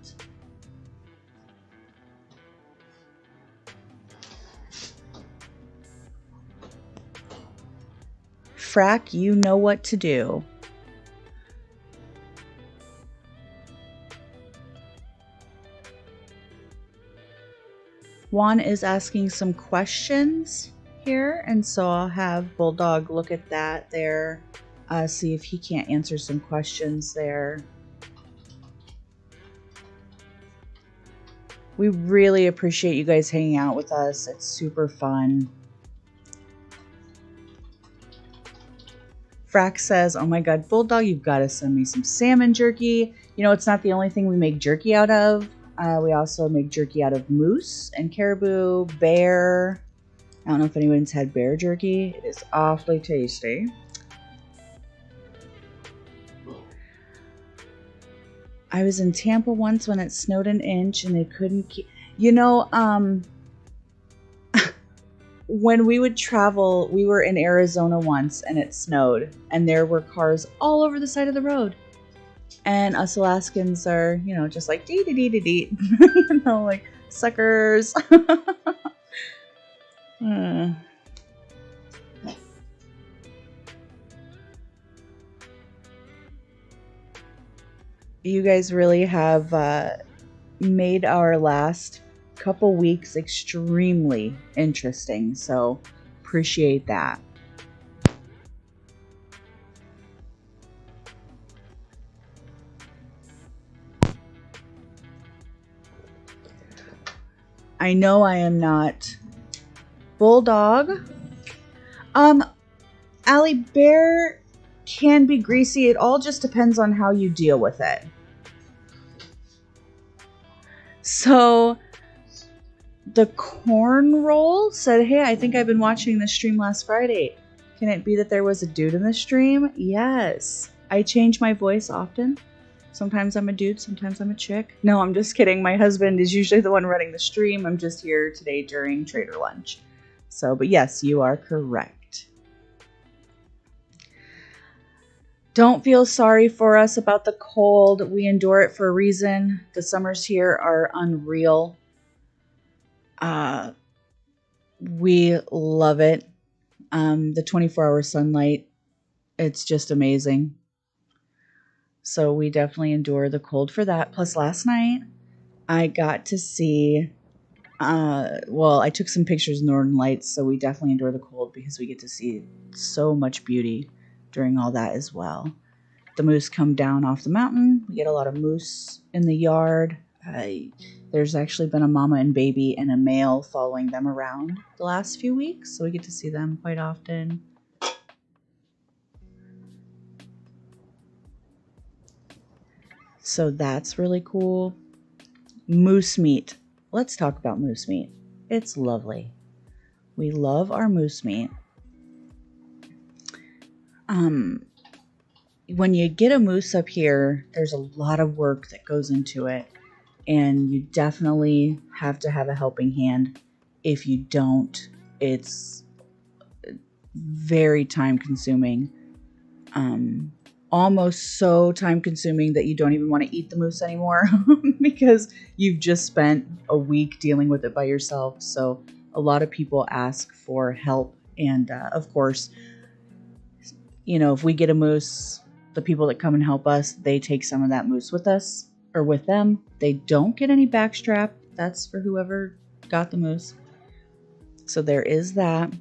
Frack, you know what to do. Juan is asking some questions here, and so I'll have Bulldog look at that there, see if he can't answer some questions there. We really appreciate you guys hanging out with us. It's super fun. Frack says, oh my god, Bulldog, you've got to send me some salmon jerky. You know, it's not the only thing we make jerky out of. We also make jerky out of moose and caribou, bear. I don't know if anyone's had bear jerky. It is awfully tasty. I was in Tampa once when it snowed an inch and they couldn't keep... You know, when we would travel, we were in Arizona once and it snowed and there were cars all over the side of the road. And us Alaskans are, you know, just like dee dee dee dee dee. You know, like suckers. You guys really have made our last couple weeks extremely interesting, so appreciate that. I know I am not. Bulldog. Allie, bear can be greasy. It all just depends on how you deal with it. So the corn roll said, hey, I think I've been watching the stream last Friday. Can it be that there was a dude in the stream? Yes. I change my voice often. Sometimes I'm a dude, sometimes I'm a chick. No, I'm just kidding. My husband is usually the one running the stream. I'm just here today during Trader Lunch. So, but yes, you are correct. Don't feel sorry for us about the cold. We endure it for a reason. The summers here are unreal. We love it. The 24-hour sunlight, it's just amazing. So we definitely endure the cold for that. Plus last night, I got to see, I took some pictures of Northern Lights, so we definitely endure the cold because we get to see so much beauty during all that as well. The moose come down off the mountain. We get a lot of moose in the yard. There's actually been a mama and baby and a male following them around the last few weeks, so we get to see them quite often. So that's really cool. Moose meat. Let's talk about moose meat. It's lovely. We love our moose meat. When you get a moose up here, there's a lot of work that goes into it. And you definitely have to have a helping hand. If you don't, it's very time consuming. Almost so time consuming that you don't even want to eat the moose anymore because you've just spent a week dealing with it by yourself. So a lot of people ask for help. And of course, you know, if we get a moose, the people that come and help us, they take some of that moose with us or with them. They don't get any backstrap. That's for whoever got the moose. So there is that.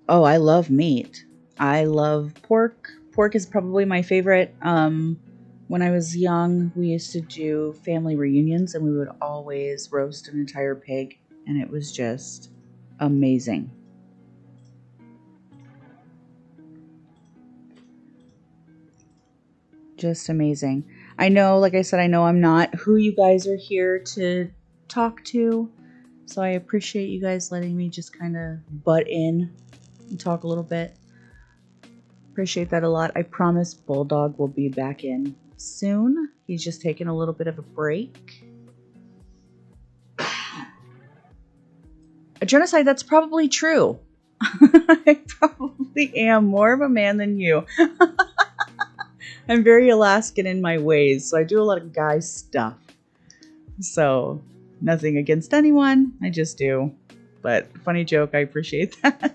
Oh, I love meat. I love pork. Pork is probably my favorite. When I was young, we used to do family reunions and we would always roast an entire pig, and it was just amazing. Just amazing. I know, like I said, I know I'm not who you guys are here to talk to, so I appreciate you guys letting me just kind of butt in and talk a little bit. Appreciate that a lot. I promise Bulldog will be back in soon. He's just taking a little bit of a break. A genocide, that's probably true. I probably am more of a man than you. I'm very Alaskan in my ways, so I do a lot of guy stuff. So, nothing against anyone, I just do. But, funny joke, I appreciate that.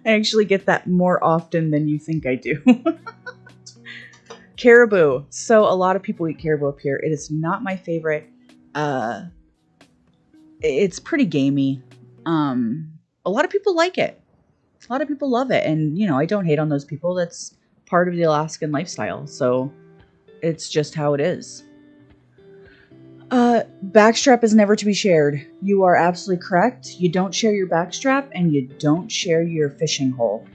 I actually get that more often than you think I do. Caribou. So, a lot of people eat caribou up here. It is not my favorite. It's pretty gamey. A lot of people like it. A lot of people love it. And, you know, I don't hate on those people. That's part of the Alaskan lifestyle. So, it's just how it is. Backstrap is never to be shared. You are absolutely correct. You don't share your backstrap and you don't share your fishing hole.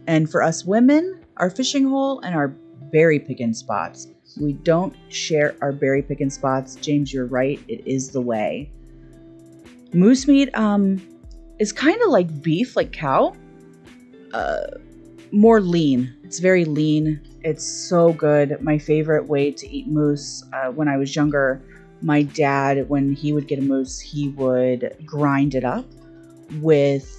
And for us women, our fishing hole and our berry picking spots. We don't share our berry picking spots. James, you're right. It is the way. Moose meat is kind of like beef, like cow. More lean. It's very lean. It's so good. My favorite way to eat moose when I was younger, my dad, when he would get a moose, he would grind it up with,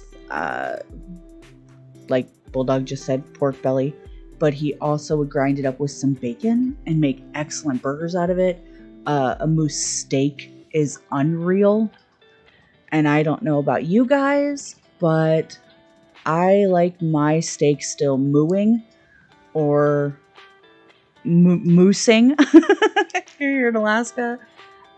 like Bulldog just said, pork belly. But he also would grind it up with some bacon and make excellent burgers out of it. A moose steak is unreal. And I don't know about you guys, but I like my steak still mooing or moosing here in Alaska.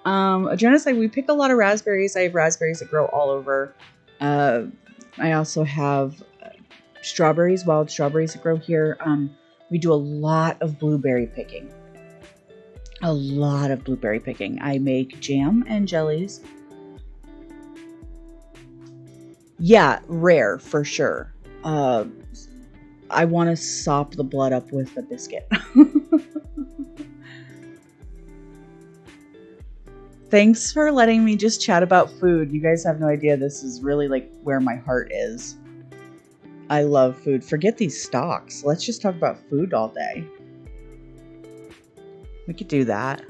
A genocide, we pick a lot of raspberries. I have raspberries that grow all over. I also have strawberries, wild strawberries that grow here. We do a lot of blueberry picking. A lot of blueberry picking. I make jam and jellies. Yeah, rare for sure. I want to sop the blood up with the biscuit. Thanks for letting me just chat about food. You guys have no idea. This is really like where my heart is. I love food. Forget these stocks. Let's just talk about food all day. We could do that.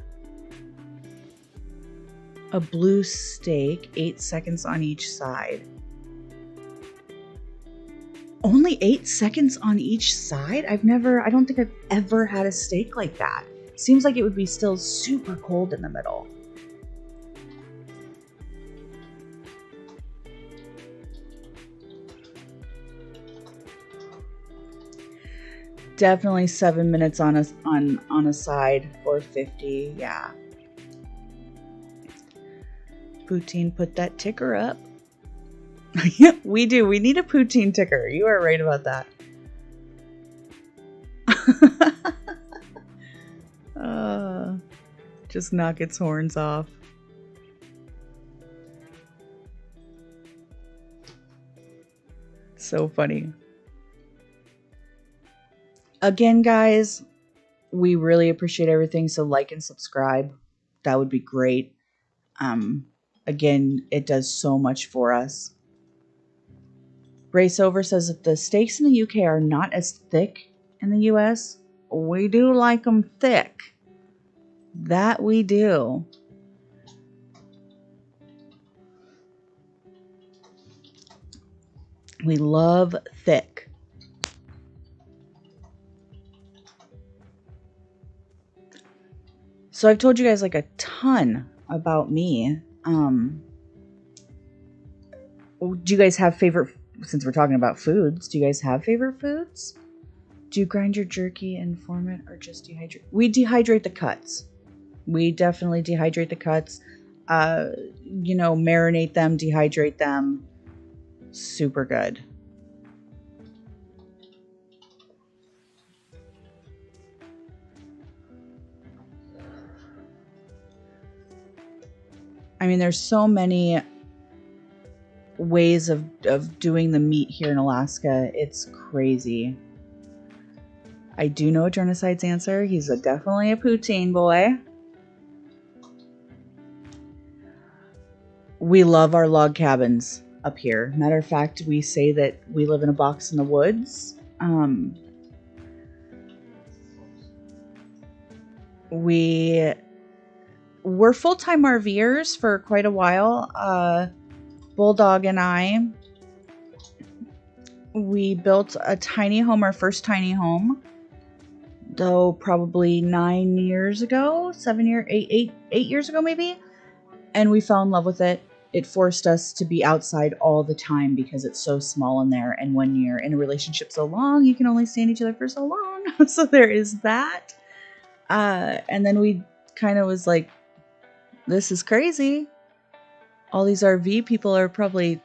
A blue steak, 8 seconds on each side. Only 8 seconds on each side? I don't think I've ever had a steak like that. Seems like it would be still super cold in the middle. Definitely 7 minutes on a side, 450. Yeah. Poutine, put that ticker up. We do. We need a poutine ticker. You are right about that. Just knock its horns off. So funny. Again, guys, we really appreciate everything. So like and subscribe. That would be great. Again, it does so much for us. Raceover says that the steaks in the UK are not as thick in the US. We do like them thick. That we do. We love thick. So I've told you guys like a ton about me. Do you guys have favorite, since we're talking about foods, do you guys have favorite foods? Do you grind your jerky and form it or just dehydrate? We dehydrate the cuts. We definitely dehydrate the cuts. Marinate them, dehydrate them. Super good. I mean, there's so many ways of doing the meat here in Alaska. It's crazy. I do know Adrenocide's answer. He's definitely a poutine boy. We love our log cabins up here. Matter of fact, we say that we live in a box in the woods. We're full-time RVers for quite a while. Bulldog and I, we built a tiny home, our first tiny home, though probably 9 years ago, 8 years ago maybe, and we fell in love with it. It forced us to be outside all the time because it's so small in there, and when you're in a relationship so long, you can only stand each other for so long. So there is that. And then we kind of was like, this is crazy. All these RV people are probably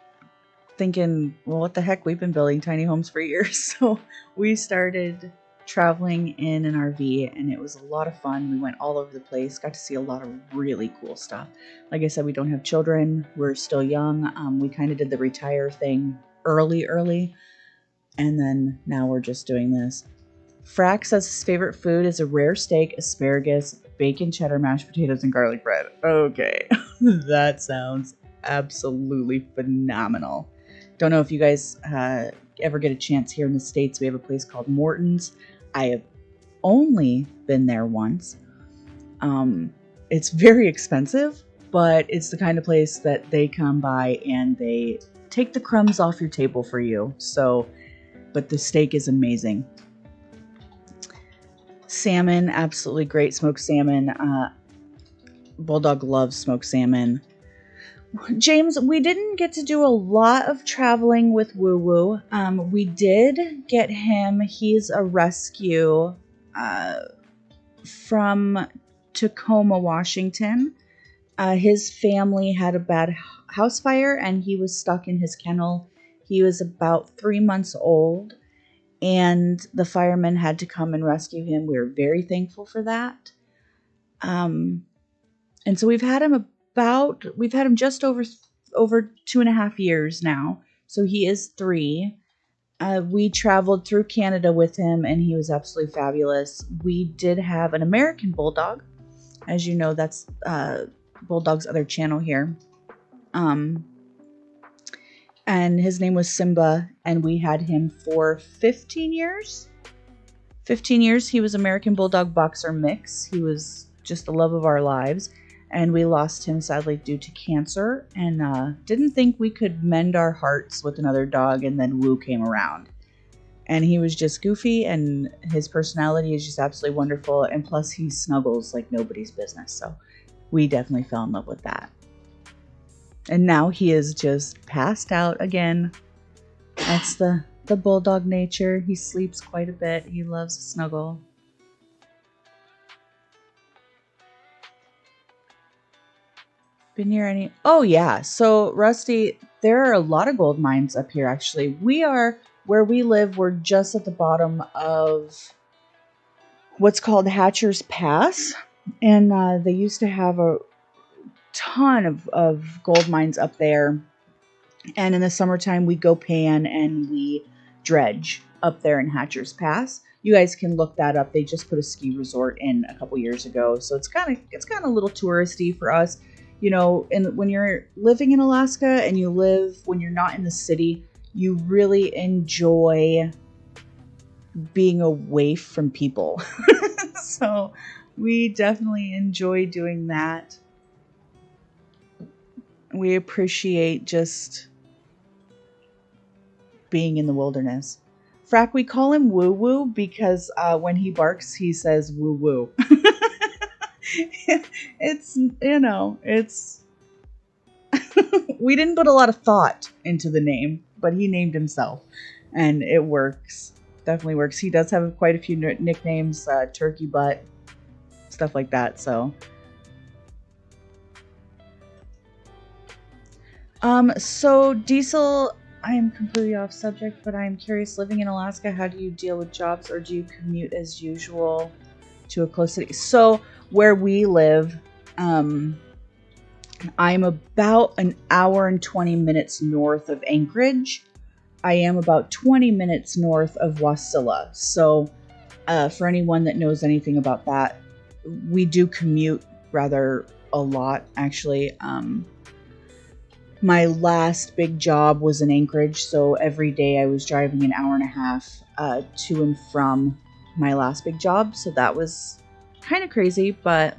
thinking, well, what the heck? We've been building tiny homes for years. So we started traveling in an RV, and it was a lot of fun. We went all over the place, got to see a lot of really cool stuff. Like I said, we don't have children. We're still young. We kind of did the retire thing early. And then now we're just doing this. Frack says his favorite food is a rare steak, asparagus, bacon, cheddar, mashed potatoes, and garlic bread. Okay. That sounds absolutely phenomenal. Don't know if you guys ever get a chance here in the States. We have a place called Morton's. I have only been there once. It's very expensive, but it's the kind of place that they come by and they take the crumbs off your table for you. But the steak is amazing. Salmon, absolutely great smoked salmon. Bulldog loves smoked salmon. James, we didn't get to do a lot of traveling with Woo Woo. We did get him. He's a rescue from Tacoma, Washington. His family had a bad house fire, and he was stuck in his kennel. He was about 3 months old, and the firemen had to come and rescue him. We were very thankful for that. And so we've had him just over 2.5 years now. So he is 3. We traveled through Canada with him, and he was absolutely fabulous. We did have an American Bulldog. As you know, that's Bulldog's other channel here. And his name was Simba, and we had him for 15 years. 15 years. He was American Bulldog Boxer mix. He was just the love of our lives. And we lost him, sadly, due to cancer, and didn't think we could mend our hearts with another dog, and then Woo came around. And he was just goofy, and his personality is just absolutely wonderful, and plus he snuggles like nobody's business, so we definitely fell in love with that. And now he is just passed out again. That's the Bulldog nature. He sleeps quite a bit. He loves a snuggle. Been near any? Oh yeah. So Rusty, there are a lot of gold mines up here. Actually, where we live. We're just at the bottom of what's called Hatcher's Pass, and they used to have a ton of gold mines up there. And in the summertime, we go pan and we dredge up there in Hatcher's Pass. You guys can look that up. They just put a ski resort in a couple years ago, so it's kind of a little touristy for us. You know, and when you're living in Alaska and when you're not in the city, you really enjoy being away from people. So we definitely enjoy doing that. We appreciate just being in the wilderness. Frack, we call him Woo Woo because when he barks, he says woo woo. It's we didn't put a lot of thought into the name, but he named himself, and it works. Definitely works. He does have quite a few nicknames, turkey butt, stuff like that. So Diesel, I am completely off subject, but I'm curious, living in Alaska, how do you deal with jobs, or do you commute as usual to a close city? So where we live, I'm about an hour and 20 minutes north of Anchorage. I am about 20 minutes north of Wasilla. So for anyone that knows anything about that, we do commute rather a lot, actually. My last big job was in Anchorage, so every day I was driving an hour and a half to and from my last big job. So that was kind of crazy, but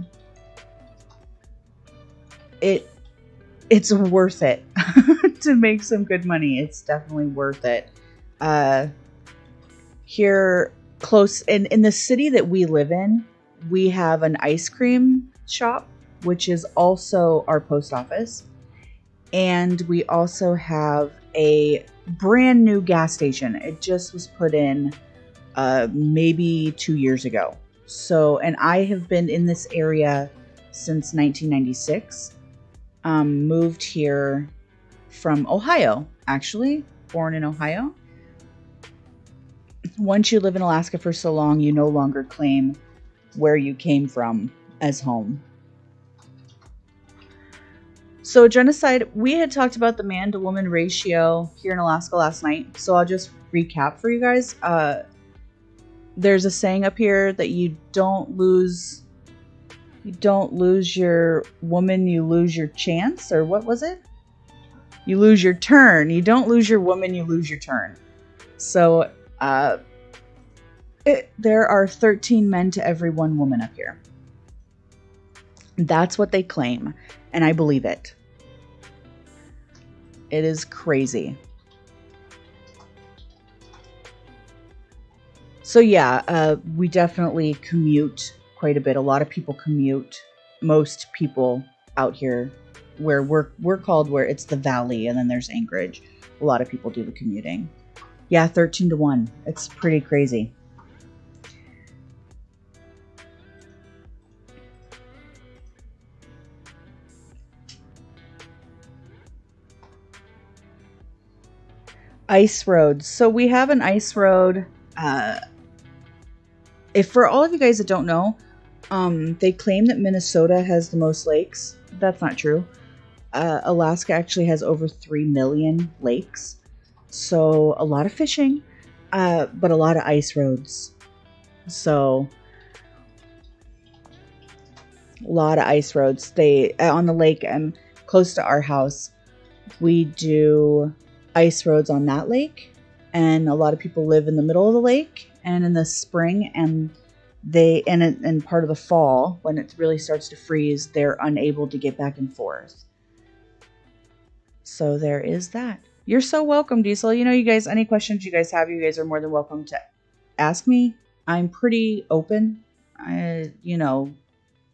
it's worth it to make some good money. It's definitely worth it. Here close in the city that we live in, we have an ice cream shop, which is also our post office. And we also have a brand new gas station. It just was put in maybe 2 years ago. So, and I have been in this area since 1996. Moved here from Ohio, actually, born in Ohio. Once you live in Alaska for so long, you no longer claim where you came from as home. So genocide, we had talked about the man to woman ratio here in Alaska last night. So I'll just recap for you guys. There's a saying up here that you don't lose your woman, you lose your chance, or what was it? You lose your turn. You don't lose your woman, you lose your turn. So there are 13 men to every 1 woman up here. That's what they claim, and I believe it. It is crazy. So yeah, we definitely commute quite a bit. A lot of people commute. Most people out here where we're called, where it's the valley and then there's Anchorage. A lot of people do the commuting. Yeah, 13 to 1. It's pretty crazy. Ice roads. So we have an ice road If for all of you guys that don't know, they claim that Minnesota has the most lakes. That's not true. Alaska actually has over 3 million lakes. So a lot of fishing, but a lot of ice roads. So a lot of ice roads. They on the lake and close to our house, we do ice roads on that lake, and a lot of people live in the middle of the lake. And in the spring and part of the fall, when it really starts to freeze, they're unable to get back and forth. So there is that. You're so welcome, Diesel. You know, you guys, any questions you guys have, you guys are more than welcome to ask me. I'm pretty open,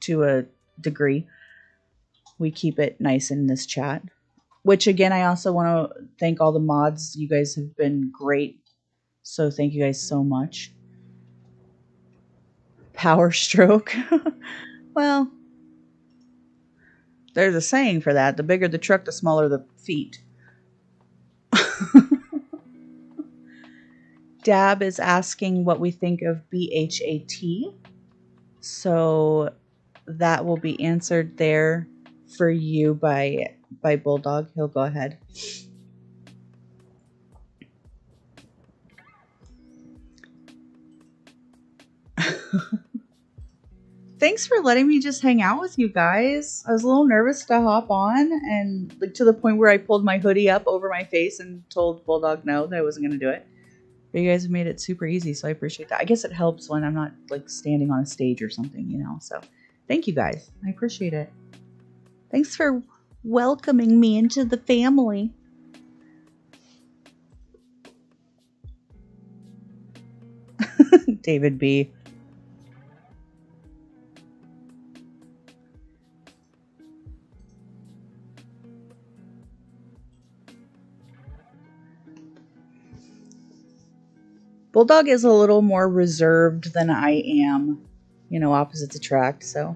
to a degree. We keep it nice in this chat. Which, again, I also want to thank all the mods. You guys have been great. So thank you guys so much. Power stroke. Well, there's a saying for that. The bigger the truck, the smaller the feet. Dab is asking what we think of BHAT. So that will be answered there for you by Bulldog. He'll go ahead. Thanks for letting me just hang out with you guys. I was a little nervous to hop on, and like to the point where I pulled my hoodie up over my face and told Bulldog no, that I wasn't going to do it. But you guys have made it super easy, so I appreciate that. I guess it helps when I'm not like standing on a stage or something, so thank you guys. I appreciate it. Thanks for welcoming me into the family. David B. Bulldog is a little more reserved than I am. Opposites attract, so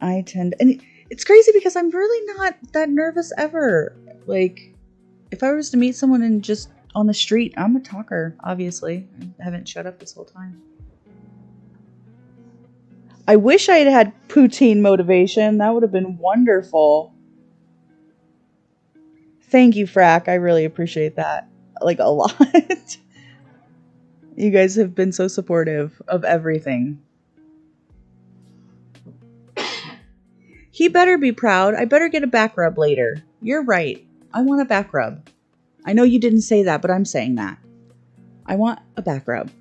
I tend... And it's crazy because I'm really not that nervous ever. Like, if I was to meet someone and just on the street, I'm a talker, obviously. I haven't shut up this whole time. I wish I had had poutine motivation. That would have been wonderful. Thank you, Frack. I really appreciate that. Like, a lot. You guys have been so supportive of everything. He better be proud. I better get a back rub later. You're right. I want a back rub. I know you didn't say that, but I'm saying that. I want a back rub.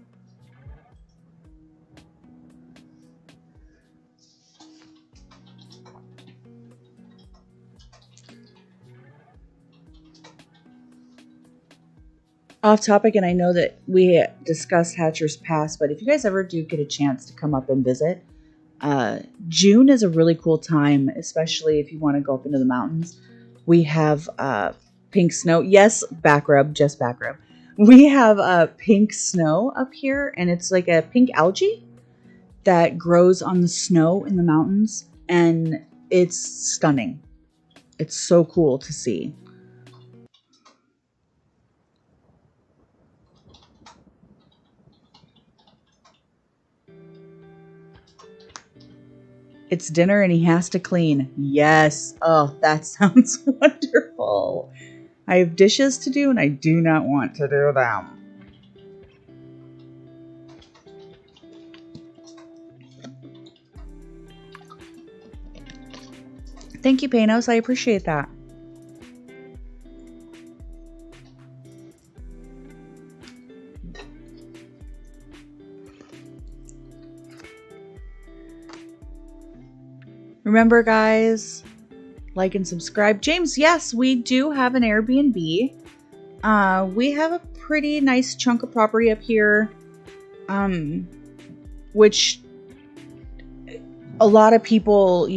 Off topic, and I know that we discussed Hatcher's Pass, but if you guys ever do get a chance to come up and visit, June is a really cool time, especially if you want to go up into the mountains. We have pink snow. Yes, back rub, just back rub. We have pink snow up here, and it's like a pink algae that grows on the snow in the mountains, and it's stunning. It's so cool to see. It's dinner and he has to clean. Yes. Oh, that sounds wonderful. I have dishes to do and I do not want to do them. Thank you, Panos. I appreciate that. Remember, guys, like and subscribe. James, yes, we do have an Airbnb. We have a pretty nice chunk of property up here, which a lot of people,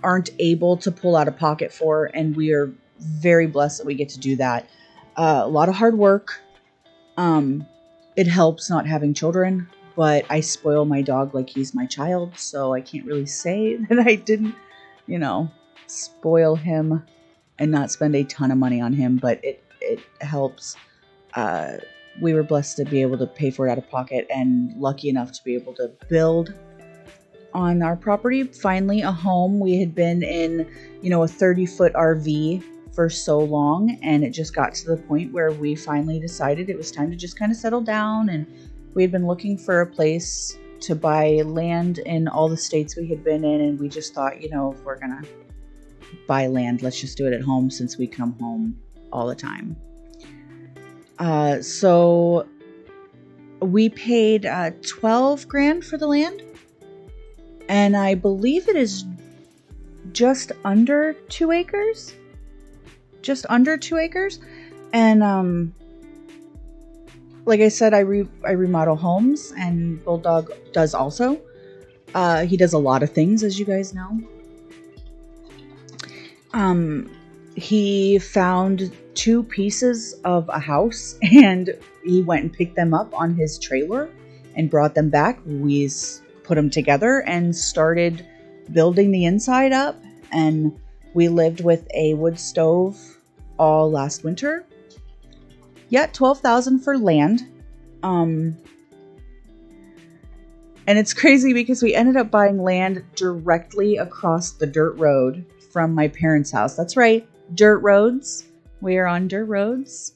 aren't able to pull out of pocket for, and we are very blessed that we get to do that. A lot of hard work. It helps not having children. But I spoil my dog like he's my child, so I can't really say that I didn't, spoil him and not spend a ton of money on him. But it helps we were blessed to be able to pay for it out of pocket and lucky enough to be able to build on our property. Finally, a home. We had been in, a 30-foot RV for so long, and it just got to the point where we finally decided it was time to just kind of settle down. And we had been looking for a place to buy land in all the states we had been in, and we just thought, if we're gonna buy land, let's just do it at home since we come home all the time. So we paid $12,000 for the land, and I believe it is just under 2 acres. And like I said, I remodel homes, and Bulldog does also. He does a lot of things, as you guys know. He found 2 pieces of a house, and he went and picked them up on his trailer and brought them back. We put them together and started building the inside up, and we lived with a wood stove all last winter. Yeah, $12,000 for land. And it's crazy because we ended up buying land directly across the dirt road from my parents' house. That's right, dirt roads. We are on dirt roads.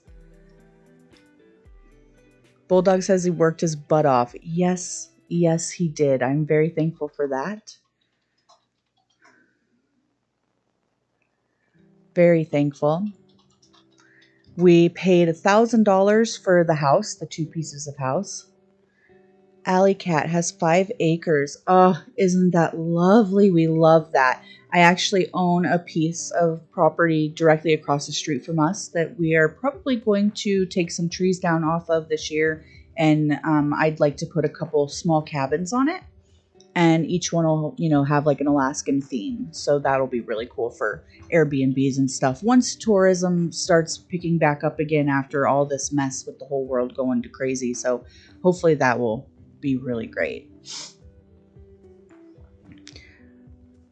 Bulldog says he worked his butt off. Yes, he did. I'm very thankful for that. Very thankful. We paid $1,000 for the house, the 2 pieces of house. Alley Cat has 5 acres. Oh, isn't that lovely? We love that. I actually own a piece of property directly across the street from us that we are probably going to take some trees down off of this year. And I'd like to put a couple small cabins on it. And each one will, have like an Alaskan theme. So that'll be really cool for Airbnbs and stuff. Once tourism starts picking back up again after all this mess with the whole world going to crazy. So hopefully that will be really great.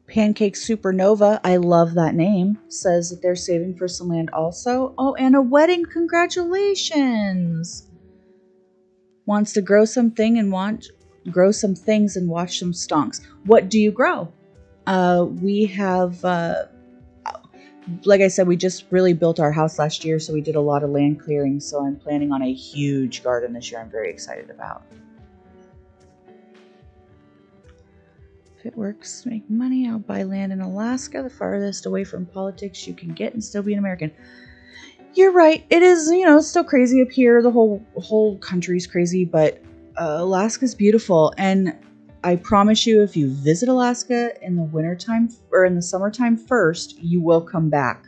Pancake Supernova, I love that name, says that they're saving for some land also. Oh, and a wedding. Congratulations. Wants to grow some things and watch some stonks. What do you grow? We have, like I said, we just really built our house last year, so we did a lot of land clearing. So I'm planning on a huge garden this year. I'm very excited about. If it works to make money, I'll buy land in Alaska, the farthest away from politics you can get and still be an American. You're right. It is, it's still crazy up here. The whole country's crazy, but Alaska's beautiful. And I promise you, if you visit Alaska in the wintertime or in the summertime first, you will come back.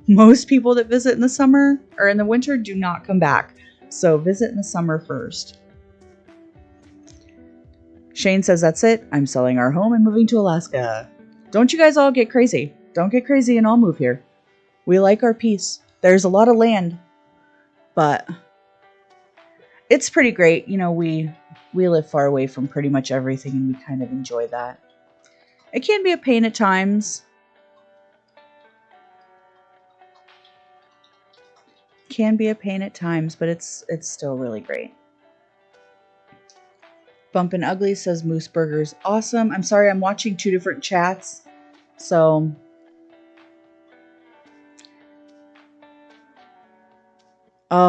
Most people that visit in the summer or in the winter do not come back. So visit in the summer first. Shane says, that's it. I'm selling our home and moving to Alaska. Don't you guys all get crazy. Don't get crazy and I'll move here. We like our peace. There's a lot of land, but it's pretty great. We live far away from pretty much everything, and we kind of enjoy that. It can be a pain at times. But it's still really great. Bumpin' Ugly says Moose Burger's awesome. I'm sorry, I'm watching 2 different chats. So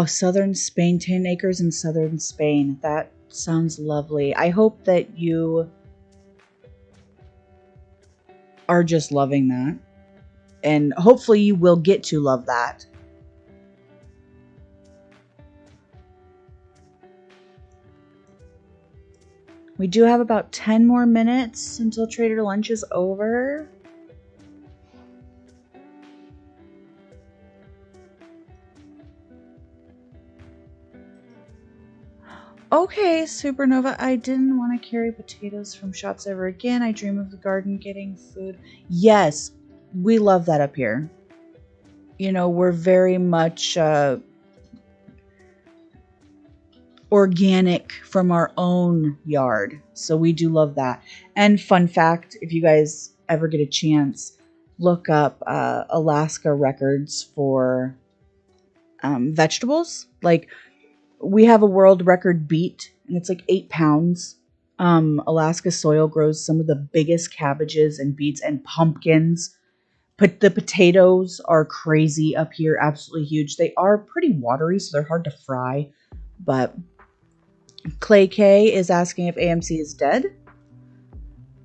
Southern Spain, 10 acres in Southern Spain. That sounds lovely. I hope that you are just loving that. And hopefully you will get to love that. We do have about 10 more minutes until Trader Lunch is over. Okay, Supernova, I didn't want to carry potatoes from shops ever again. I dream of the garden getting food. Yes, we love that up here. We're very much organic from our own yard. So we do love that. And fun fact, if you guys ever get a chance, look up Alaska records for vegetables. Like, we have a world record beet, and it's like 8 pounds. Alaska soil grows some of the biggest cabbages and beets and pumpkins. But the potatoes are crazy up here, absolutely huge. They are pretty watery, so they're hard to fry. But Clay K is asking if AMC is dead.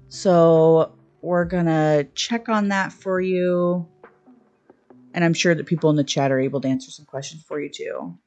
So we're going to check on that for you. And I'm sure that people in the chat are able to answer some questions for you too.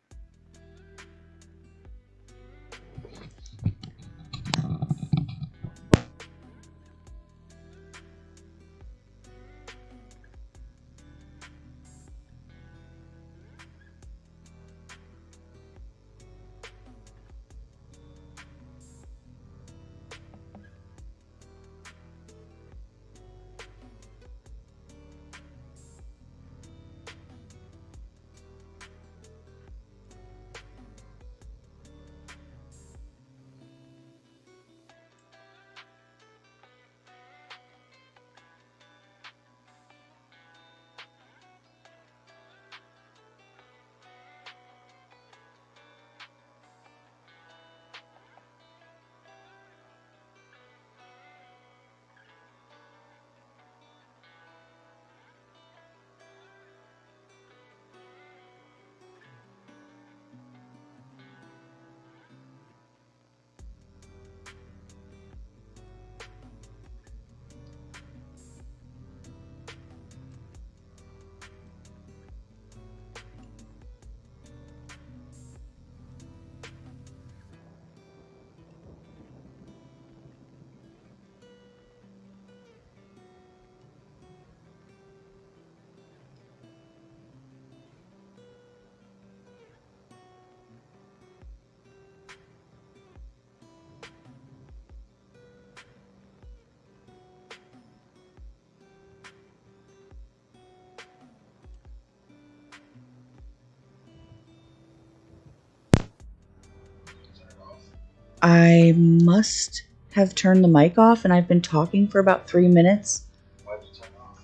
I must have turned the mic off, and I've been talking for about 3 minutes. Why'd you turn it off?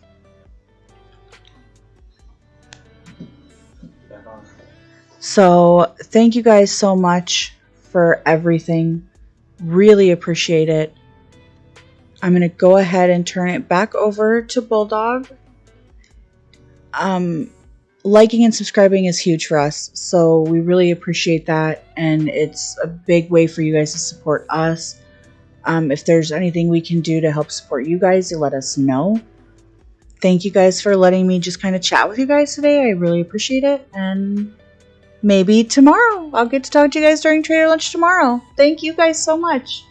Back on. So thank you guys so much for everything. Really appreciate it. I'm going to go ahead and turn it back over to Bulldog. Liking and subscribing is huge for us, so we really appreciate that, and it's a big way for you guys to support us. If there's anything we can do to help support you guys, let us know. Thank you guys for letting me just kind of chat with you guys today. I really appreciate it, and maybe tomorrow I'll get to talk to you guys during Trader Lunch tomorrow. Thank you guys so much.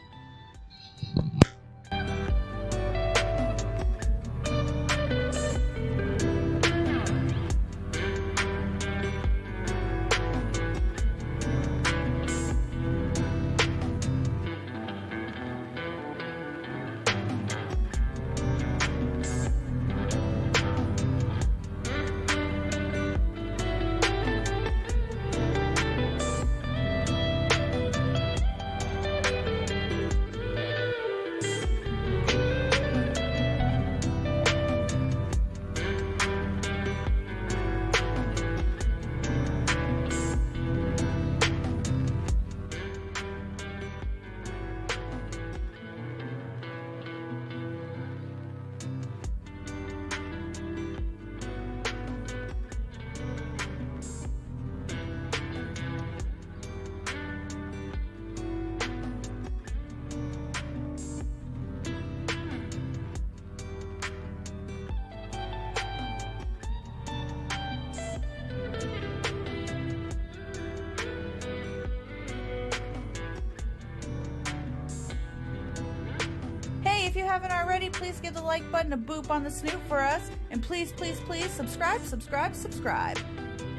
If you haven't already, please give the like button a boop on the snoot for us. And please, please, please subscribe.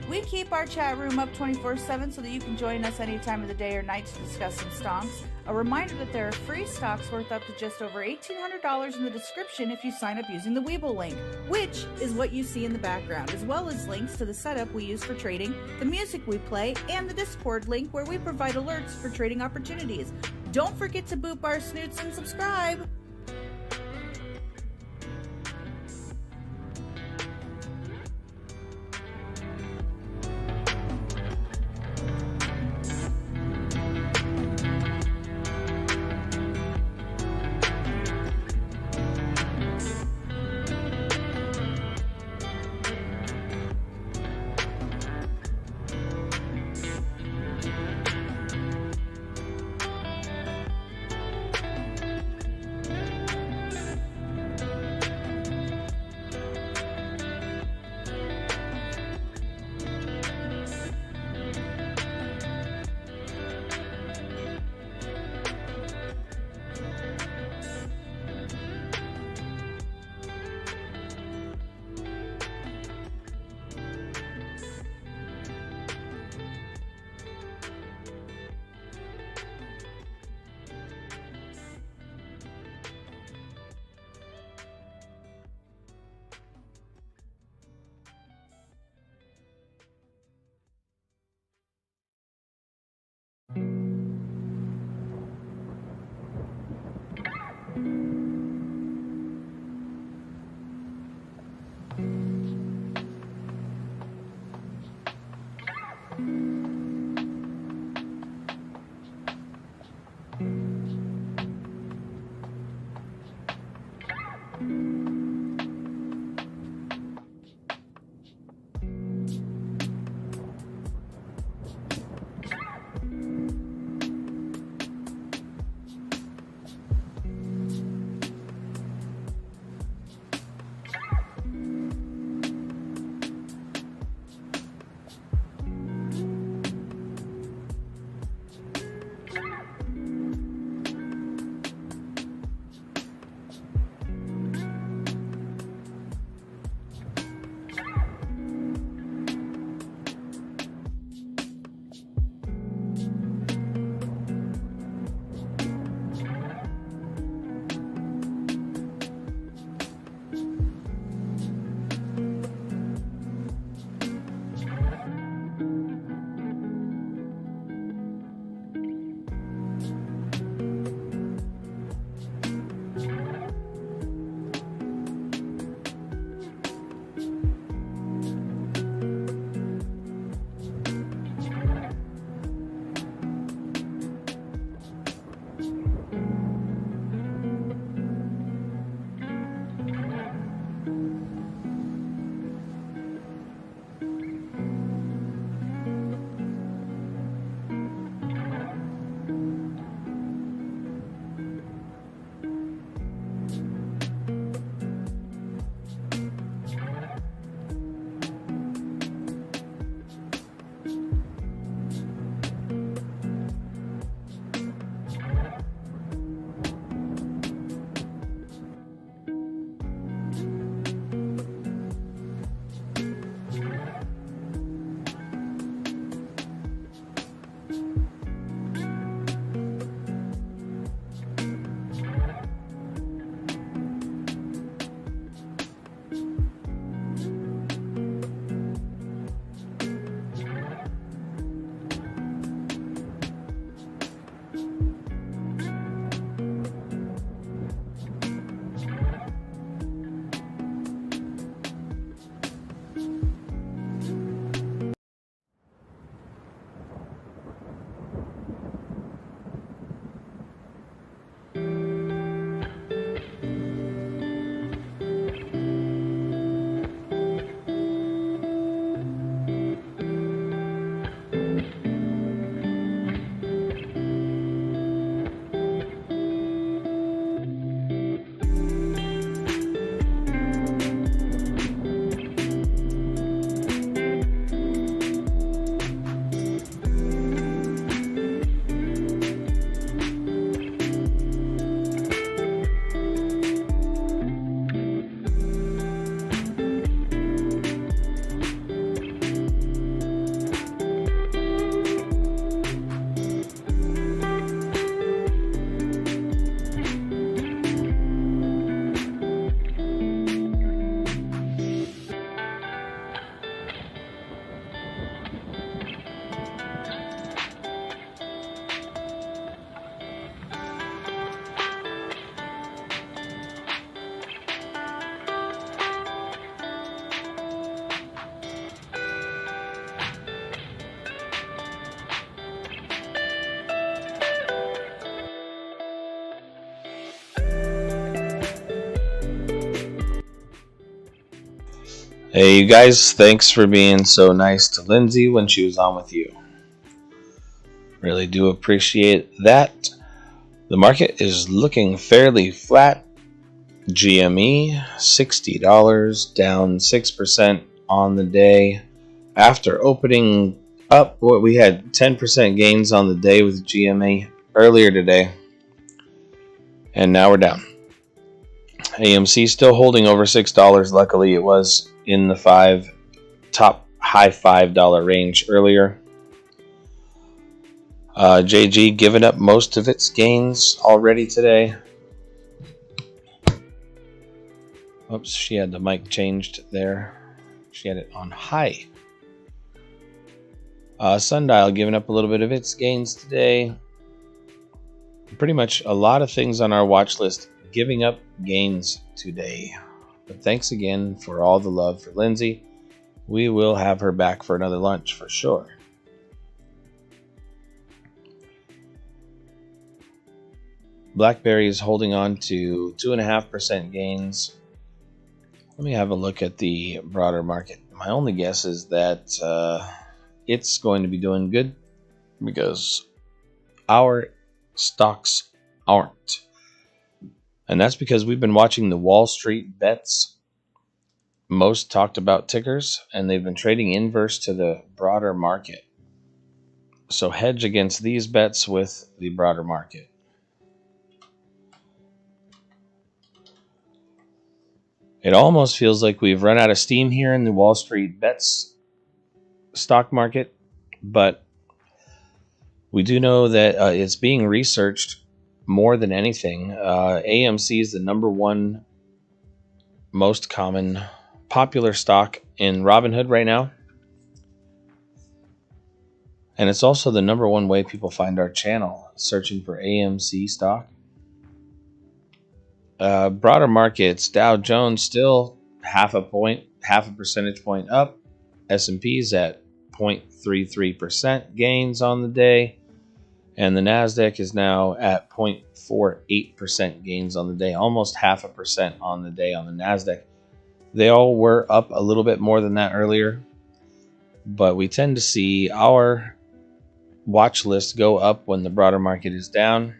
We keep our chat room up 24/7 so that you can join us any time of the day or night to discuss some stonks. A reminder that there are free stocks worth up to just over $1,800 in the description if you sign up using the Webull link, which is what you see in the background, as well as links to the setup we use for trading, the music we play, and the Discord link where we provide alerts for trading opportunities. Don't forget to boop our snoots and subscribe. Hey, you guys, thanks for being so nice to Lindsay when she was on with you. Really do appreciate that. The market is looking fairly flat. GME, $60, down 6% on the day. After opening up, we had 10% gains on the day with GME earlier today. And now we're down. AMC still holding over $6. Luckily, it was in the high $5 range earlier. JG giving up most of its gains already today. Oops, she had the mic changed there. She had it on high. Sundial giving up a little bit of its gains today. Pretty much a lot of things on our watch list giving up gains today. But thanks again for all the love for Lindsay. We will have her back for another lunch for sure. BlackBerry is holding on to 2.5% gains. Let me have a look at the broader market. My only guess is that it's going to be doing good because our stocks aren't. And that's because we've been watching the WallStreetBets most talked about tickers, and they've been trading inverse to the broader market. So hedge against these bets with the broader market. It almost feels like we've run out of steam here in the WallStreetBets stock market, but we do know that it's being researched more than anything. AMC is the number one most common popular stock in Robinhood right now. And it's also the number one way people find our channel, searching for AMC stock. Broader markets, Dow Jones still half a percentage point up. S&P's at 0.33% gains on the day. And the NASDAQ is now at 0.48% gains on the day, almost 0.5% on the day on the NASDAQ. They all were up a little bit more than that earlier, but we tend to see our watch list go up when the broader market is down.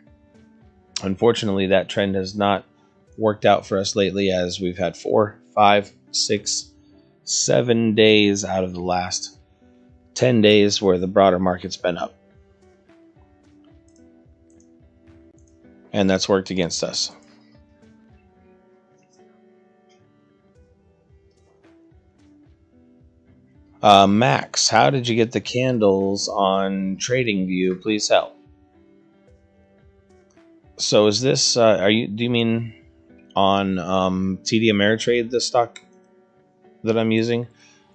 Unfortunately, that trend has not worked out for us lately, as we've had 4, 5, 6, 7 days out of the last 10 days where the broader market's been up. And that's worked against us. Max, how did you get the candles on TradingView? Please help. So is this, do you mean on TD Ameritrade, the stock that I'm using?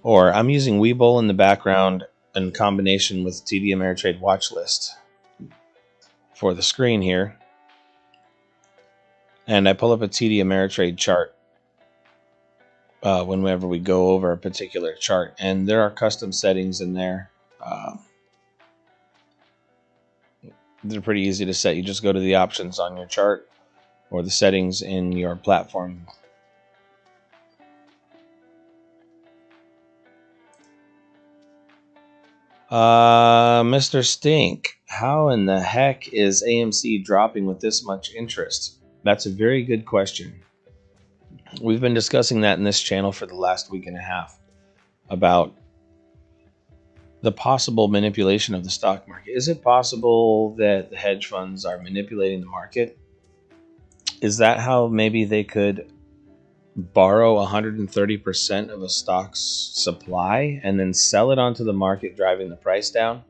Or I'm using Webull in the background in combination with TD Ameritrade watch list for the screen here. And I pull up a TD Ameritrade chart whenever we go over a particular chart. And there are custom settings in there. They're pretty easy to set. You just go to the options on your chart or the settings in your platform. Mr. Stink, how in the heck is AMC dropping with this much interest? That's a very good question. We've been discussing that in this channel for the last week and a half about the possible manipulation of the stock market. Is it possible that the hedge funds are manipulating the market? Is that how maybe they could borrow 130% of a stock's supply and then sell it onto the market, driving the price down?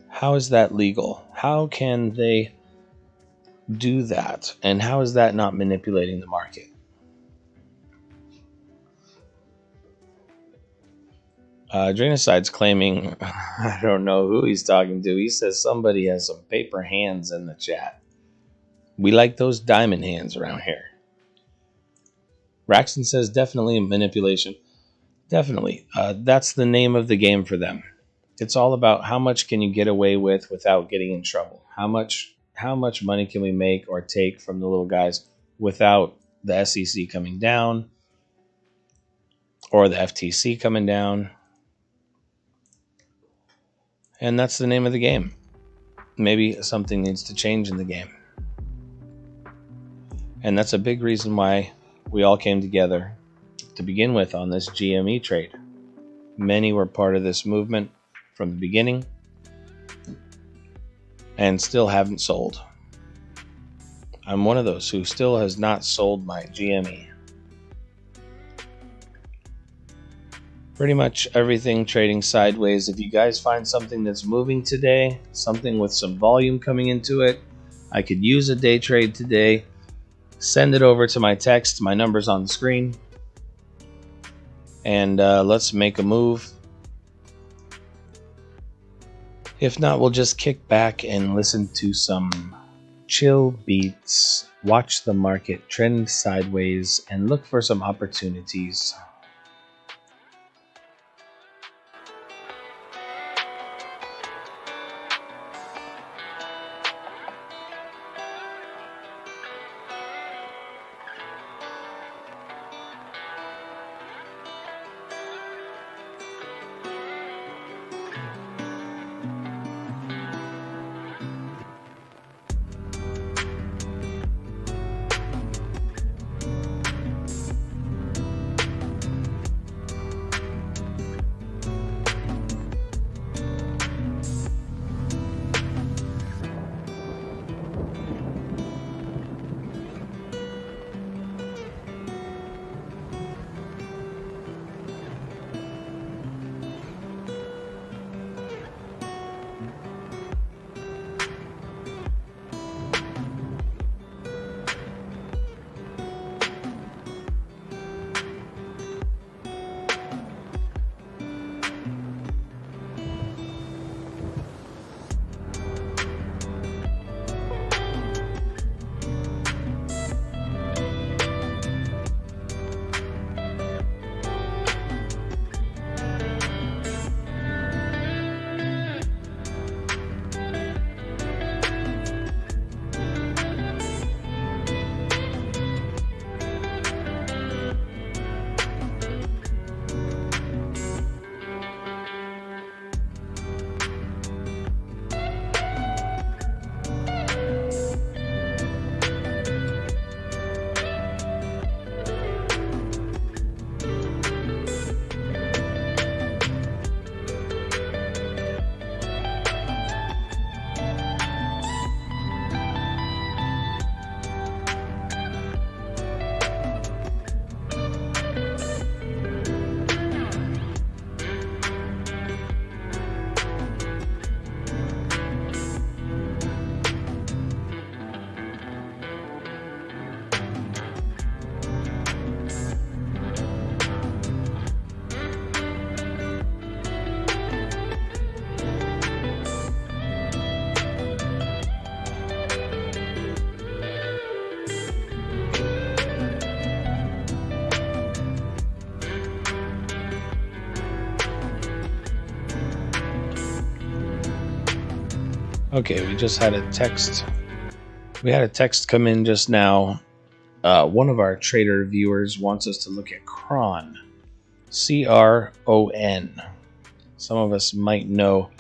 How is that legal? How can they do that? And how is that not manipulating the market? Drainicide's claiming, I don't know who he's talking to. He says somebody has some paper hands in the chat. We like those diamond hands around here. Raxton says definitely manipulation. Definitely. That's the name of the game for them. It's all about how much can you get away with without getting in trouble. How much money can we make or take from the little guys without the SEC coming down or the FTC coming down. And that's the name of the game. Maybe something needs to change in the game. And that's a big reason why we all came together to begin with on this GME trade. Many were part of this movement from the beginning and still haven't sold. I'm one of those who still has not sold my GME. Pretty much everything trading sideways. If you guys find something that's moving today, something with some volume coming into it, I could use a day trade today, send it over to my text. My number's on the screen. And let's make a move. If not, we'll just kick back and listen to some chill beats, watch the market trend sideways, and look for some opportunities. Okay, we just had a text. We had a text come in just now. One of our trader viewers wants us to look at CRON. C-R-O-N. Some of us might know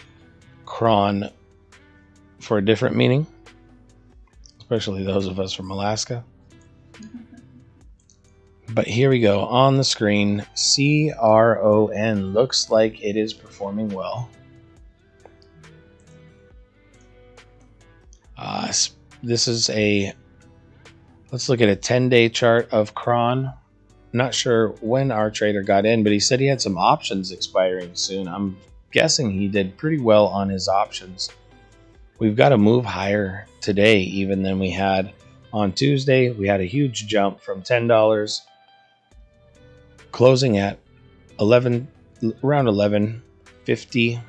CRON for a different meaning, especially those of us from Alaska. But here we go. On the screen, CRON looks like it is performing well. This is let's look at a 10-day chart of CRON. Not sure when our trader got in, but he said he had some options expiring soon. I'm guessing he did pretty well on his options. We've got to move higher today even than we had on Tuesday. We had a huge jump from $10, closing at around 11.50.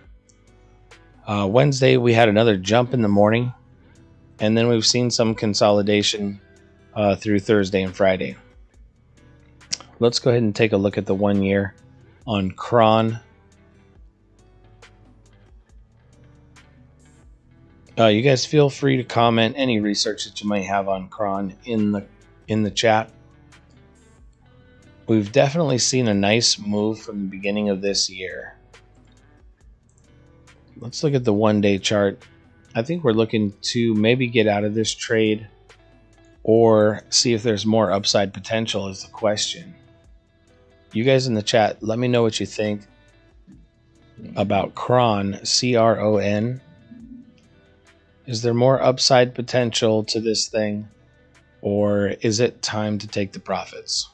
Wednesday we had another jump in the morning. And then we've seen some consolidation through Thursday and Friday. Let's go ahead and take a look at the 1 year on CRON. You guys feel free to comment any research that you might have on CRON in the chat. We've definitely seen a nice move from the beginning of this year. Let's look at the one-day chart. I think we're looking to maybe get out of this trade or see if there's more upside potential is the question. You guys in the chat, let me know what you think about Cron, C-R-O-N. Is there more upside potential to this thing, or is it time to take the profits?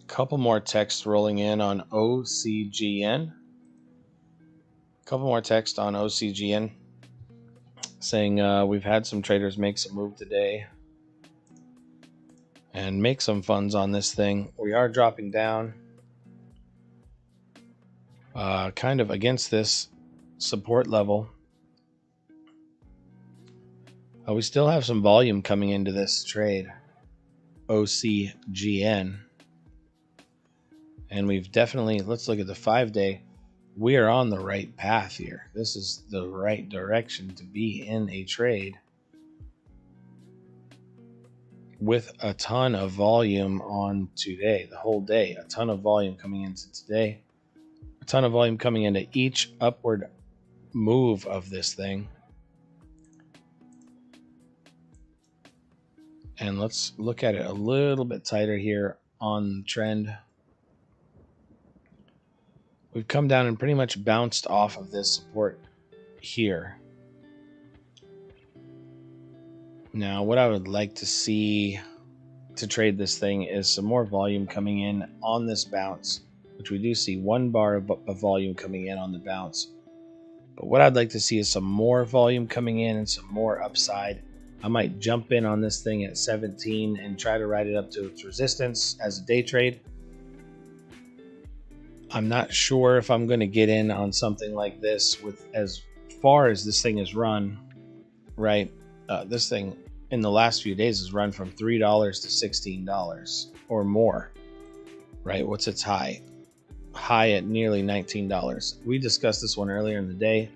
Couple more texts rolling in on OCGN. Couple more text on OCGN saying we've had some traders make some move today and make some funds on this thing. We are dropping down kind of against this support level. We still have some volume coming into this trade, OCGN. And we've definitely, let's look at the 5-day. We are on the right path here. This is the right direction to be in a trade with a ton of volume on today, the whole day. A ton of volume coming into today. A ton of volume coming into each upward move of this thing. And let's look at it a little bit tighter here on trend. We've come down and pretty much bounced off of this support here. Now, what I would like to see to trade this thing is some more volume coming in on this bounce, which we do see 1 bar of volume coming in on the bounce. But what I'd like to see is some more volume coming in and some more upside. I might jump in on this thing at 17 and try to ride it up to its resistance as a day trade. I'm not sure if I'm going to get in on something like this with as far as this thing has run, right? This thing in the last few days has run from $3 to $16 or more, right? What's its high? High at nearly $19. We discussed this one earlier in the day.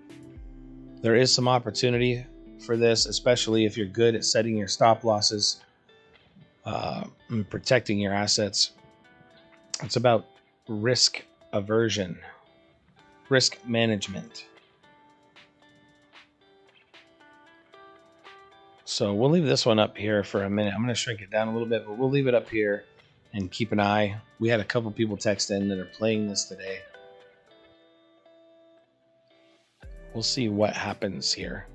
There is some opportunity for this, especially if you're good at setting your stop losses and protecting your assets. It's about risk aversion, risk management. So we'll leave this one up here for a minute. I'm going to shrink it down a little bit, but we'll leave it up here and keep an eye. We had a couple people text in that are playing this today. We'll see what happens here.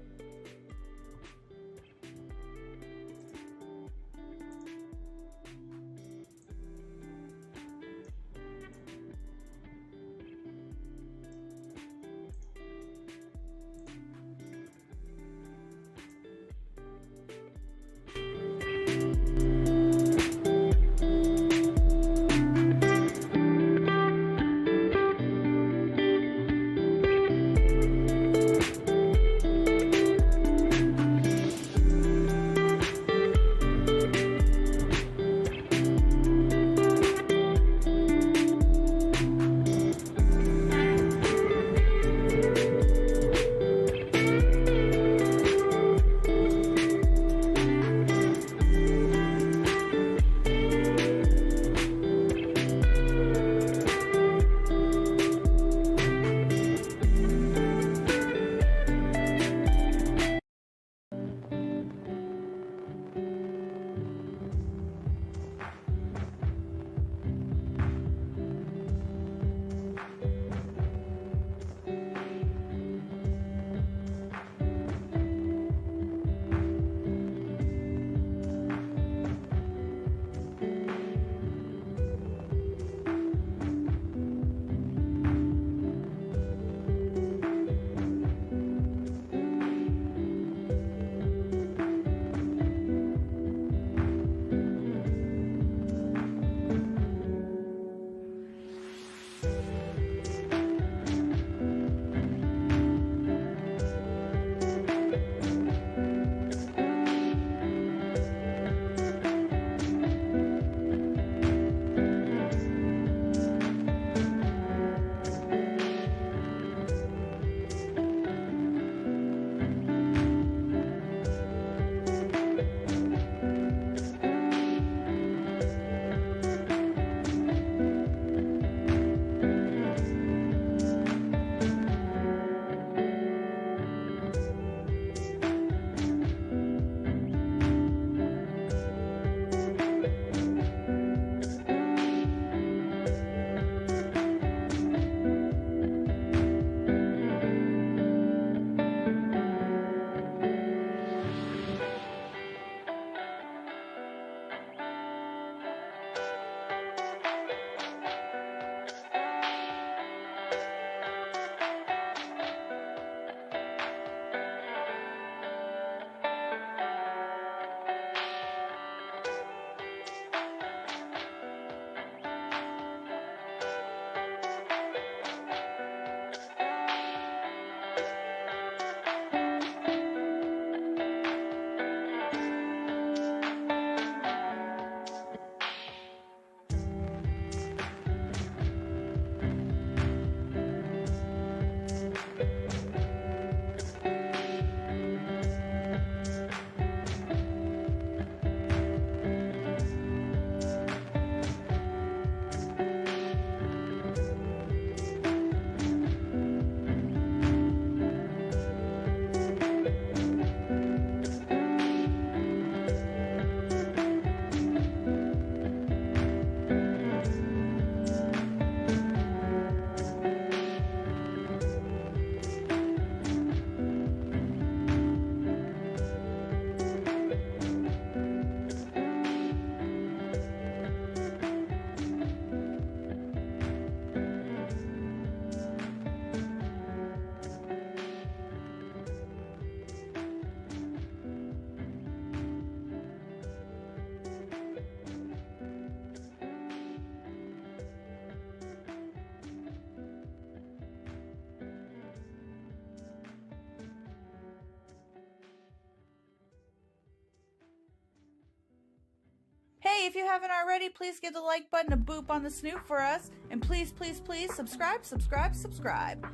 Hey, if you haven't already, please give the like button a boop on the snoot for us. And please, please, please subscribe.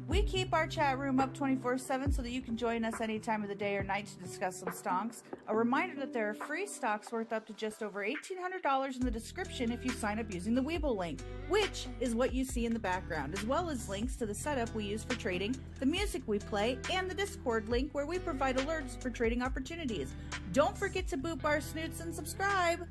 We keep our chat room up 24/7 so that you can join us any time of the day or night to discuss some stonks. A reminder that there are free stocks worth up to just over $1,800 in the description if you sign up using the Webull link, which is what you see in the background, as well as links to the setup we use for trading, the music we play, and the Discord link where we provide alerts for trading opportunities. Don't forget to boop our snoots and subscribe.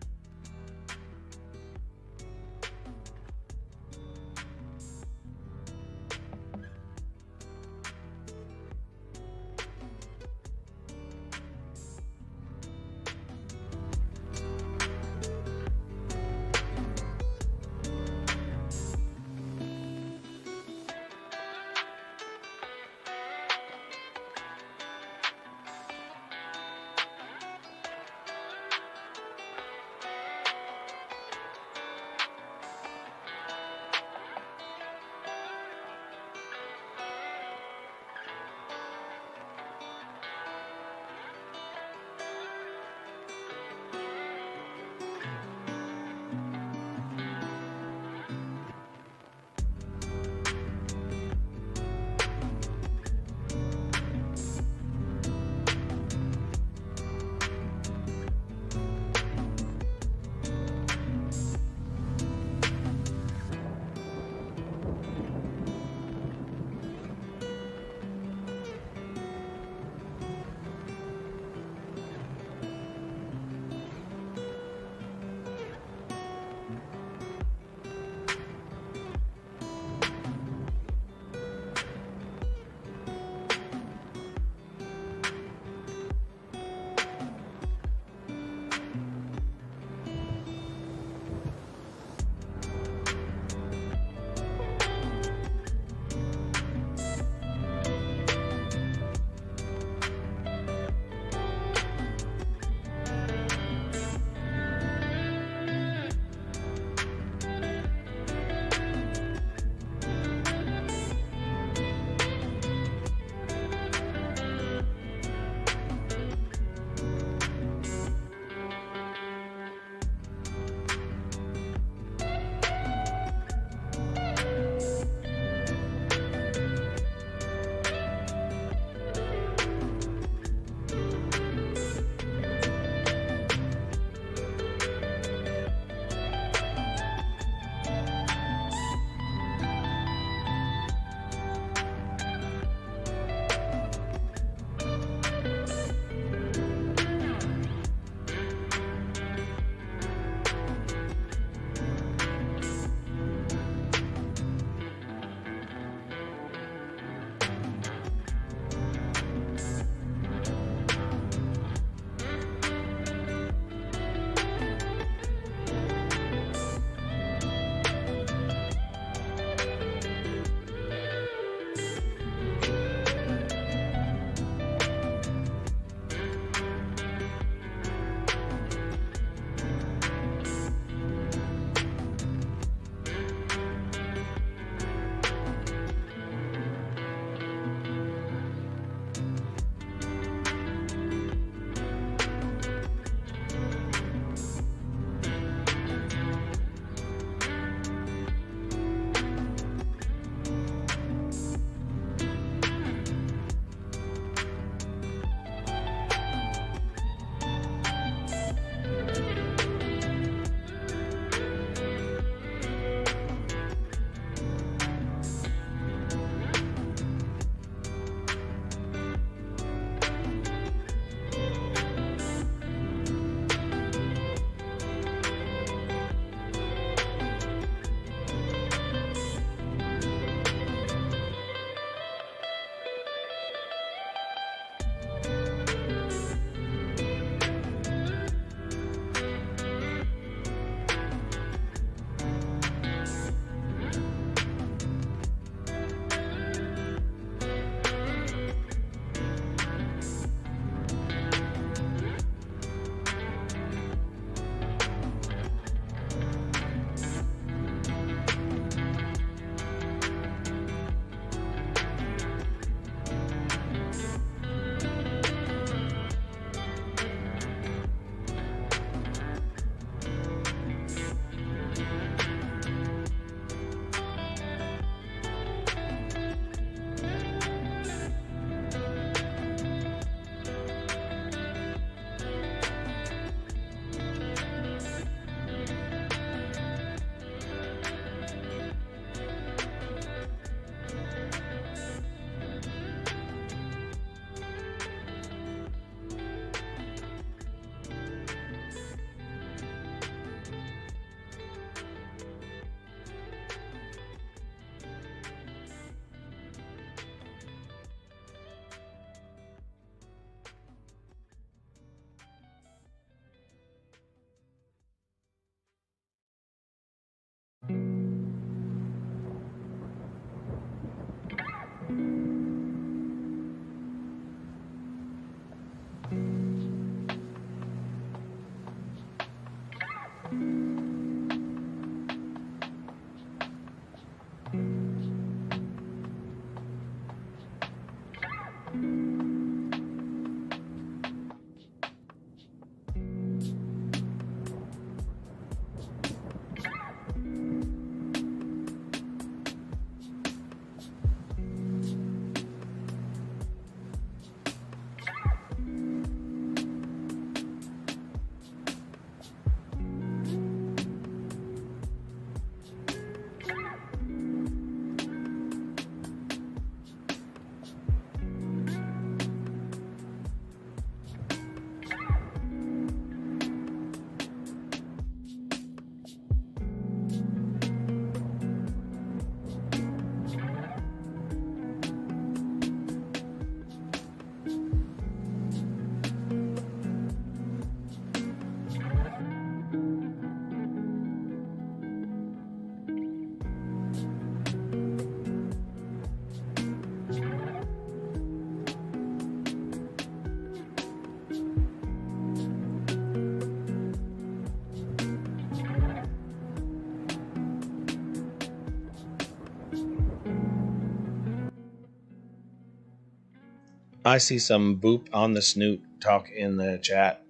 I see some boop on the snoot talk in the chat.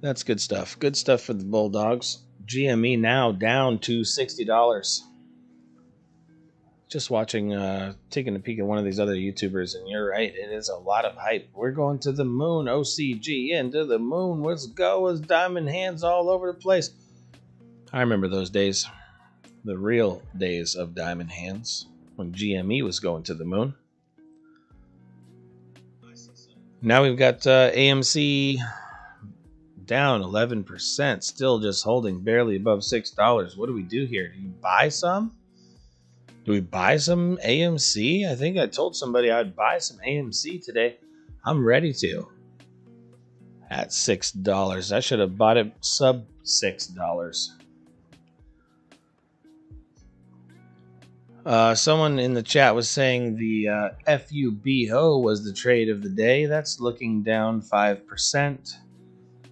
That's good stuff. Good stuff for the Bulldogs. GME now down to $60. Just watching, taking a peek at one of these other YouTubers, and you're right, it is a lot of hype. We're going to the moon, OCG, into the moon. Let's go, as diamond hands all over the place. I remember those days, the real days of diamond hands, when GME was going to the moon. Now we've got AMC down 11%, still just holding barely above $6. What do we do here? Do you buy some? Do we buy some AMC? I think I told somebody I'd buy some AMC today. I'm ready to. At $6. I should have bought it sub $6. Someone in the chat was saying the FUBO was the trade of the day. That's looking down 5%.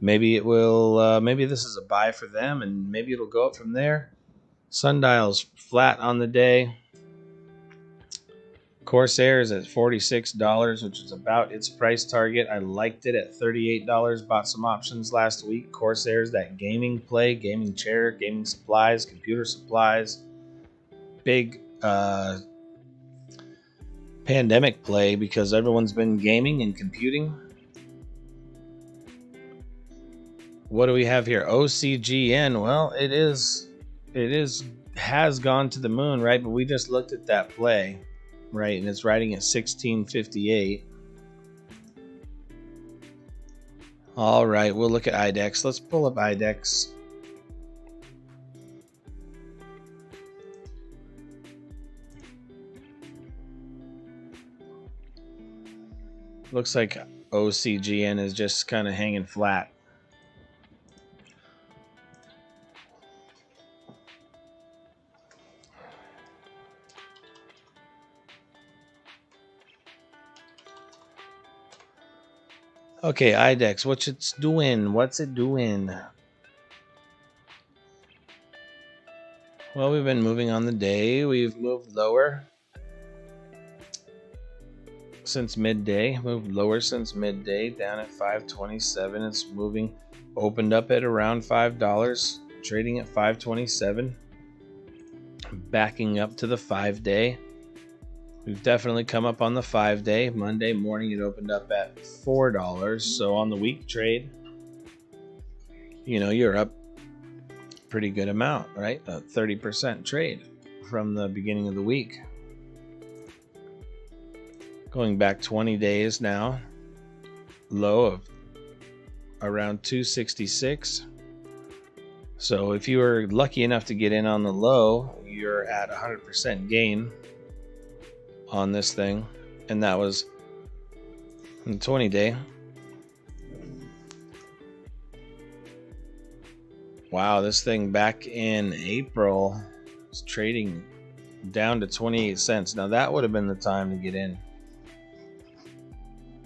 Maybe it will. Maybe this is a buy for them, and maybe it'll go up from there. Sundial's flat on the day. Corsair is at $46, which is about its price target. I liked it at $38. Bought some options last week. Corsair's that gaming play, gaming chair, gaming supplies, computer supplies. Big pandemic play because everyone's been gaming and computing. What do we have here? OCGN. Well, it has gone to the moon, right? But we just looked at that play, right? And it's riding at 1658. All right, we'll look at IDEX. Let's pull up IDEX. Looks like OCGN is just kind of hanging flat. Okay, IDEX, what's it doing? What's it doing? Well, we've been moving on the day. We've moved lower since midday. Moved lower since midday, down at 527. It's moving, opened up at around $5, trading at 527. Backing up to the 5-day. We've definitely come up on the 5-day. Monday morning, it opened up at $4. So on the week trade, you know, you're up a pretty good amount, right? A 30% trade from the beginning of the week. Going back 20 days now, low of around 266. So if you were lucky enough to get in on the low, you're at 100% gain on this thing, and that was in the 20-day. Wow, this thing back in April was trading down to 28 cents. Now that would have been the time to get in.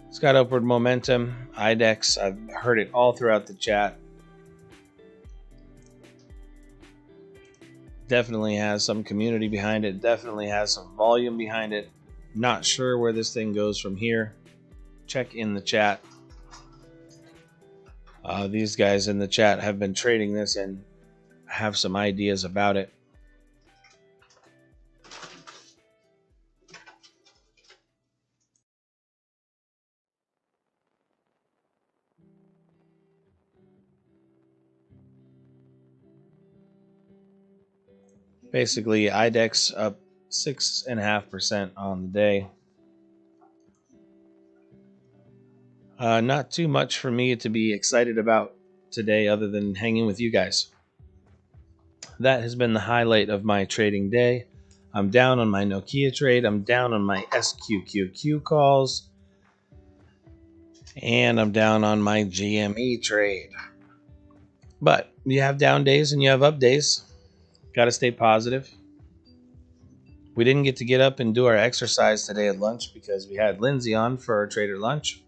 It's got upward momentum. IDEX, I've heard it all throughout the chat. Definitely has some community behind it. Definitely has some volume behind it. Not sure where this thing goes from here. Check in the chat. These guys in the chat have been trading this and have some ideas about it. Basically, IDEX up 6.5% on the day. Not too much for me to be excited about today other than hanging with you guys. That has been the highlight of my trading day. I'm down on my Nokia trade. I'm down on my SQQQ calls. And I'm down on my GME trade. But you have down days and you have up days. Got to stay positive. We didn't get up and do our exercise today at lunch because we had Lindsay on for our trader lunch.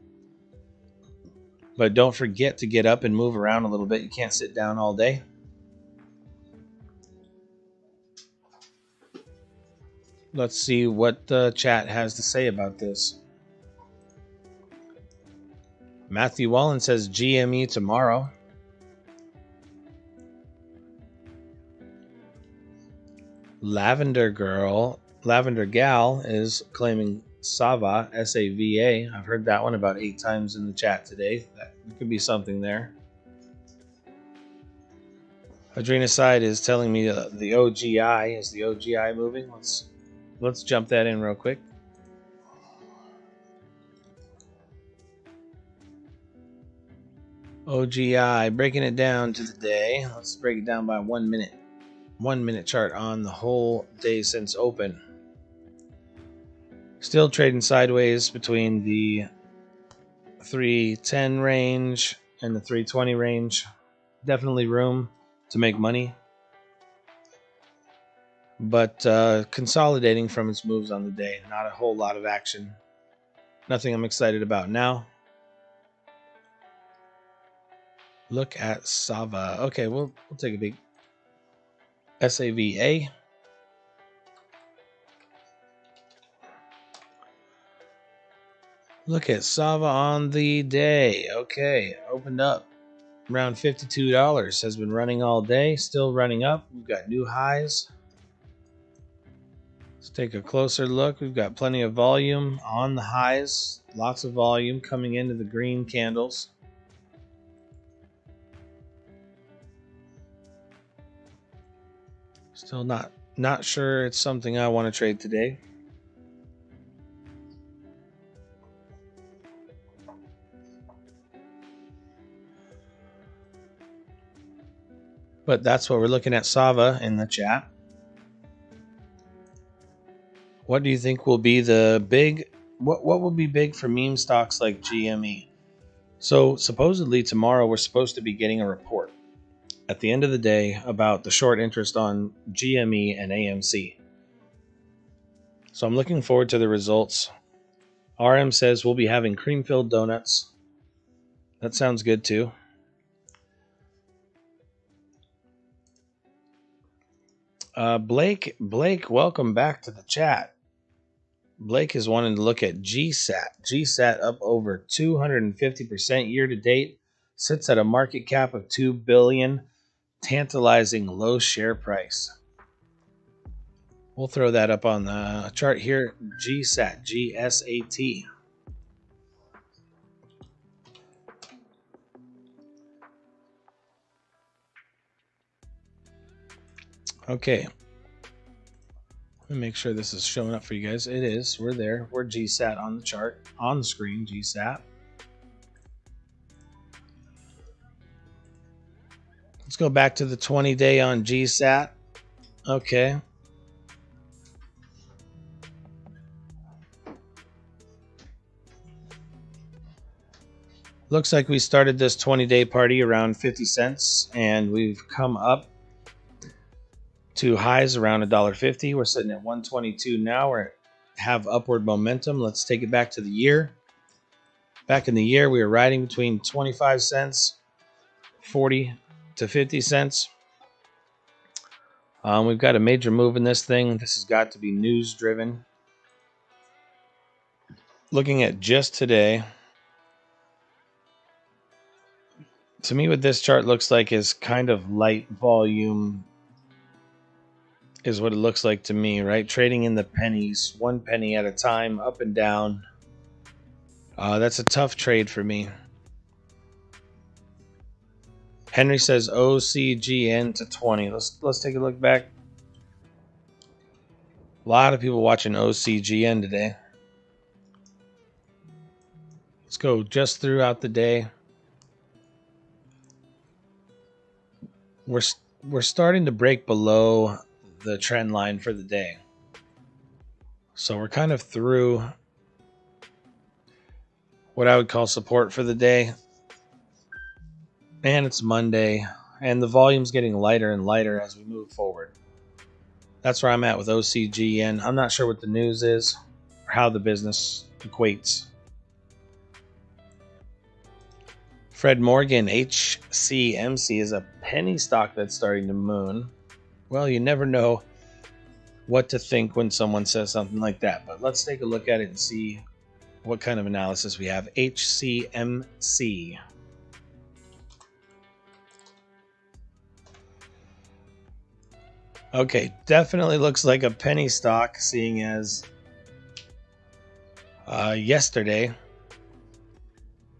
But don't forget to get up and move around a little bit. You can't sit down all day. Let's see what the chat has to say about this. Matthew Wallen says GME tomorrow. Lavender Gal is claiming Sava, S-A-V-A. I've heard that one about 8 times in the chat today. That could be something there. Adrena Side is telling me the OGI. Is the OGI moving? Let's jump that in real quick. OGI, breaking it down to the day. Let's break it down by 1 minute. 1 minute chart on the whole day since open. Still trading sideways between the 310 range and the 320 range. Definitely room to make money, but consolidating from its moves on the day. Not a whole lot of action. Nothing I'm excited about now. Look at Sava. Okay, we'll take a peek. SAVA. Look at Sava on the day. Okay, opened up around $52. Has been running all day, still running up. We've got new highs. Let's take a closer look. We've got plenty of volume on the highs. Lots of volume coming into the green candles. Still not sure it's something I want to trade today. But that's what we're looking at. Sava in the chat. What do you think will be the big... What will be big for meme stocks like GME? So supposedly tomorrow we're supposed to be getting a report at the end of the day about the short interest on GME and AMC. So I'm looking forward to the results. RM says we'll be having cream-filled donuts. That sounds good too. Blake, welcome back to the chat. Blake is wanting to look at GSAT. GSAT up over 250% year to date. Sits at a market cap of $2 billion. Tantalizing low share price. We'll throw that up on the chart here. GSAT, G-S-A-T. Okay. Let me make sure this is showing up for you guys. It is. We're there. We're GSAT on the chart. On the screen, GSAT. Let's go back to the 20-day on GSAT. Okay. Looks like we started this 20-day party around 50 cents, and we've come up to highs around $1.50. We're sitting at 122 now. We have upward momentum. Let's take it back to the year. Back in the year, we were riding between 25 cents, 40 to 50 cents. We've got a major move in this thing. This has got to be news driven. Looking at just today, to me what this chart looks like is kind of light volume is what it looks like to me, right? Trading in the pennies, 1 penny at a time, up and down. That's a tough trade for me. Henry says OCGN to 20. Let's take a look back. A lot of people watching OCGN today. Let's go just throughout the day. We're starting to break below the trend line for the day. So we're kind of through what I would call support for the day. And it's Monday, and the volume's getting lighter and lighter as we move forward. That's where I'm at with OCGN. I'm not sure what the news is or how the business equates. Fred Morgan, HCMC is a penny stock that's starting to moon. Well, you never know what to think when someone says something like that, but let's take a look at it and see what kind of analysis we have. HCMC. Okay, definitely looks like a penny stock, seeing as yesterday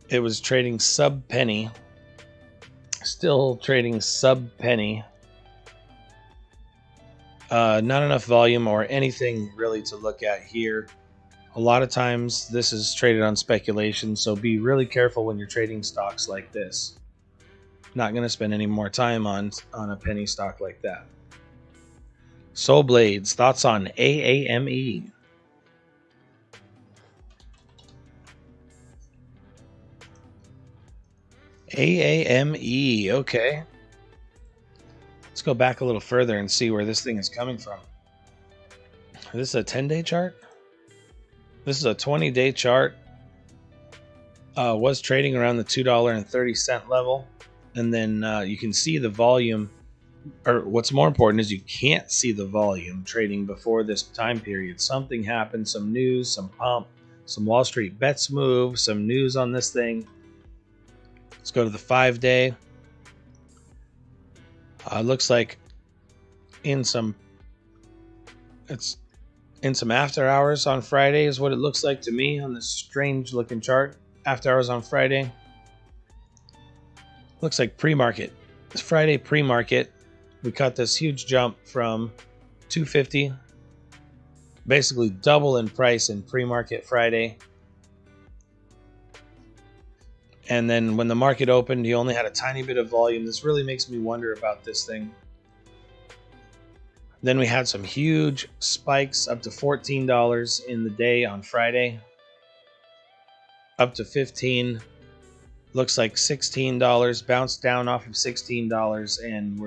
it was trading sub penny. Still trading sub penny. Not enough volume or anything really to look at here. A lot of times this is traded on speculation, so be really careful when you're trading stocks like this. Not going to spend any more time on a penny stock like that. Soul Blades, thoughts on AAME? AAME, okay. Let's go back a little further and see where this thing is coming from. This is a 10-day chart? This is a 20-day chart. Was trading around the $2.30 level. And then you can see the volume, or what's more important is you can't see the volume trading before this time period. Something happened, some news, some pump, some WallStreetBets move, some news on this thing. Let's go to the 5-day. Looks like in some after hours on Friday is what it looks like to me on this strange looking chart. After hours on Friday. Looks like pre-market. It's Friday pre-market. We caught this huge jump from 250. Basically double in price in pre-market Friday. And then when the market opened, you only had a tiny bit of volume. This really makes me wonder about this thing. Then we had some huge spikes up to $14 in the day on Friday. Up to $15. Looks like $16. Bounced down off of $16. And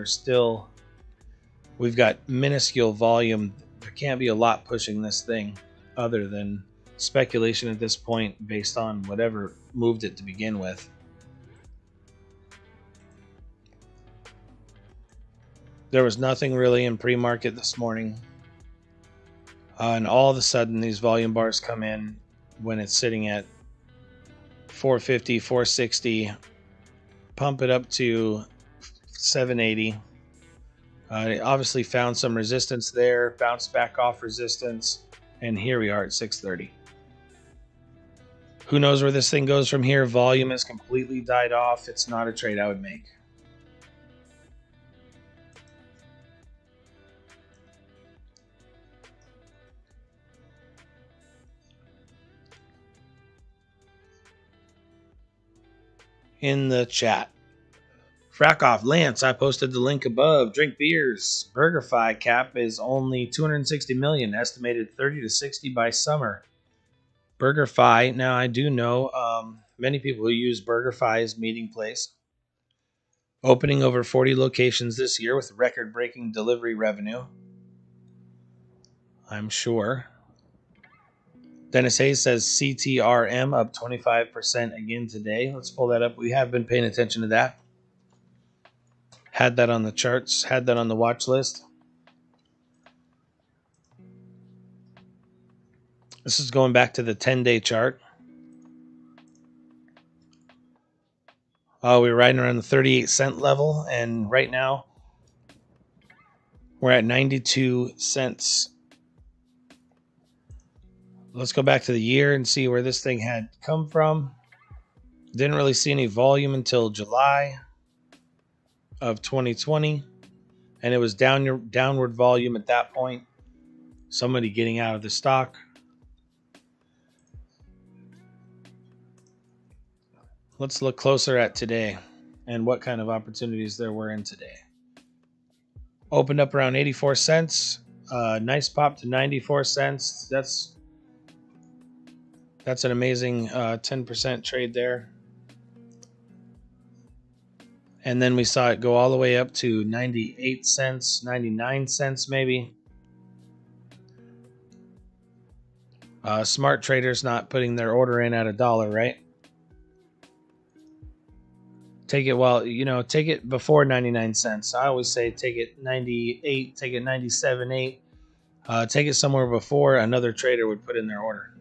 we've got minuscule volume. There can't be a lot pushing this thing other than speculation at this point based on whatever moved it to begin with. There was nothing really in pre-market this morning. And all of a sudden these volume bars come in when it's sitting at 450, 460, pump it up to 780. It obviously found some resistance there, bounced back off resistance, and here we are at 630. Who knows where this thing goes from here? Volume has completely died off. It's not a trade I would make. In the chat. Frackoff, Lance, I posted the link above. Drink beers. BurgerFi cap is only 260 million, estimated 30 to 60 by summer. BurgerFi, now I do know many people who use BurgerFi as meeting place. Opening over 40 locations this year with record-breaking delivery revenue. I'm sure. Dennis Hayes says CTRM up 25% again today. Let's pull that up. We have been paying attention to that. Had that on the charts. Had that on the watch list. This is going back to the 10-day chart. We were riding around the 38-cent level, and right now we're at 92 cents. Let's go back to the year and see where this thing had come from. Didn't really see any volume until July of 2020, and it was downward volume at that point. Somebody getting out of the stock. Let's look closer at today and what kind of opportunities there were in today. Opened up around 84 cents. Nice pop to 94 cents. That's an amazing 10% trade there. And then we saw it go all the way up to 98 cents, 99 cents maybe. Smart traders not putting their order in at $1, right? Take it take it before 99 cents. I always say take it 98, take it 97.8. Take it somewhere before another trader would put in their order.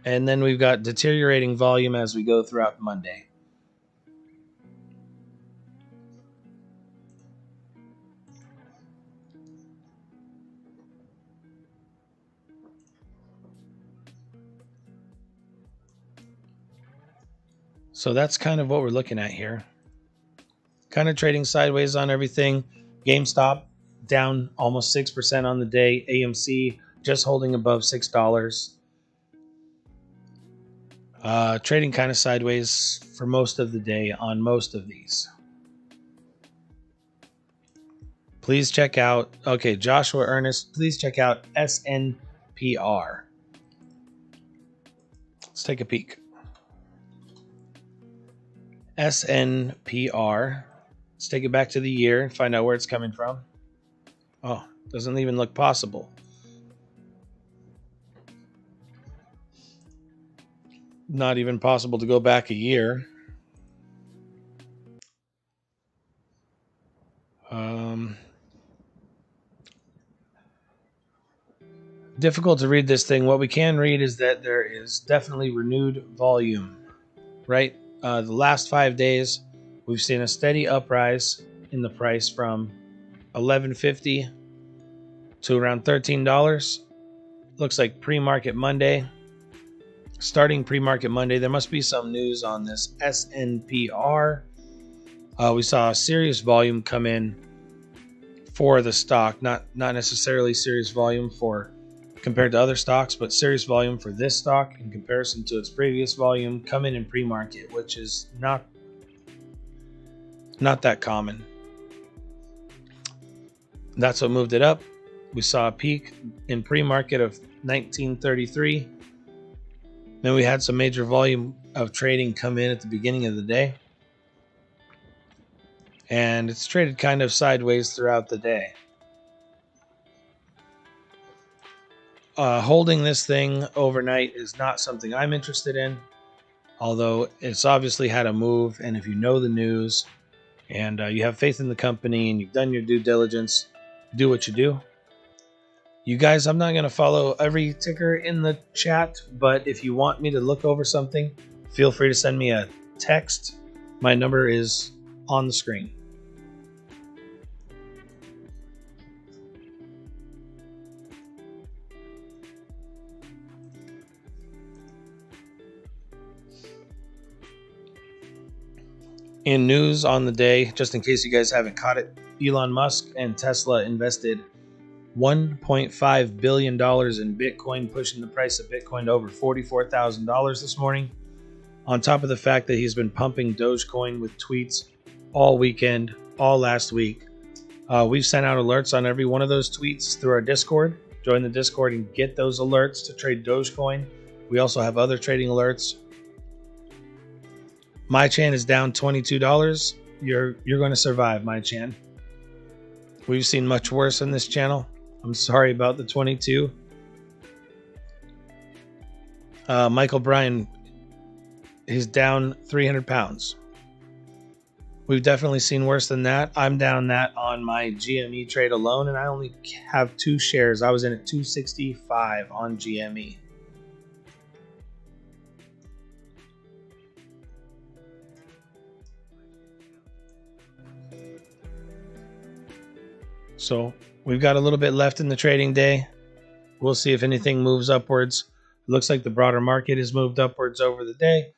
And then we've got deteriorating volume as we go throughout Monday. So that's kind of what we're looking at here. Kind of trading sideways on everything. GameStop down almost 6% on the day. AMC just holding above $6. Trading kind of sideways for most of the day on most of these. Please check out, okay, Joshua Ernest, please check out SNPR. Let's take a peek. SNPR. Let's take it back to the year and find out where it's coming from. Oh, doesn't even look possible. Not even possible to go back a year. Difficult to read this thing. What we can read is that there is definitely renewed volume, right? The last 5 days, we've seen a steady uprise in the price from $11.50 to around $13. Looks like pre-market Monday. Starting pre-market Monday, there must be some news on this SNPR. We saw a serious volume come in for the stock, not necessarily serious volume for compared to other stocks, but serious volume for this stock in comparison to its previous volume come in pre-market, which is not that common. That's what moved it up. We saw a peak in pre-market of 1933. Then we had some major volume of trading come in at the beginning of the day. And it's traded kind of sideways throughout the day. Holding this thing overnight is not something I'm interested in, although it's obviously had a move. And if you know the news and you have faith in the company and you've done your due diligence, do what you do. You guys, I'm not going to follow every ticker in the chat, but if you want me to look over something, feel free to send me a text. My number is on the screen. In news on the day, just in case you guys haven't caught it, Elon Musk and Tesla invested $1.5 billion in Bitcoin, pushing the price of Bitcoin to over $44,000 this morning. On top of the fact that he's been pumping Dogecoin with tweets all weekend, all last week. We've sent out alerts on every one of those tweets through our Discord. Join the Discord and get those alerts to trade Dogecoin. We also have other trading alerts. My Chan is down $22. You're going to survive, My Chan. We've seen much worse on this channel. I'm sorry about the 22. Michael Bryan is down 300 pounds. We've definitely seen worse than that. I'm down that on my GME trade alone, and I only have 2 shares. I was in at 265 on GME. So we've got a little bit left in the trading day. We'll see if anything moves upwards. It looks like the broader market has moved upwards over the day.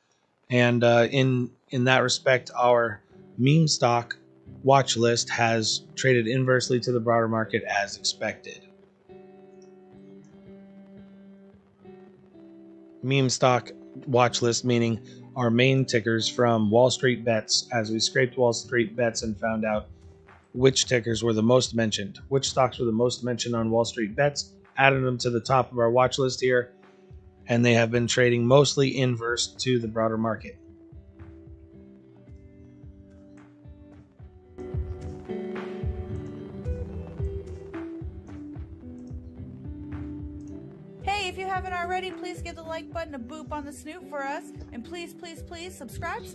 And in that respect, our meme stock watch list has traded inversely to the broader market as expected. Meme stock watch list meaning our main tickers from WallStreetBets, as we scraped WallStreetBets and found out which tickers were the most mentioned, which stocks were the most mentioned on WallStreetBets, added them to the top of our watch list here, and they have been trading mostly inverse to the broader market. Hey, if you haven't already, please give the like button a boop on the snoot for us. And please, please, please subscribe.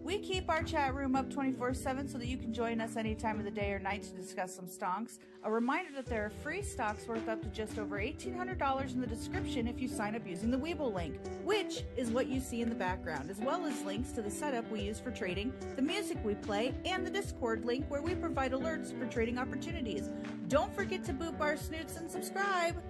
We keep our chat room up 24/7 so that you can join us any time of the day or night to discuss some stonks. A reminder that there are free stocks worth up to just over $1,800 in the description if you sign up using the Webull link, which is what you see in the background, as well as links to the setup we use for trading, the music we play, and the Discord link where we provide alerts for trading opportunities. Don't forget to boop our snoots and subscribe.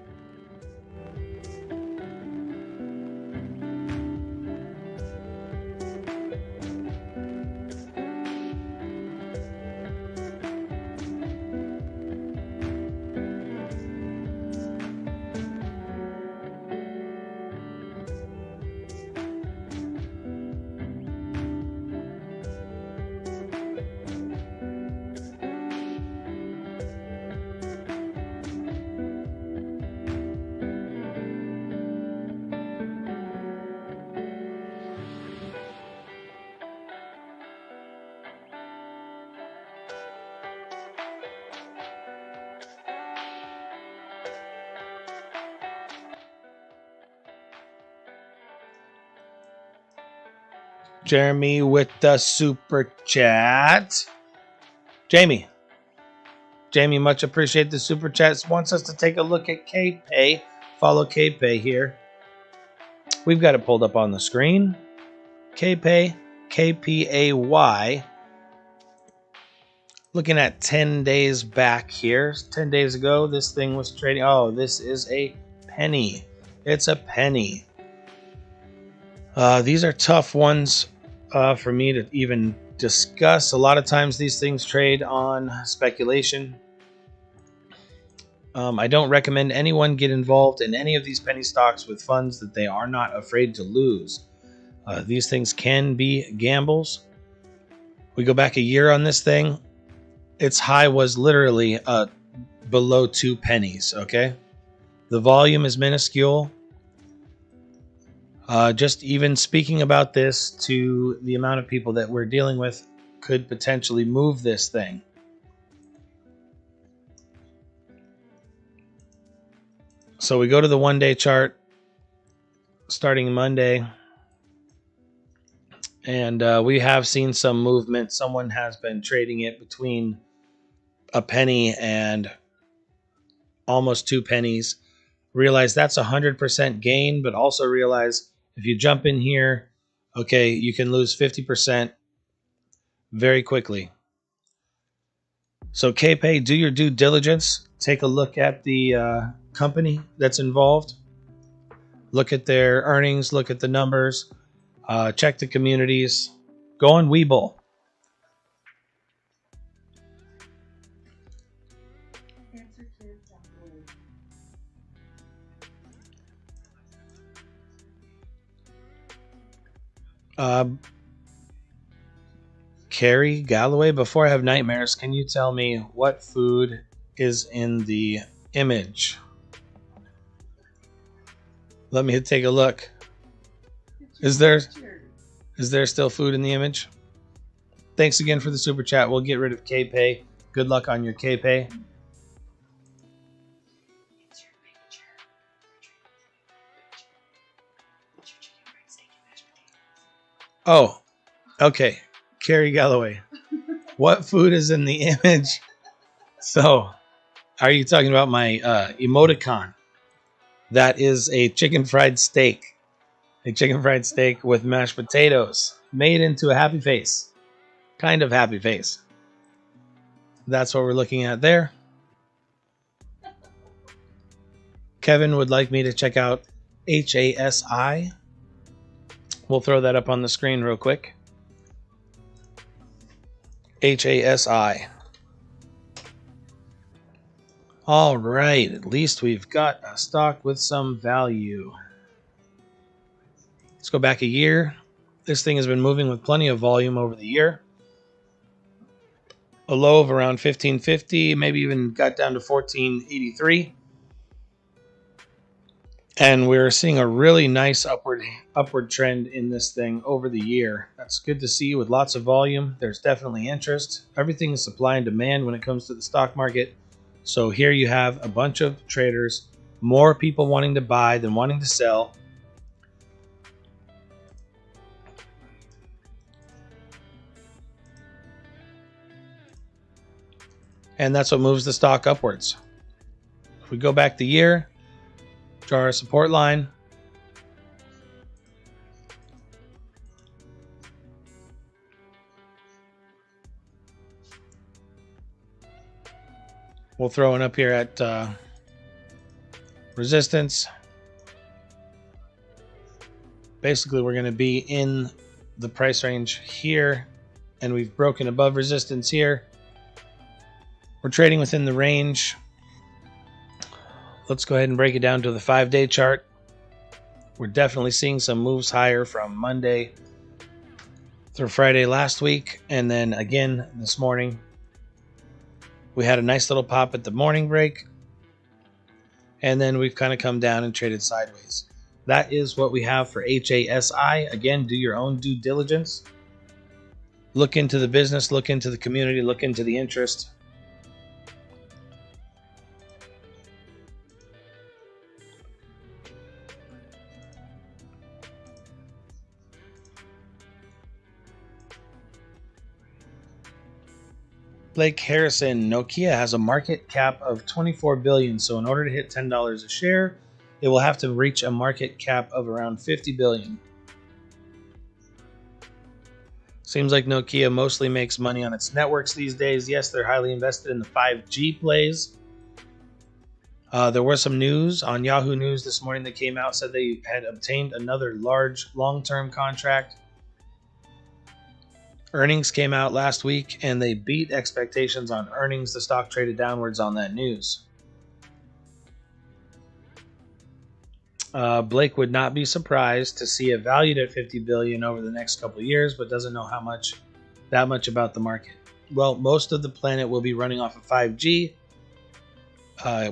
Jeremy with the super chat. Jamie, much appreciate the super chats. Wants us to take a look at KPay. Follow KPay here. We've got it pulled up on the screen. KPay, KPAY. Looking at 10 days back here. 10 days ago, this thing was trading. Oh, this is a penny. It's a penny. These are tough ones for me to even discuss. A lot of times these things trade on speculation. I don't recommend anyone get involved in any of these penny stocks with funds that they are not afraid to lose. These things can be gambles. We go back a year on this thing. Its high was literally below 2 pennies, okay? The volume is minuscule. Just even speaking about this to the amount of people that we're dealing with could potentially move this thing. So we go to the one-day chart starting Monday, and we have seen some movement. Someone has been trading it between a penny and almost 2 pennies. Realize that's 100% gain, but also realize if you jump in here, okay, you can lose 50% very quickly. So KPay, do your due diligence. Take a look at the company that's involved. Look at their earnings. Look at the numbers. Check the communities. Go on Webull. Carrie Galloway, before I have nightmares, can you tell me what food is in the image? Let me take a look. Is there still food in the image? Thanks again for the super chat. We'll get rid of KPay. Good luck on your KPay. Oh, okay. Carrie Galloway. What food is in the image? So, are you talking about my emoticon? That is a chicken fried steak. A chicken fried steak with mashed potatoes made into a happy face. Kind of happy face. That's what we're looking at there. Kevin would like me to check out HASI. We'll throw that up on the screen real quick. HASI. All right, at least we've got a stock with some value. Let's go back a year. This thing has been moving with plenty of volume over the year. A low of around 1550, maybe even got down to 1483. And we're seeing a really nice upward trend in this thing over the year. That's good to see with lots of volume. There's definitely interest. Everything is supply and demand when it comes to the stock market. So here you have a bunch of traders, more people wanting to buy than wanting to sell. and that's what moves the stock upwards. If we go back the year, draw our support line. We'll throw it up here at resistance. Basically, we're going to be in the price range here, and we've broken above resistance here. We're trading within the range. Let's go ahead and break it down to the 5-day chart. We're definitely seeing some moves higher from Monday through Friday last week, and then again this morning. We had a nice little pop at the morning break, and then we've kind of come down and traded sideways. That is what we have for HASI. Again, do your own due diligence. Look into the business, look into the community, look into the interest. Blake Harrison, Nokia has a market cap of $24 billion. So in order to hit $10 a share, it will have to reach a market cap of around $50 billion. Seems like Nokia mostly makes money on its networks these days. Yes, they're highly invested in the 5G plays. There was some news on Yahoo News this morning that came out, said they had obtained another large long-term contract. Earnings came out last week, and they beat expectations on earnings. The stock traded downwards on that news. Blake would not be surprised to see it valued at $50 billion over the next couple of years, but doesn't know that much about the market. Well, most of the planet will be running off of 5G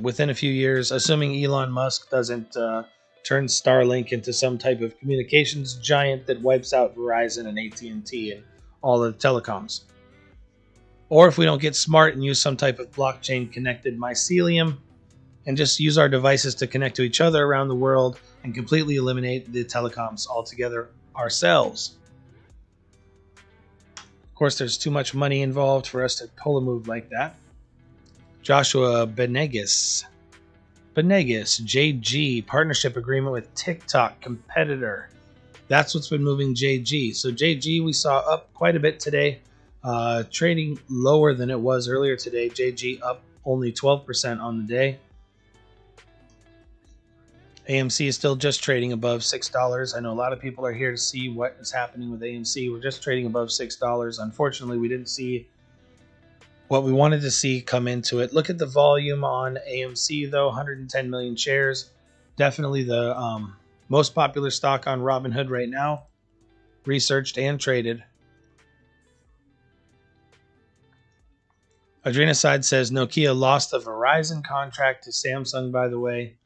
within a few years, assuming Elon Musk doesn't turn Starlink into some type of communications giant that wipes out Verizon and AT&T and all of the telecoms. Or if we don't get smart and use some type of blockchain connected mycelium and just use our devices to connect to each other around the world and completely eliminate the telecoms altogether ourselves. Of course, there's too much money involved for us to pull a move like that. Joshua Benegas, JG, partnership agreement with TikTok competitor. That's what's been moving JG. So JG we saw up quite a bit today, trading lower than it was earlier today. JG up only 12% on the day. AMC is still just trading above $6. I know a lot of people are here to see what is happening with AMC. We're just trading above $6. Unfortunately, we didn't see what we wanted to see come into it. Look at the volume on AMC, though, 110 million shares. Definitely the most popular stock on Robinhood right now, researched and traded. Adrenocide says Nokia lost a Verizon contract to Samsung, by the way.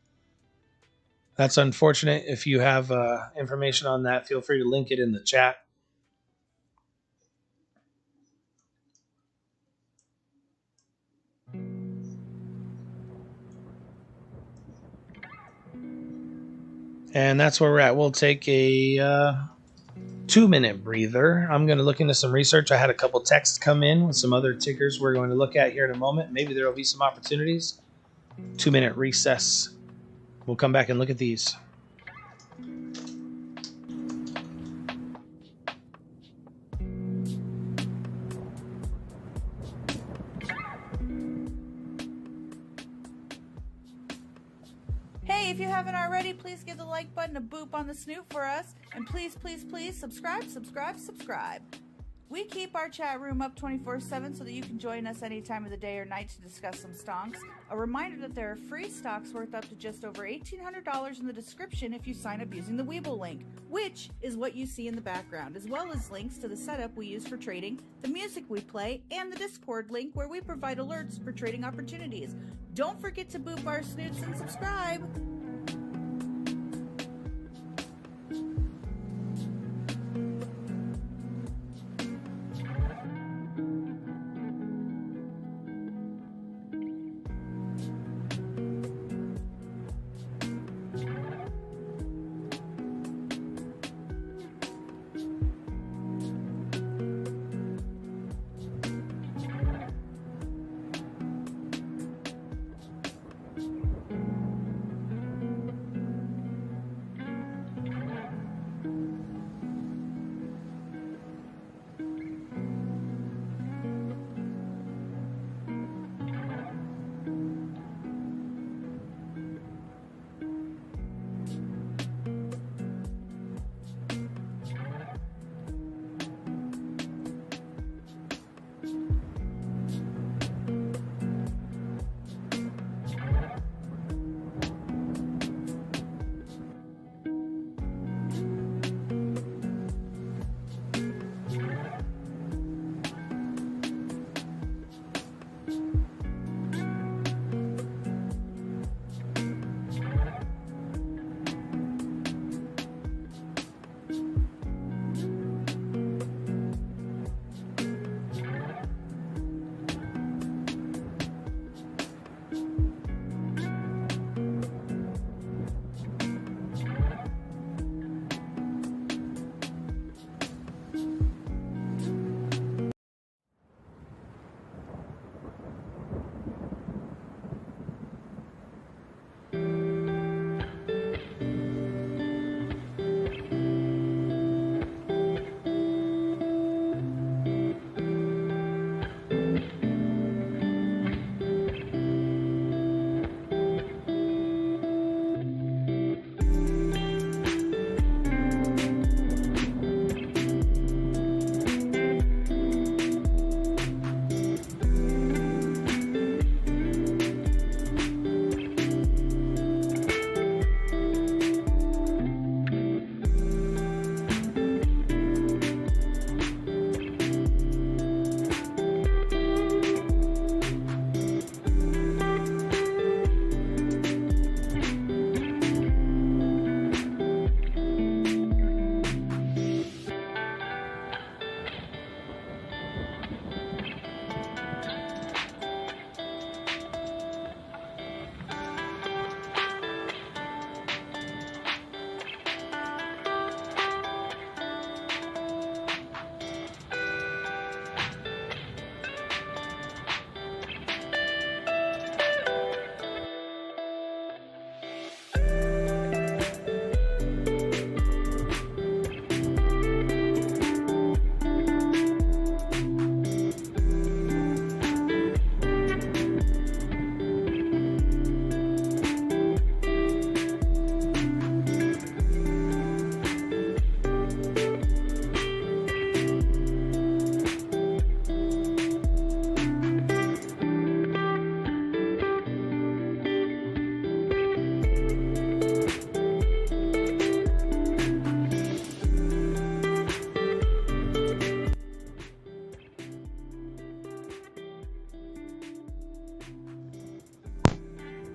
That's unfortunate. If you have information on that, feel free to link it in the chat. And that's where we're at. We'll take a 2-minute breather. I'm going to look into some research. I had a couple texts come in with some other tickers we're going to look at here in a moment. Maybe there will be some opportunities. 2-minute recess. We'll come back and look at these. Hey, if you haven't already, please give the like button a boop on the snoot for us. And please, please, please subscribe. We keep our chat room up 24/7 so that you can join us any time of the day or night to discuss some stonks. A reminder that there are free stocks worth up to just over $1,800 in the description if you sign up using the Webull link, which is what you see in the background, as well as links to the setup we use for trading, the music we play, and the Discord link where we provide alerts for trading opportunities. Don't forget to boop our snoots and subscribe.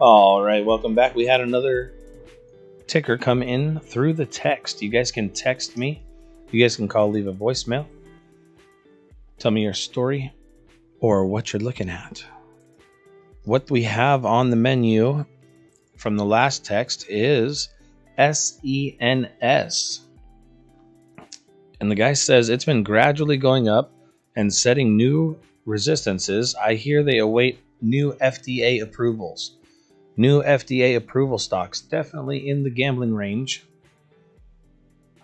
All right, welcome back. We had another ticker come in through the text. You guys can text me. You guys can call, leave a voicemail. Tell me your story or what you're looking at. What we have on the menu from the last text is SENS. And the guy says it's been gradually going up and setting new resistances. I hear they await new FDA approvals. New FDA approval stocks, definitely in the gambling range.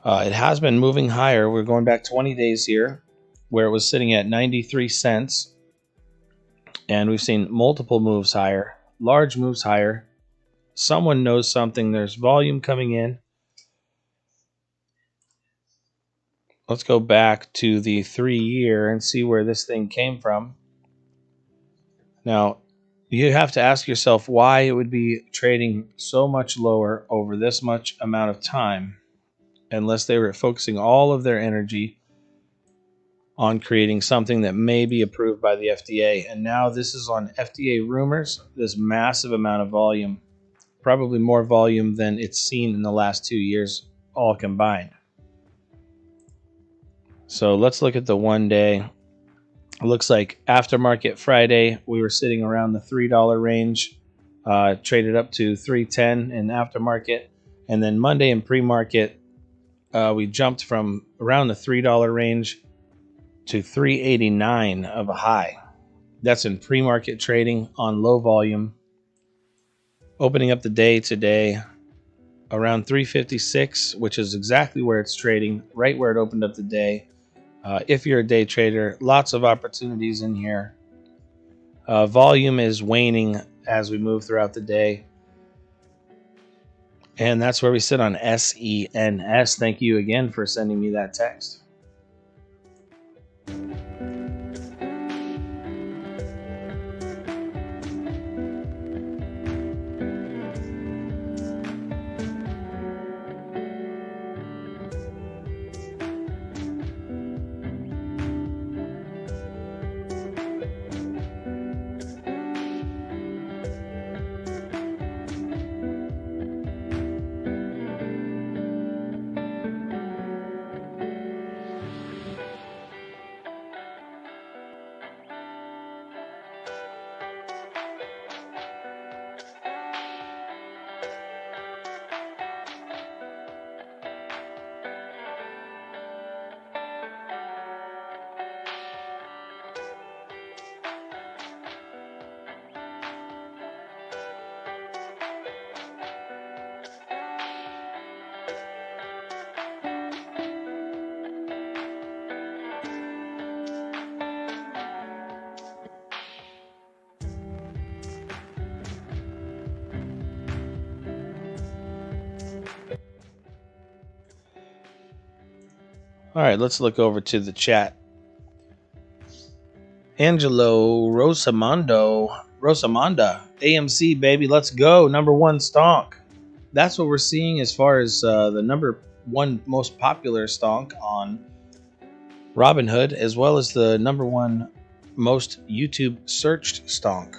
It has been moving higher. We're going back 20 days here, where it was sitting at 93 cents. And we've seen multiple moves higher, large moves higher. Someone knows something. There's volume coming in. Let's go back to the 3-year and see where this thing came from. Now, you have to ask yourself why it would be trading so much lower over this much amount of time, unless they were focusing all of their energy on creating something that may be approved by the FDA. And now this is on FDA rumors, this massive amount of volume, probably more volume than it's seen in the last 2 years all combined. So let's look at the 1 day. It looks like aftermarket Friday, we were sitting around the $3 range, traded up to $3.10 in aftermarket. And then Monday in pre-market, we jumped from around the $3 range to $3.89 of a high. That's in pre-market trading on low volume. Opening up the day today around $3.56, which is exactly where it's trading, right where it opened up the day. If you're a day trader, lots of opportunities in here. Volume is waning as we move throughout the day. And that's where we sit on SENS. Thank you again for sending me that text. All right, let's look over to the chat. Angelo Rosamanda, AMC, baby, let's go. #1 stonk. That's what we're seeing as far as the #1 most popular stonk on Robinhood, as well as the #1 most YouTube searched stonk.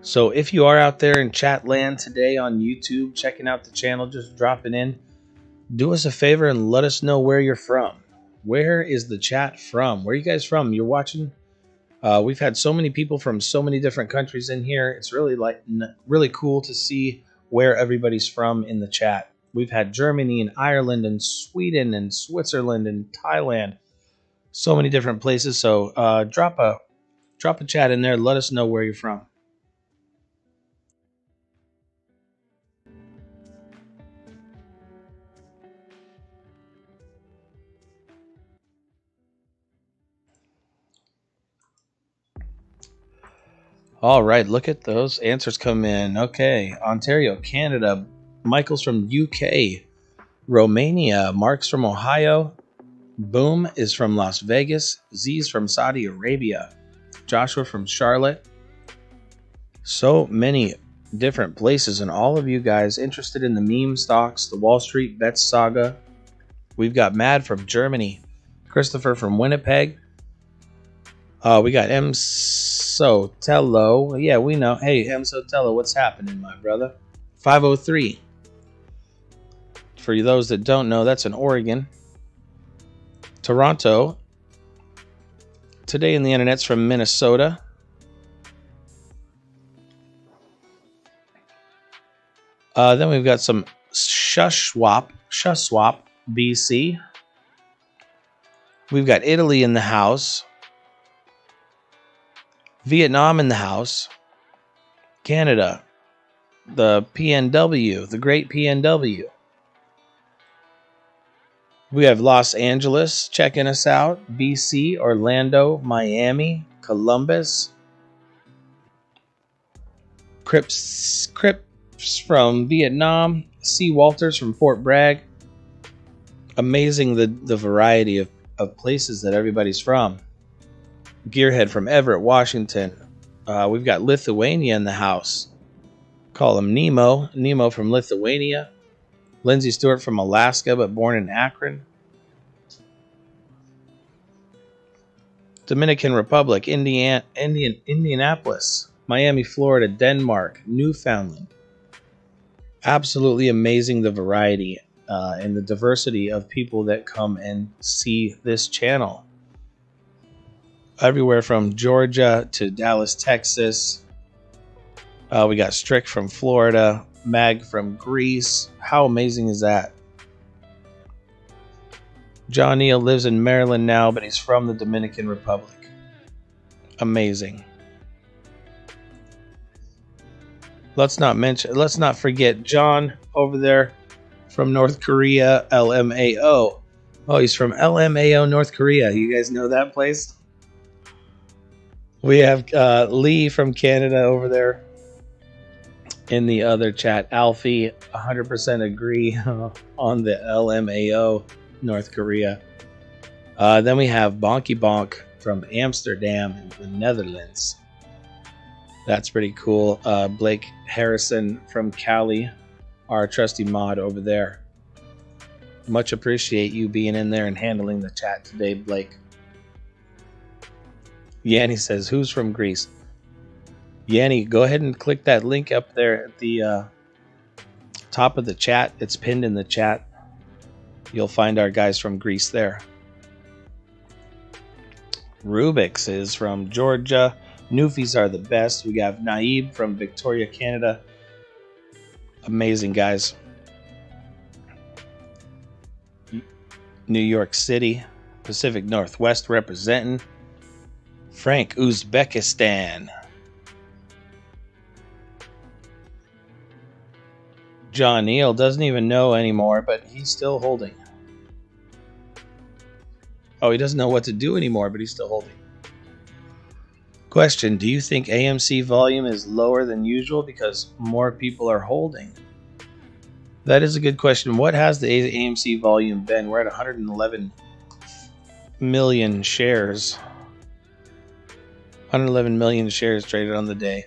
So if you are out there in chat land today on YouTube, checking out the channel, just dropping in, do us a favor and let us know where you're from. Where is the chat from? Where are you guys from? You're watching. We've had so many people from so many different countries in here. It's really cool to see where everybody's from in the chat. We've had Germany and Ireland and Sweden and Switzerland and Thailand. So many different places. So drop a chat in there. Let us know where you're from. All right, look at those answers come in. Okay, Ontario, Canada. Michael's from UK. Romania. Mark's from Ohio. Boom is from Las Vegas. Z's from Saudi Arabia. Joshua from Charlotte. So many different places, and all of you guys interested in the meme stocks, the WallStreetBets saga. We've got Mad from Germany. Christopher from Winnipeg. We got M Sotelo. Yeah, we know. Hey, M Sotelo, what's happening, my brother? 503. For those that don't know, that's in Oregon. Toronto. Today in the internet's from Minnesota. Then we've got some Shuswap, BC. We've got Italy in the house. Vietnam in the house. Canada. The PNW, the great PNW. We have Los Angeles checking us out. BC, Orlando, Miami, Columbus. Crips from Vietnam. C. Walters from Fort Bragg. Amazing the variety of places that everybody's from. Gearhead from Everett, Washington. We've got Lithuania in the house. Call him Nemo. Nemo from Lithuania. Lindsay Stewart from Alaska, but born in Akron. Dominican Republic, Indianapolis, Miami, Florida, Denmark, Newfoundland. Absolutely amazing the variety and the diversity of people that come and see this channel. Everywhere from Georgia to Dallas, Texas. We got Strick from Florida, Mag from Greece. How amazing is that? John Neal lives in Maryland now, but he's from the Dominican Republic. Amazing. Let's not forget John over there from North Korea, LMAO. Oh, he's from LMAO, North Korea. You guys know that place? We have Lee from Canada over there in the other chat. Alfie, 100% agree on the LMAO, North Korea. Then we have Bonky Bonk from Amsterdam in the Netherlands. That's pretty cool. Blake Harrison from Cali, our trusty mod over there. Much appreciate you being in there and handling the chat today, Blake. Yanni says, who's from Greece? Yanni, go ahead and click that link up there at the top of the chat. It's pinned in the chat. You'll find our guys from Greece there. Rubix is from Georgia. Newfies are the best. We got Naib from Victoria, Canada. Amazing guys. New York City, Pacific Northwest representing. Frank, Uzbekistan. John Neal doesn't even know anymore, but he's still holding. Oh, he doesn't know what to do anymore, but he's still holding. Question, do you think AMC volume is lower than usual because more people are holding? That is a good question. What has the AMC volume been? We're at 111 million shares. 111 million shares traded on the day.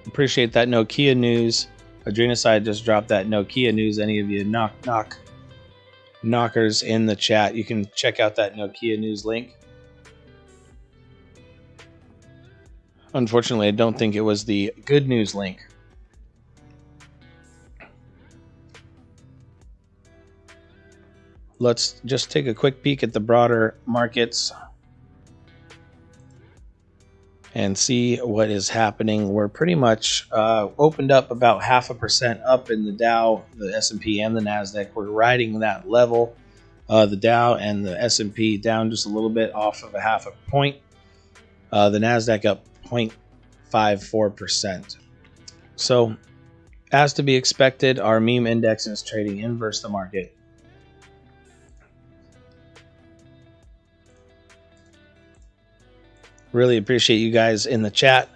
Appreciate that Nokia news. Adrenocide just dropped that Nokia news. Any of you knockers in the chat, you can check out that Nokia news link. Unfortunately, I don't think it was the good news link. Let's just take a quick peek at the broader markets and see what is happening. We're pretty much opened up about 0.5% up in the Dow, the S&P, and the NASDAQ. We're riding that level. The Dow and the S&P down just a little bit off of 0.5 point. The NASDAQ up 0.54%. So, as to be expected, our meme index is trading inverse the market. Really appreciate you guys in the chat.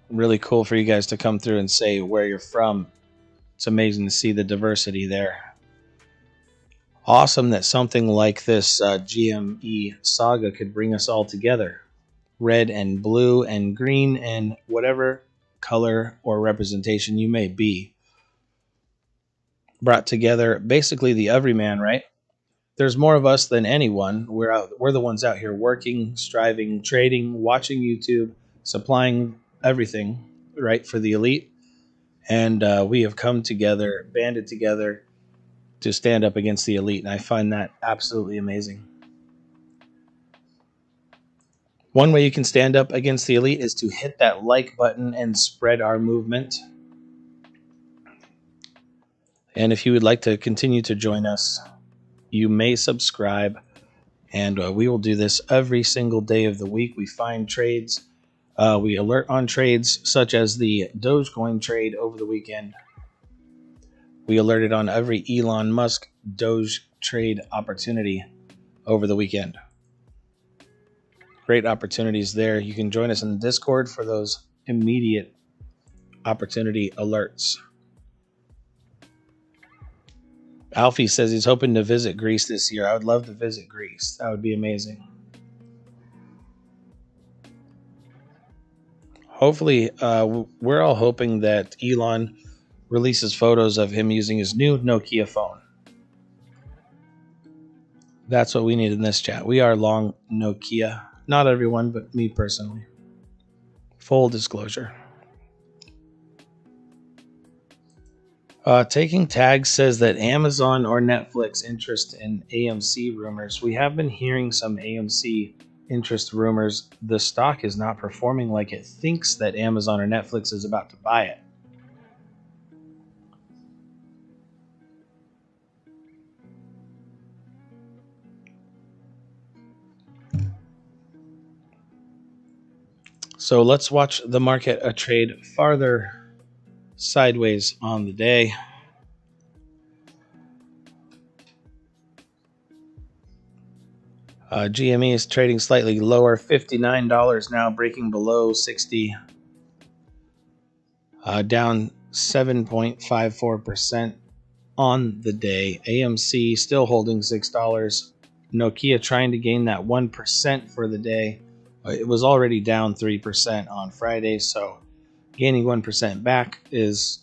Really cool for you guys to come through and say where you're from. It's amazing to see the diversity there. awesome that something like this GME saga could bring us all together. Red and blue and green and whatever color or representation you may be. Brought together basically the everyman, right? There's more of us than anyone. We're the ones out here working, striving, trading, watching YouTube, supplying everything, right, for the elite. And we have come together, banded together to stand up against the elite. And I find that absolutely amazing. One way you can stand up against the elite is to hit that like button and spread our movement. And if you would like to continue to join us, you may subscribe, and we will do this every single day of the week. We find trades. We alert on trades such as the Dogecoin trade over the weekend. We alerted on every Elon Musk Doge trade opportunity over the weekend. Great opportunities there. You can join us in the Discord for those immediate opportunity alerts. Alfie says he's hoping to visit Greece this year. I would love to visit Greece. That would be amazing. Hopefully, we're all hoping that Elon releases photos of him using his new Nokia phone. That's what we need in this chat. We are long Nokia. Not everyone, but me personally. Full disclosure. Taking Tags says that Amazon or Netflix interest in AMC rumors. We have been hearing some AMC interest rumors. The stock is not performing like it thinks that Amazon or Netflix is about to buy it. So let's watch the market trade farther sideways on the day. GME is trading slightly lower, $59 now, breaking below 60. Down 7.54% on the day. AMC still holding $6. Nokia trying to gain that 1% for the day. It was already down 3% on Friday, so gaining 1% back is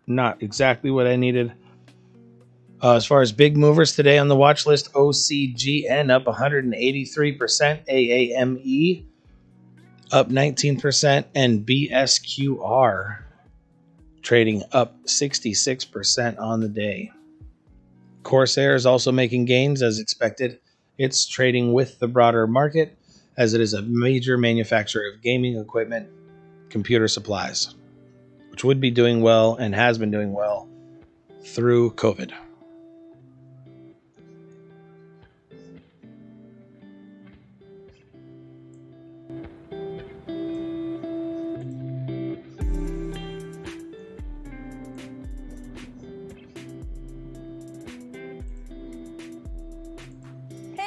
not exactly what I needed. As far as big movers today on the watch list, OCGN up 183%, AAME up 19%, and BSQR trading up 66% on the day. Corsair is also making gains as expected. It's trading with the broader market as it is a major manufacturer of gaming equipment, computer supplies, which would be doing well and has been doing well through COVID.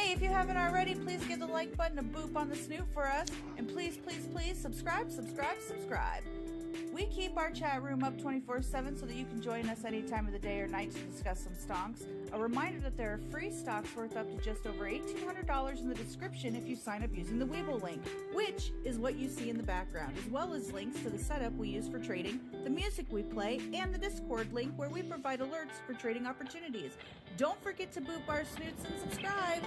If you haven't already, please give the like button a boop on the snoot for us. And please, please, please subscribe. We keep our chat room up 24/7 so that you can join us any time of the day or night to discuss some stonks. A reminder that there are free stocks worth up to just over $1,800 in the description if you sign up using the Weeble link, which is what you see in the background, as well as links to the setup we use for trading, the music we play, and the Discord link where we provide alerts for trading opportunities. Don't forget to boop our snoots and subscribe.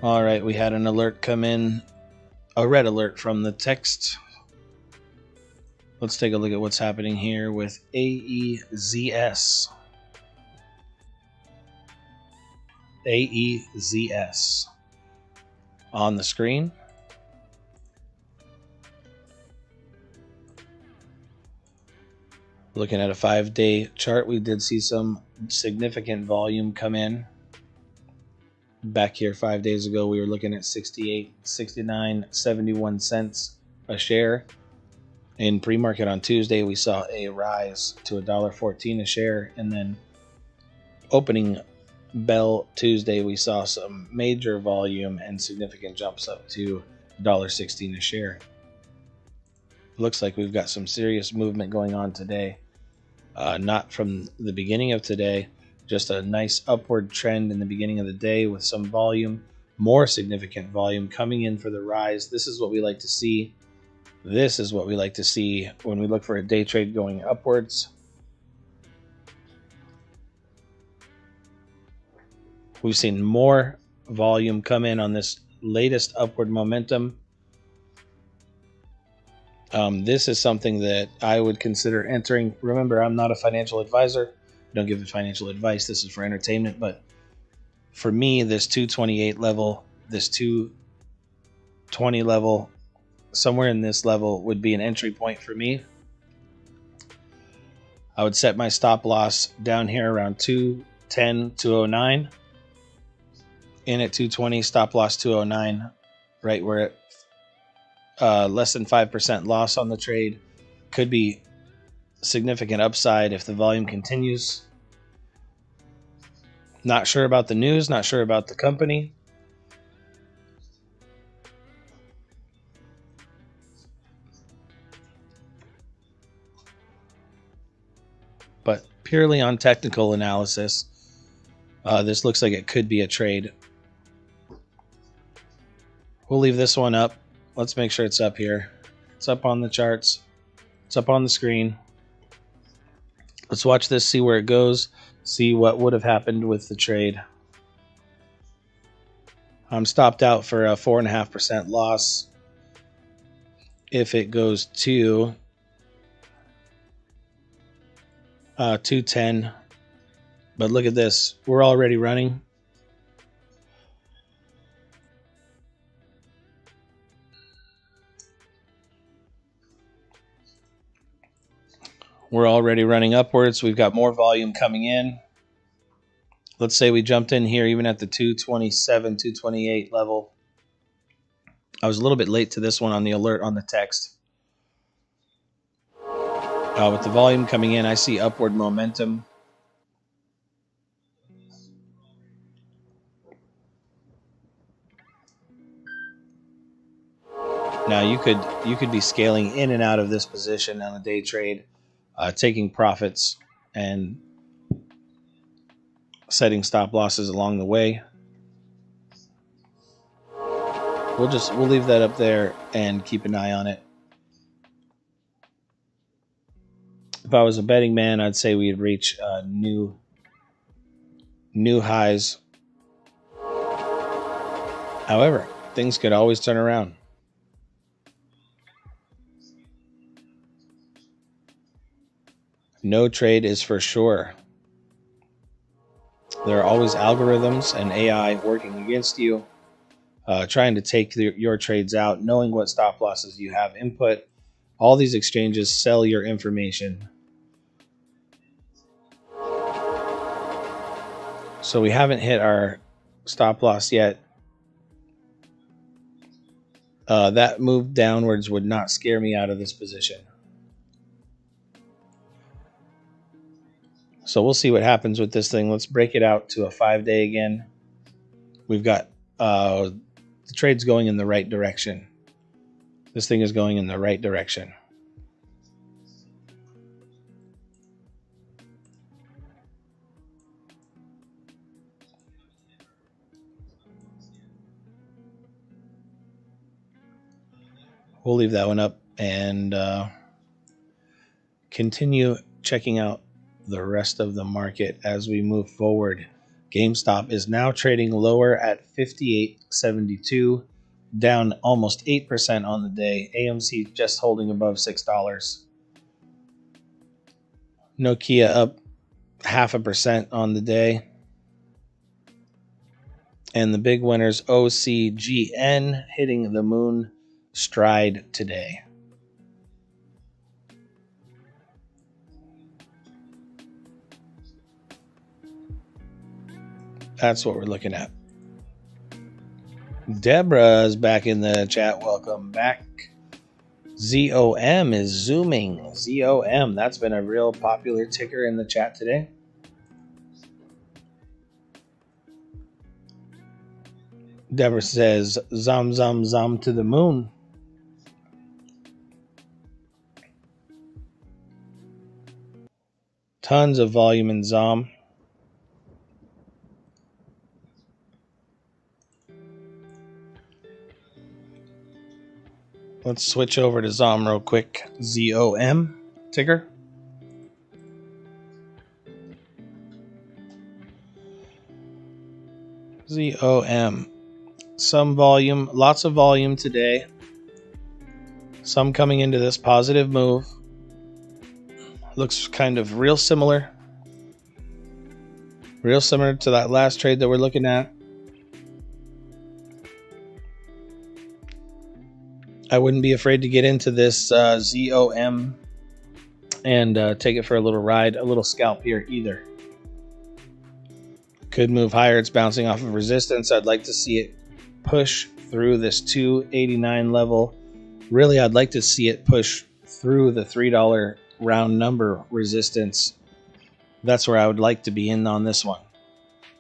All right, we had an alert come in, a red alert from the text. Let's take a look at what's happening here with AEZS. AEZS on the screen. Looking at a 5-day chart, we did see some significant volume come in. Back here 5 days ago, we were looking at 68, 69, 71 cents a share. In pre-market on Tuesday, we saw a rise to $1.14 a share, and then opening bell Tuesday, we saw some major volume and significant jumps up to $1.16 a share. Looks like we've got some serious movement going on today. Not from the beginning of today, just a nice upward trend in the beginning of the day with some volume, more significant volume coming in for the rise. This is what we like to see. This is what we like to see when we look for a day trade going upwards. We've seen more volume come in on this latest upward momentum. This is something that I would consider entering. Remember, I'm not a financial advisor. I don't give financial advice. This is for entertainment. But for me, this 228 level, this 220 level, somewhere in this level would be an entry point for me. I would set my stop loss down here around 210, 209. In at 220, stop loss 209, right where it less than 5% loss on the trade. Could be significant upside if the volume continues. Not sure about the news, not sure about the company. But purely on technical analysis, this looks like it could be a trade. We'll leave this one up. Let's make sure it's up here. It's up on the charts. It's up on the screen. Let's watch this, see where it goes, see what would have happened with the trade. I'm stopped out for a 4.5% loss. If it goes to 210, but look at this. We're already running. We're already running upwards. We've got more volume coming in. Let's say we jumped in here even at the 227, 228 level. I was a little bit late to this one on the alert on the text. With the volume coming in, I see upward momentum. Now you could be scaling in and out of this position on a day trade, taking profits and setting stop losses along the way. We'll leave that up there and keep an eye on it. If I was a betting man, I'd say we'd reach new highs. However, things could always turn around. No trade is for sure. There are always algorithms and AI working against you, trying to take your trades out, knowing what stop losses you have input. All these exchanges sell your information. So we haven't hit our stop loss yet. That move downwards would not scare me out of this position. So we'll see what happens with this thing. Let's break it out to a 5-day again. We've got the trade's going in the right direction. This thing is going in the right direction. We'll leave that one up and continue checking out the rest of the market as we move forward. GameStop is now trading lower at 58.72, down almost 8% on the day. AMC just holding above $6. Nokia up 0.5% on the day. And the big winners, OCGN hitting the moon stride today. That's what we're looking at. Deborah's back in the chat. Welcome back. ZOM is zooming. ZOM, that's been a real popular ticker in the chat today. Deborah says, zom, zom, zom to the moon. Tons of volume in ZOM. Let's switch over to ZOM real quick. ZOM ticker. ZOM. Some volume, lots of volume today. Some coming into this positive move. Looks kind of real similar. Real similar to that last trade that we're looking at. I wouldn't be afraid to get into this ZOM and take it for a little ride, a little scalp here either. Could move higher. It's bouncing off of resistance. I'd like to see it push through this 289 level. Really, I'd like to see it push through the $3 round number resistance. That's where I would like to be in on this one.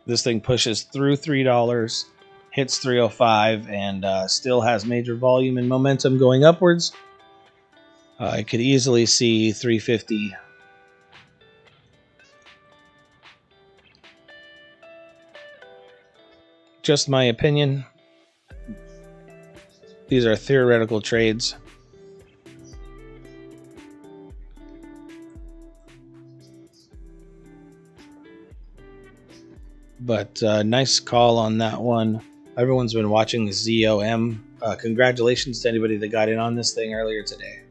This thing pushes through $3, hits 305, and still has major volume and momentum going upwards. I could easily see 350. Just my opinion. These are theoretical trades. But nice call on that one. Everyone's been watching the ZOM. Congratulations to anybody that got in on this thing earlier today.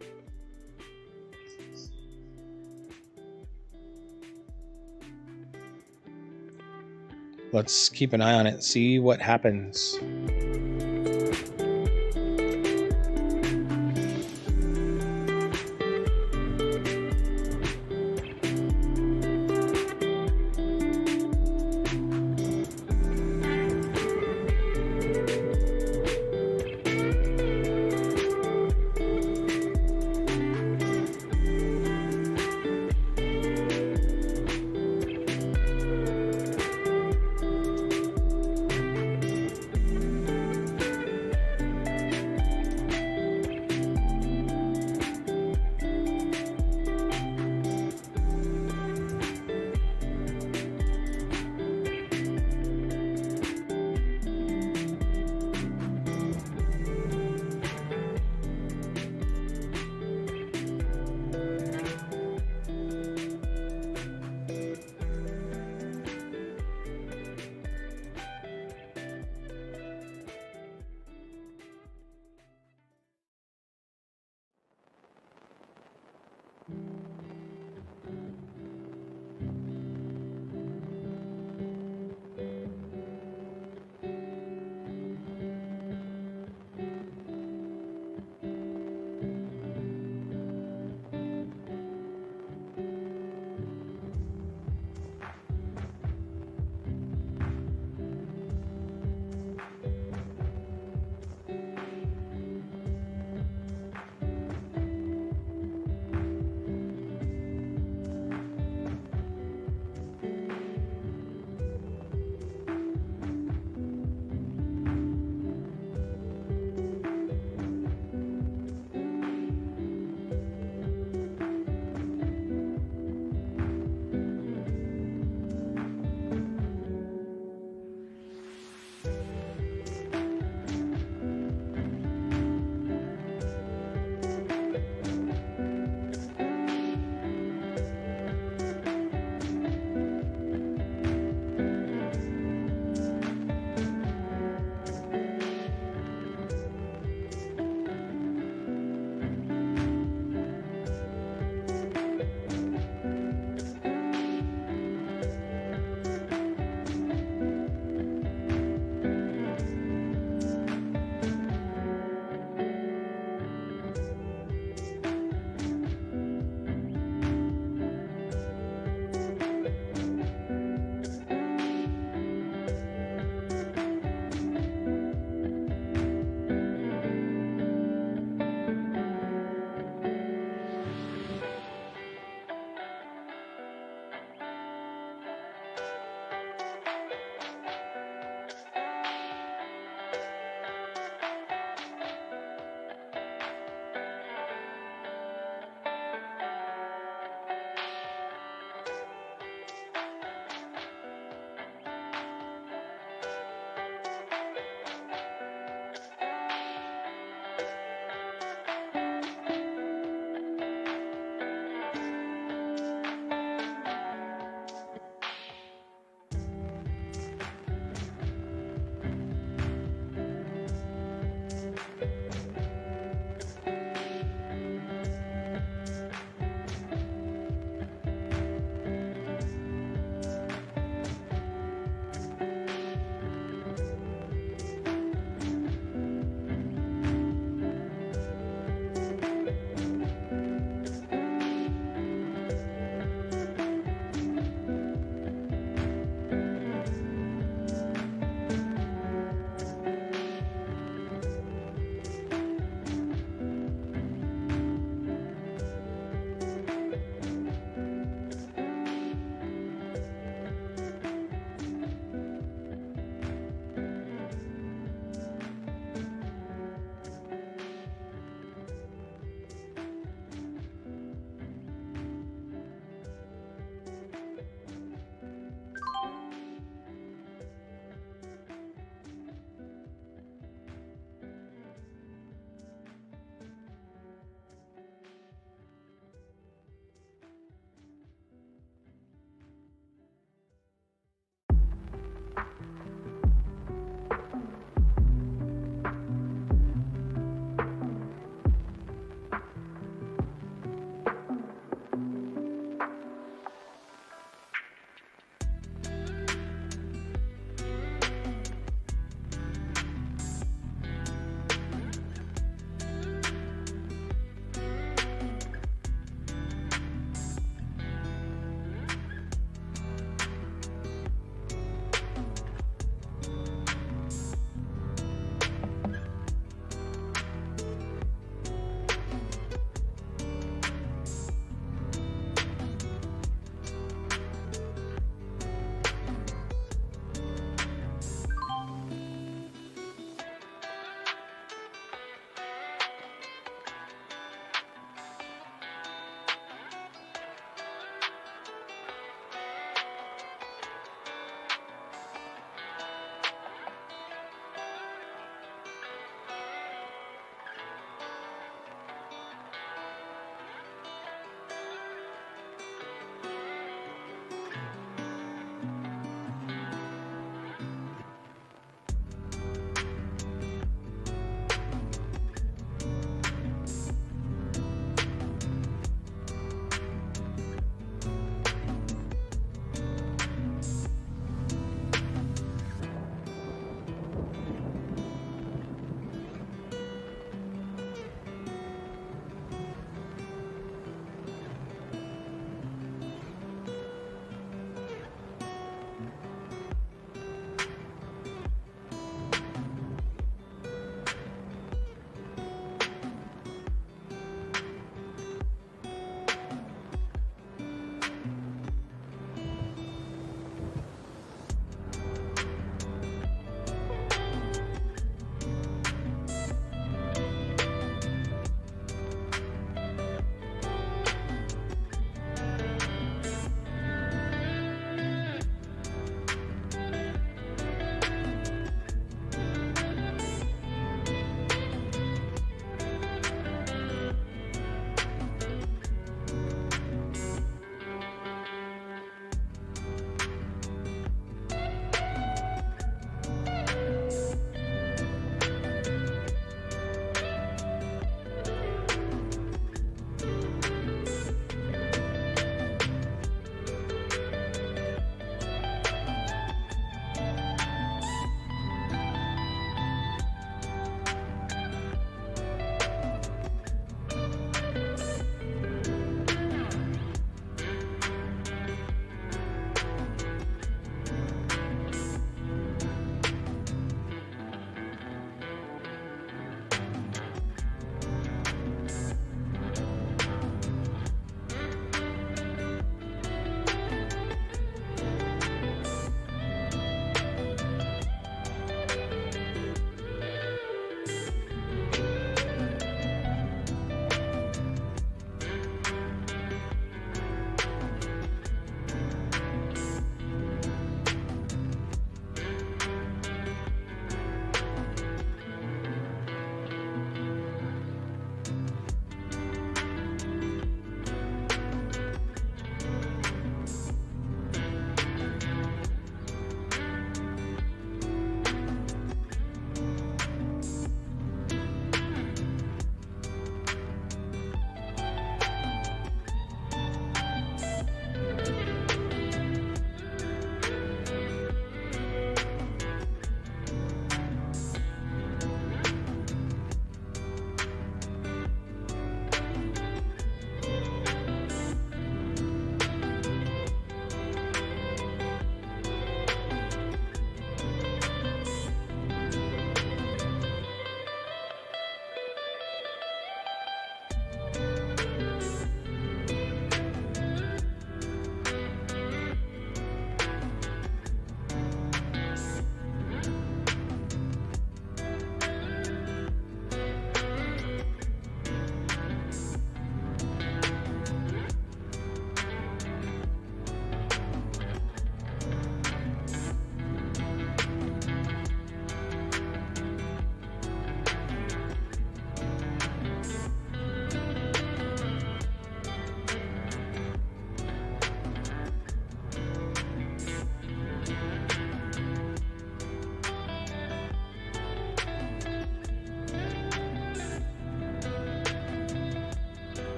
Let's keep an eye on it and see what happens.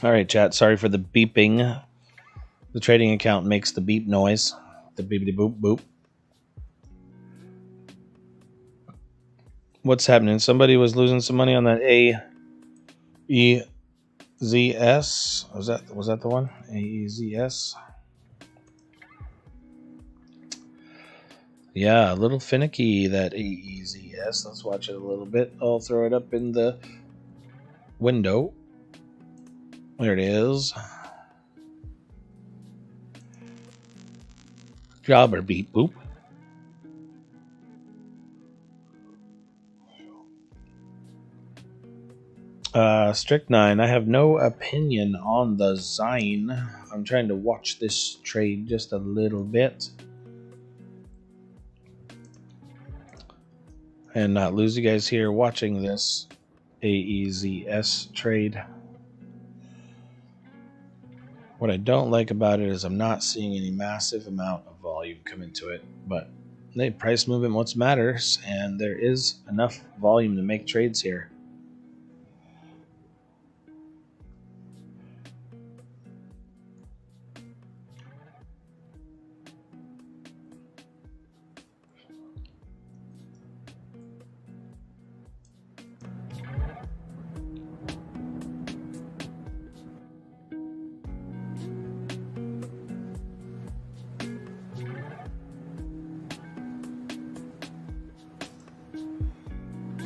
All right, chat. Sorry for the beeping. The trading account makes the beep noise. The beepity boop boop. What's happening? Somebody was losing some money on that AEZS. Was that the one? AEZS. Yeah, a little finicky, that AEZS. Let's watch it a little bit. I'll throw it up in the window. There it is. Jobber beep boop. Strychnine, I have no opinion on the Zine. I'm trying to watch this trade just a little bit and not lose you guys here watching this AEZS trade. What I don't like about it is I'm not seeing any massive amount of volume come into it, but the price movement what matters, and there is enough volume to make trades here.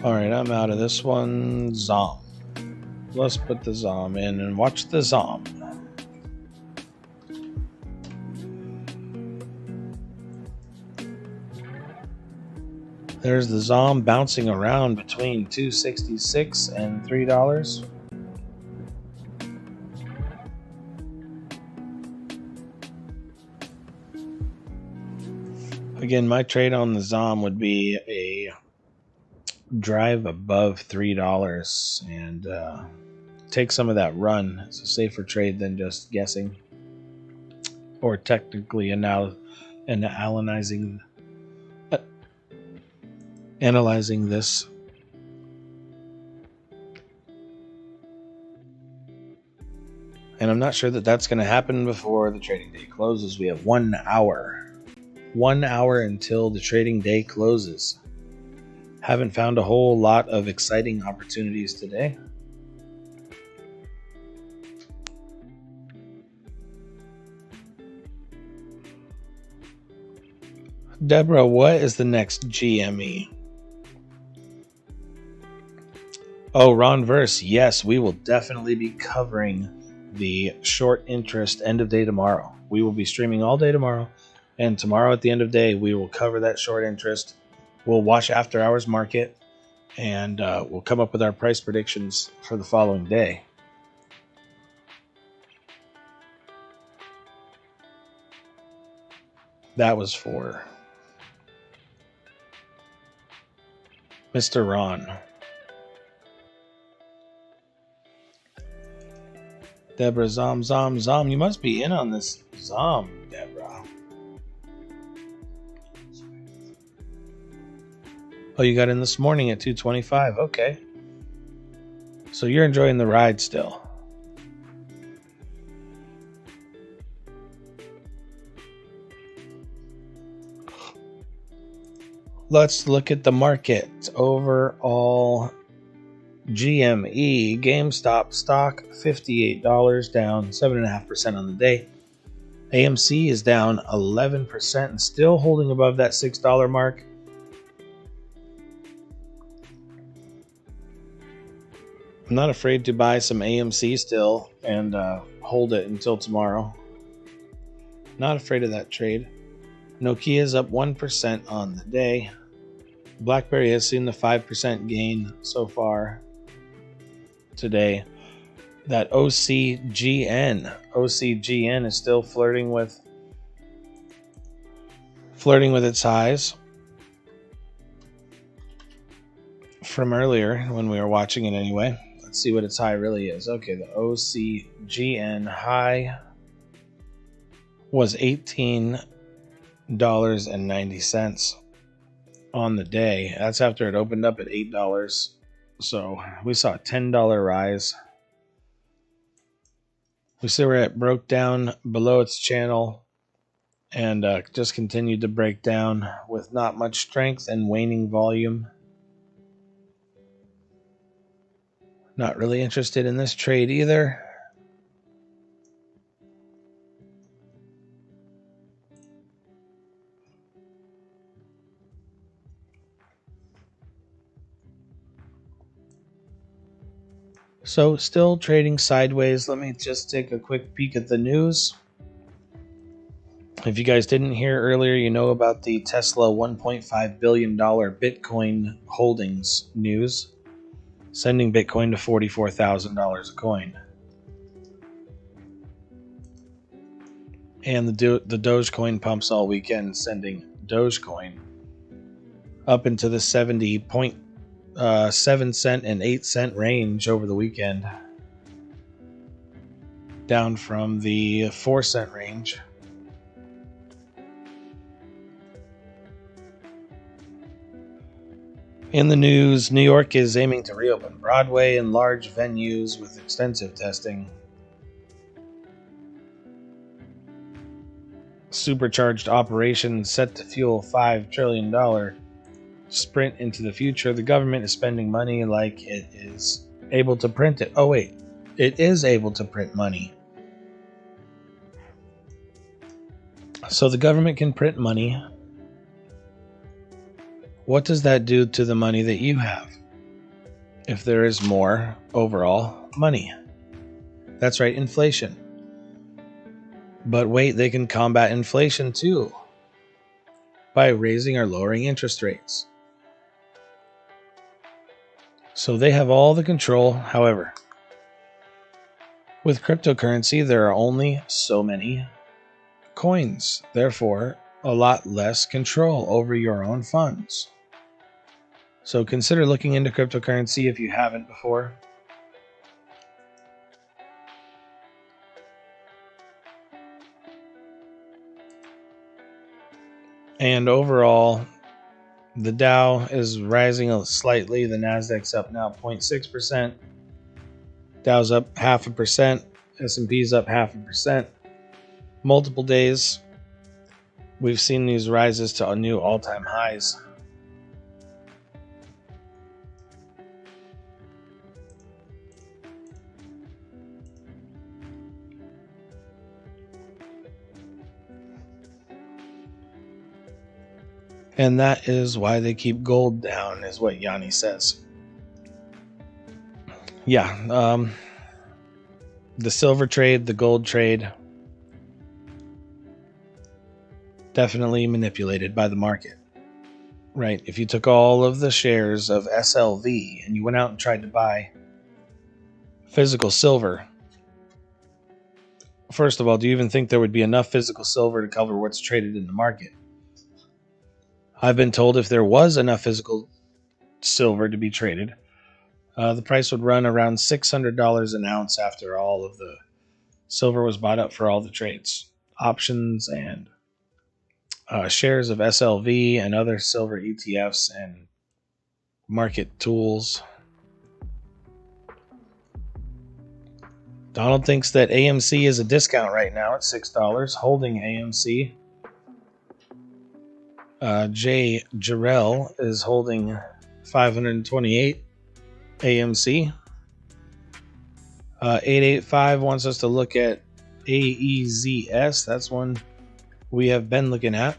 Alright, I'm out of this one. Zom. Let's put the Zom in and watch the Zom. There's the Zom bouncing around between $2.66 and $3. Again, my trade on the Zom would be a drive above $3 and take some of that run. It's a safer trade than just guessing or technically analyzing this. And I'm not sure that that's going to happen before the trading day closes. We have 1 hour. 1 hour until the trading day closes. Haven't found a whole lot of exciting opportunities today. Deborah, what is the next GME? Oh, Ron Verse. Yes, we will definitely be covering the short interest end of day tomorrow. We will be streaming all day tomorrow. And tomorrow at the end of day, we will cover that short interest. We'll watch after hours market, and we'll come up with our price predictions for the following day. That was for Mr. Ron. Deborah, Zom. You must be in on this Zom, Deborah. Oh, you got in this morning at 2:25. Okay. So you're enjoying the ride still. Let's look at the market. Overall, GME, Gamestop stock, $58, down 7.5% on the day. AMC is down 11% and still holding above that $6 mark. I'm not afraid to buy some AMC still and hold it until tomorrow. Not afraid of that trade. Nokia is up 1% on the day. BlackBerry has seen the 5% gain so far today. That OCGN is still flirting with its highs from earlier when we were watching it anyway. Let's Let's see what its high really is. Okay, the OCGN high was $18.90 on the day. That's after it opened up at $8. So we saw a $10 rise. We see where it broke down below its channel and just continued to break down with not much strength and waning volume. Not really interested in this trade either. So still trading sideways. Let me just take a quick peek at the news. If you guys didn't hear earlier, you know about the Tesla $1.5 billion Bitcoin holdings news, sending Bitcoin to $44,000 a coin. And the Dogecoin pumps all weekend, sending Dogecoin up into the 70.7 cent and 8 cent range over the weekend, down from the 4 cent range. In the news, New York is aiming to reopen Broadway and large venues with extensive testing. Supercharged operation set to fuel $5 trillion sprint into the future. The government is spending money like it is able to print it. Oh wait, it is able to print money. So the government can print money. What does that do to the money that you have if there is more overall money? That's right, inflation. But wait, they can combat inflation too by raising or lowering interest rates. So they have all the control. However, with cryptocurrency, there are only so many coins. Therefore, a lot less control over your own funds. So consider looking into cryptocurrency if you haven't before. And overall, the Dow is rising slightly. The Nasdaq's up now 0.6%. Dow's up 0.5%. S&P's up 0.5%. Multiple days, we've seen these rises to new all-time highs. And that is why they keep gold down, is what Yanni says. Yeah, the silver trade, the gold trade, definitely manipulated by the market, right? If you took all of the shares of SLV and you went out and tried to buy physical silver, first of all, do you even think there would be enough physical silver to cover what's traded in the market? I've been told if there was enough physical silver to be traded, the price would run around $600 an ounce after all of the silver was bought up for all the trades, options, and shares of SLV and other silver ETFs and market tools. Donald thinks that AMC is a discount right now at $6, holding AMC. Jay Jarrell is holding 528 AMC. 885 wants us to look at AEZS. That's one we have been looking at.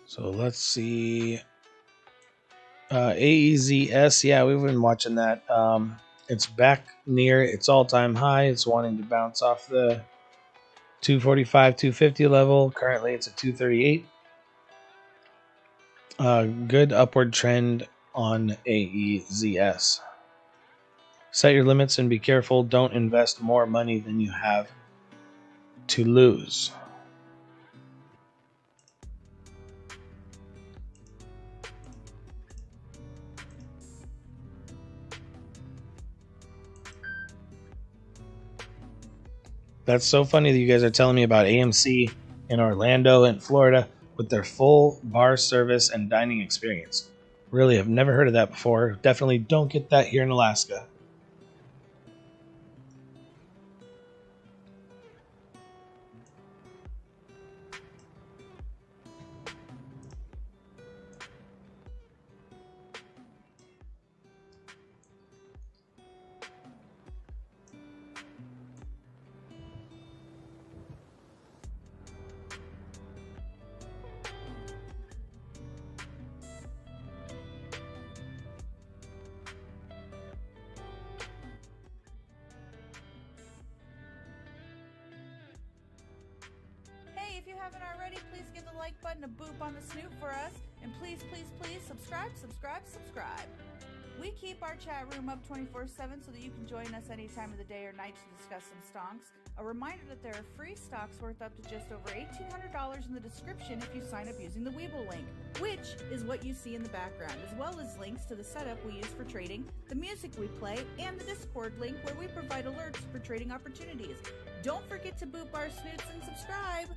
So let's see. AEZS, yeah, we've been watching that. It's back near its all-time high. It's wanting to bounce off the 245, 250 level. Currently, it's at 238. Good upward trend on AEZS. Set your limits and be careful. Don't invest more money than you have to lose. That's so funny that you guys are telling me about AMC in Orlando and Florida with their full bar service and dining experience. Really, I've never heard of that before. Definitely don't get that here in Alaska. Hey, if you haven't already, please give the like button a boop on the snoot for us. And please, please, please subscribe. We keep our chat room up 24/7 so that you can join us any time of the day or night to discuss some stonks. A reminder that there are free stocks worth up to just over $1,800 in the description if you sign up using the Webull link, which is what you see in the background, as well as links to the setup we use for trading, the music we play, and the Discord link where we provide alerts for trading opportunities. Don't forget to boop our snoots and subscribe.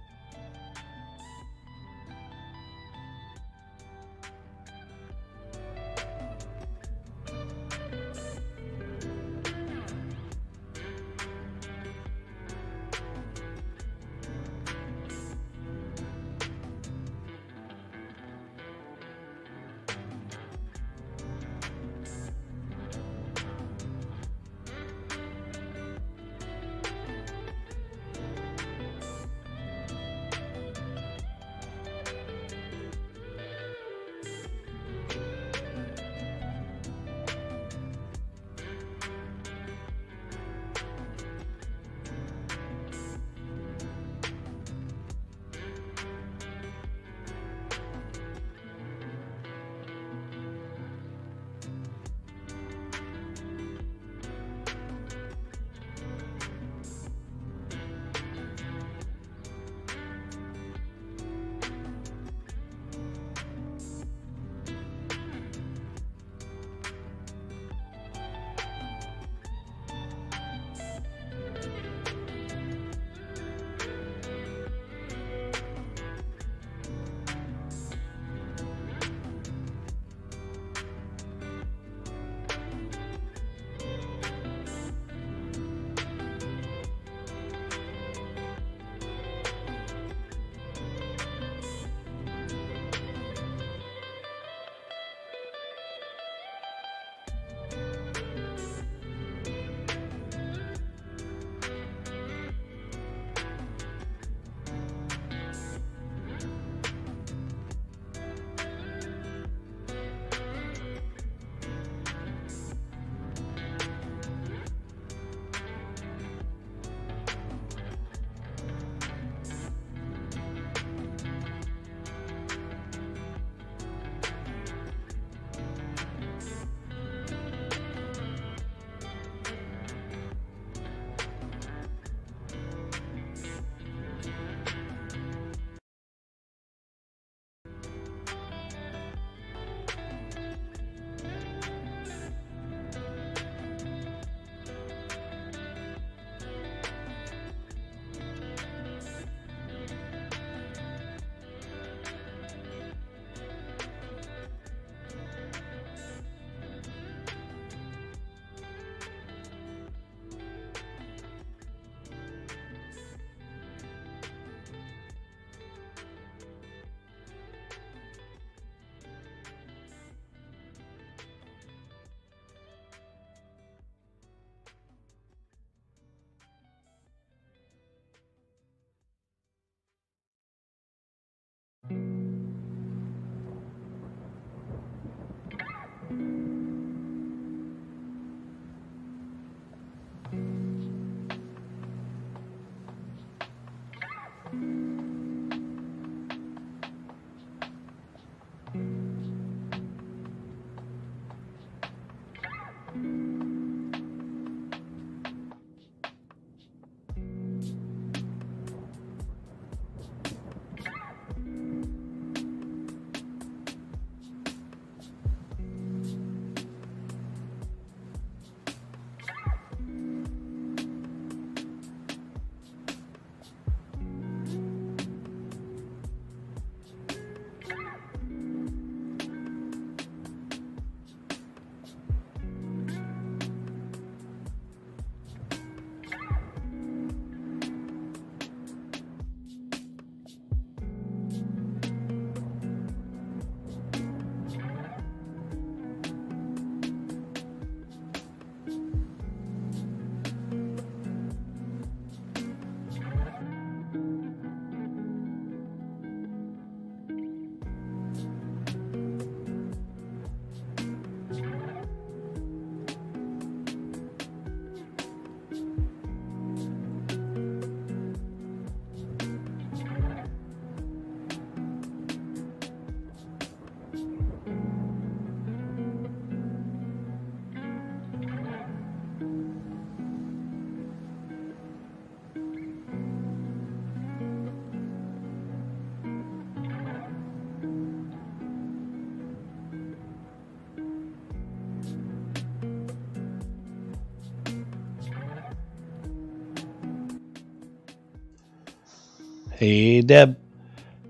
Hey, Deb.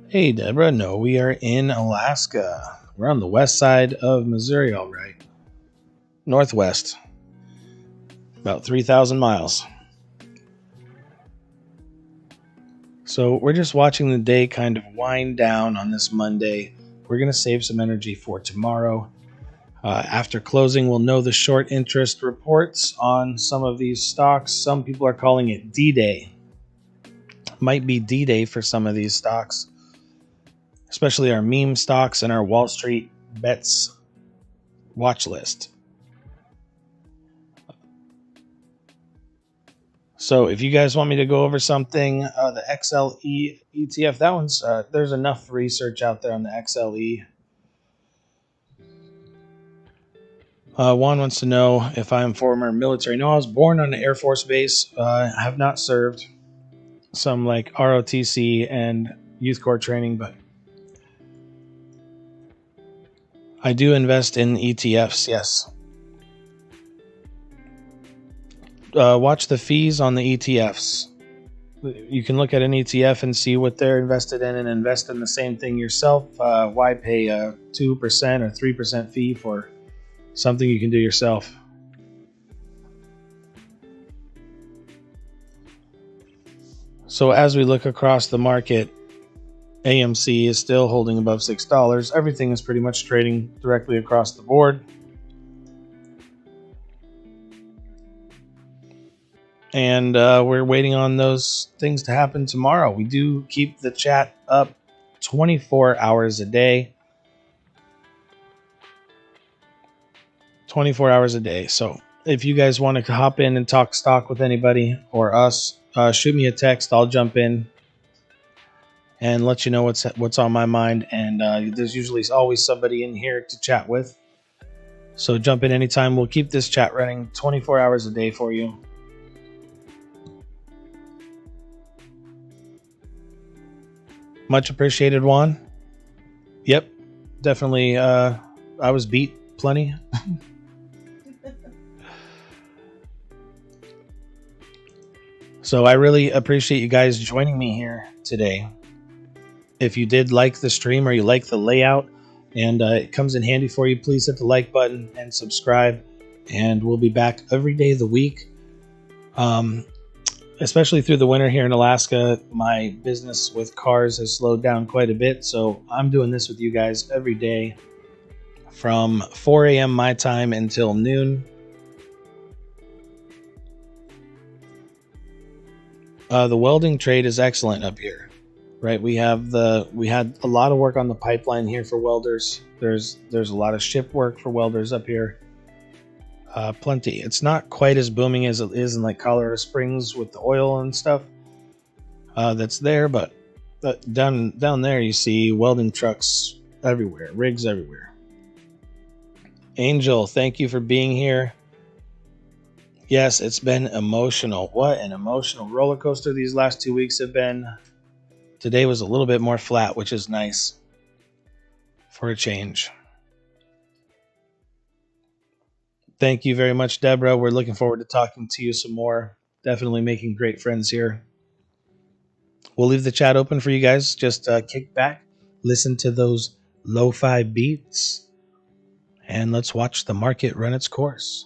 Hey, Deborah. No, we are in Alaska. We're on the west side of Missouri, all right. Northwest. About 3,000 miles. So we're just watching the day kind of wind down on this Monday. We're going to save some energy for tomorrow. After closing, we'll know the short interest reports on some of these stocks. Some people are calling it D-Day. Might be D-Day for some of these stocks, especially our meme stocks and our WallStreetBets watch list. So if you guys want me to go over something, the XLE ETF, that one's there's enough research out there on the XLE. Juan wants to know if I'm former military. No, I was born on an Air Force base. I have not served some like ROTC and youth corps training, but I do invest in ETFs, yes. Watch the fees on the ETFs. You can look at an ETF and see what they're invested in and invest in the same thing yourself. Why pay a 2% or 3% fee for something you can do yourself? So as we look across the market, AMC is still holding above $6. Everything is pretty much trading directly across the board. And we're waiting on those things to happen tomorrow. We do keep the chat up 24 hours a day. 24 hours a day. So if you guys want to hop in and talk stock with anybody or us, shoot me a text. I'll jump in and let you know what's on my mind. And there's usually always somebody in here to chat with. So jump in anytime. We'll keep this chat running 24 hours a day for you. Much appreciated, Juan. Yep, definitely. I was beat plenty. So I really appreciate you guys joining me here today. If you did like the stream or you like the layout and it comes in handy for you, please hit the like button and subscribe. And we'll be back every day of the week. Especially through the winter here in Alaska, my business with cars has slowed down quite a bit. So I'm doing this with you guys every day from 4 a.m. my time until noon. The welding trade is excellent up here, right? We had a lot of work on the pipeline here for welders. There's a lot of ship work for welders up here. Plenty. It's not quite as booming as it is in like Colorado Springs with the oil and stuff that's there, but down there you see welding trucks everywhere, rigs everywhere. Angel, thank you for being here. Yes, it's been emotional. What an emotional roller coaster these last 2 weeks have been. Today was a little bit more flat, which is nice for a change. Thank you very much, Deborah. We're looking forward to talking to you some more. Definitely making great friends here. We'll leave the chat open for you guys. Just kick back, listen to those lo-fi beats, and let's watch the market run its course.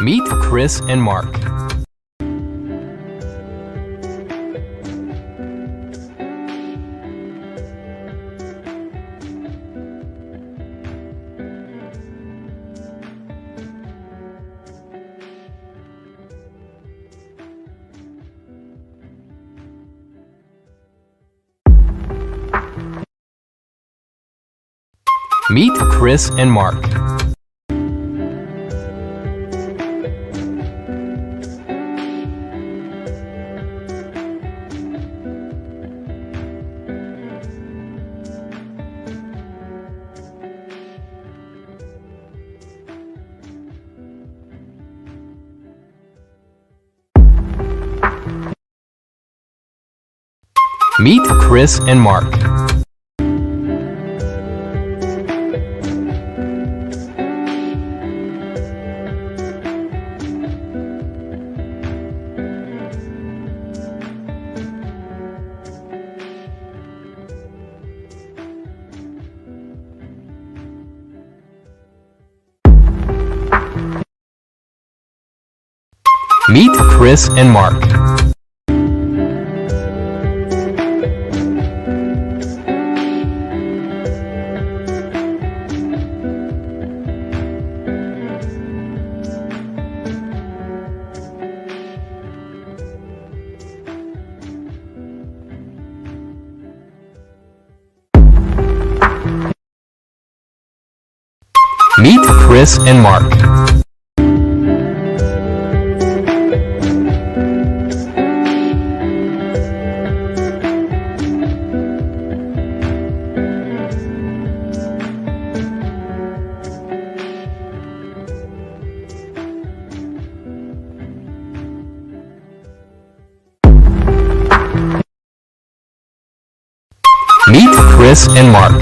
Meet Chris and Mark. Meet Chris and Mark. Meet Chris and Mark. Meet Chris and Mark. Meet Chris and Mark. Meet Chris and Mark.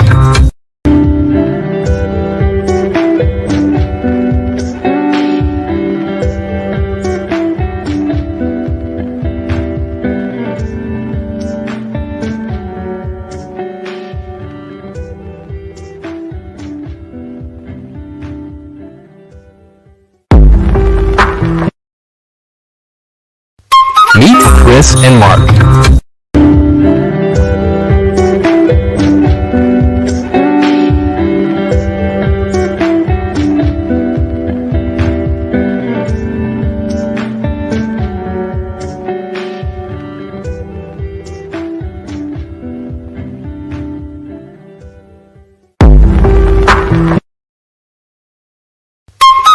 Meet Chris and Mark.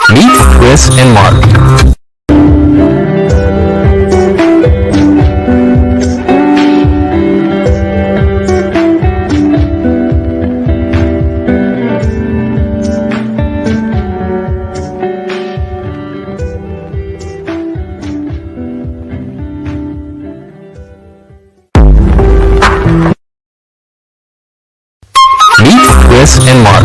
Meet Chris and Mark. Meet Chris and Mark.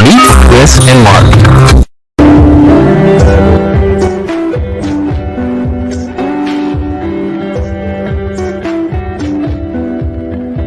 Meet Chris and Mark.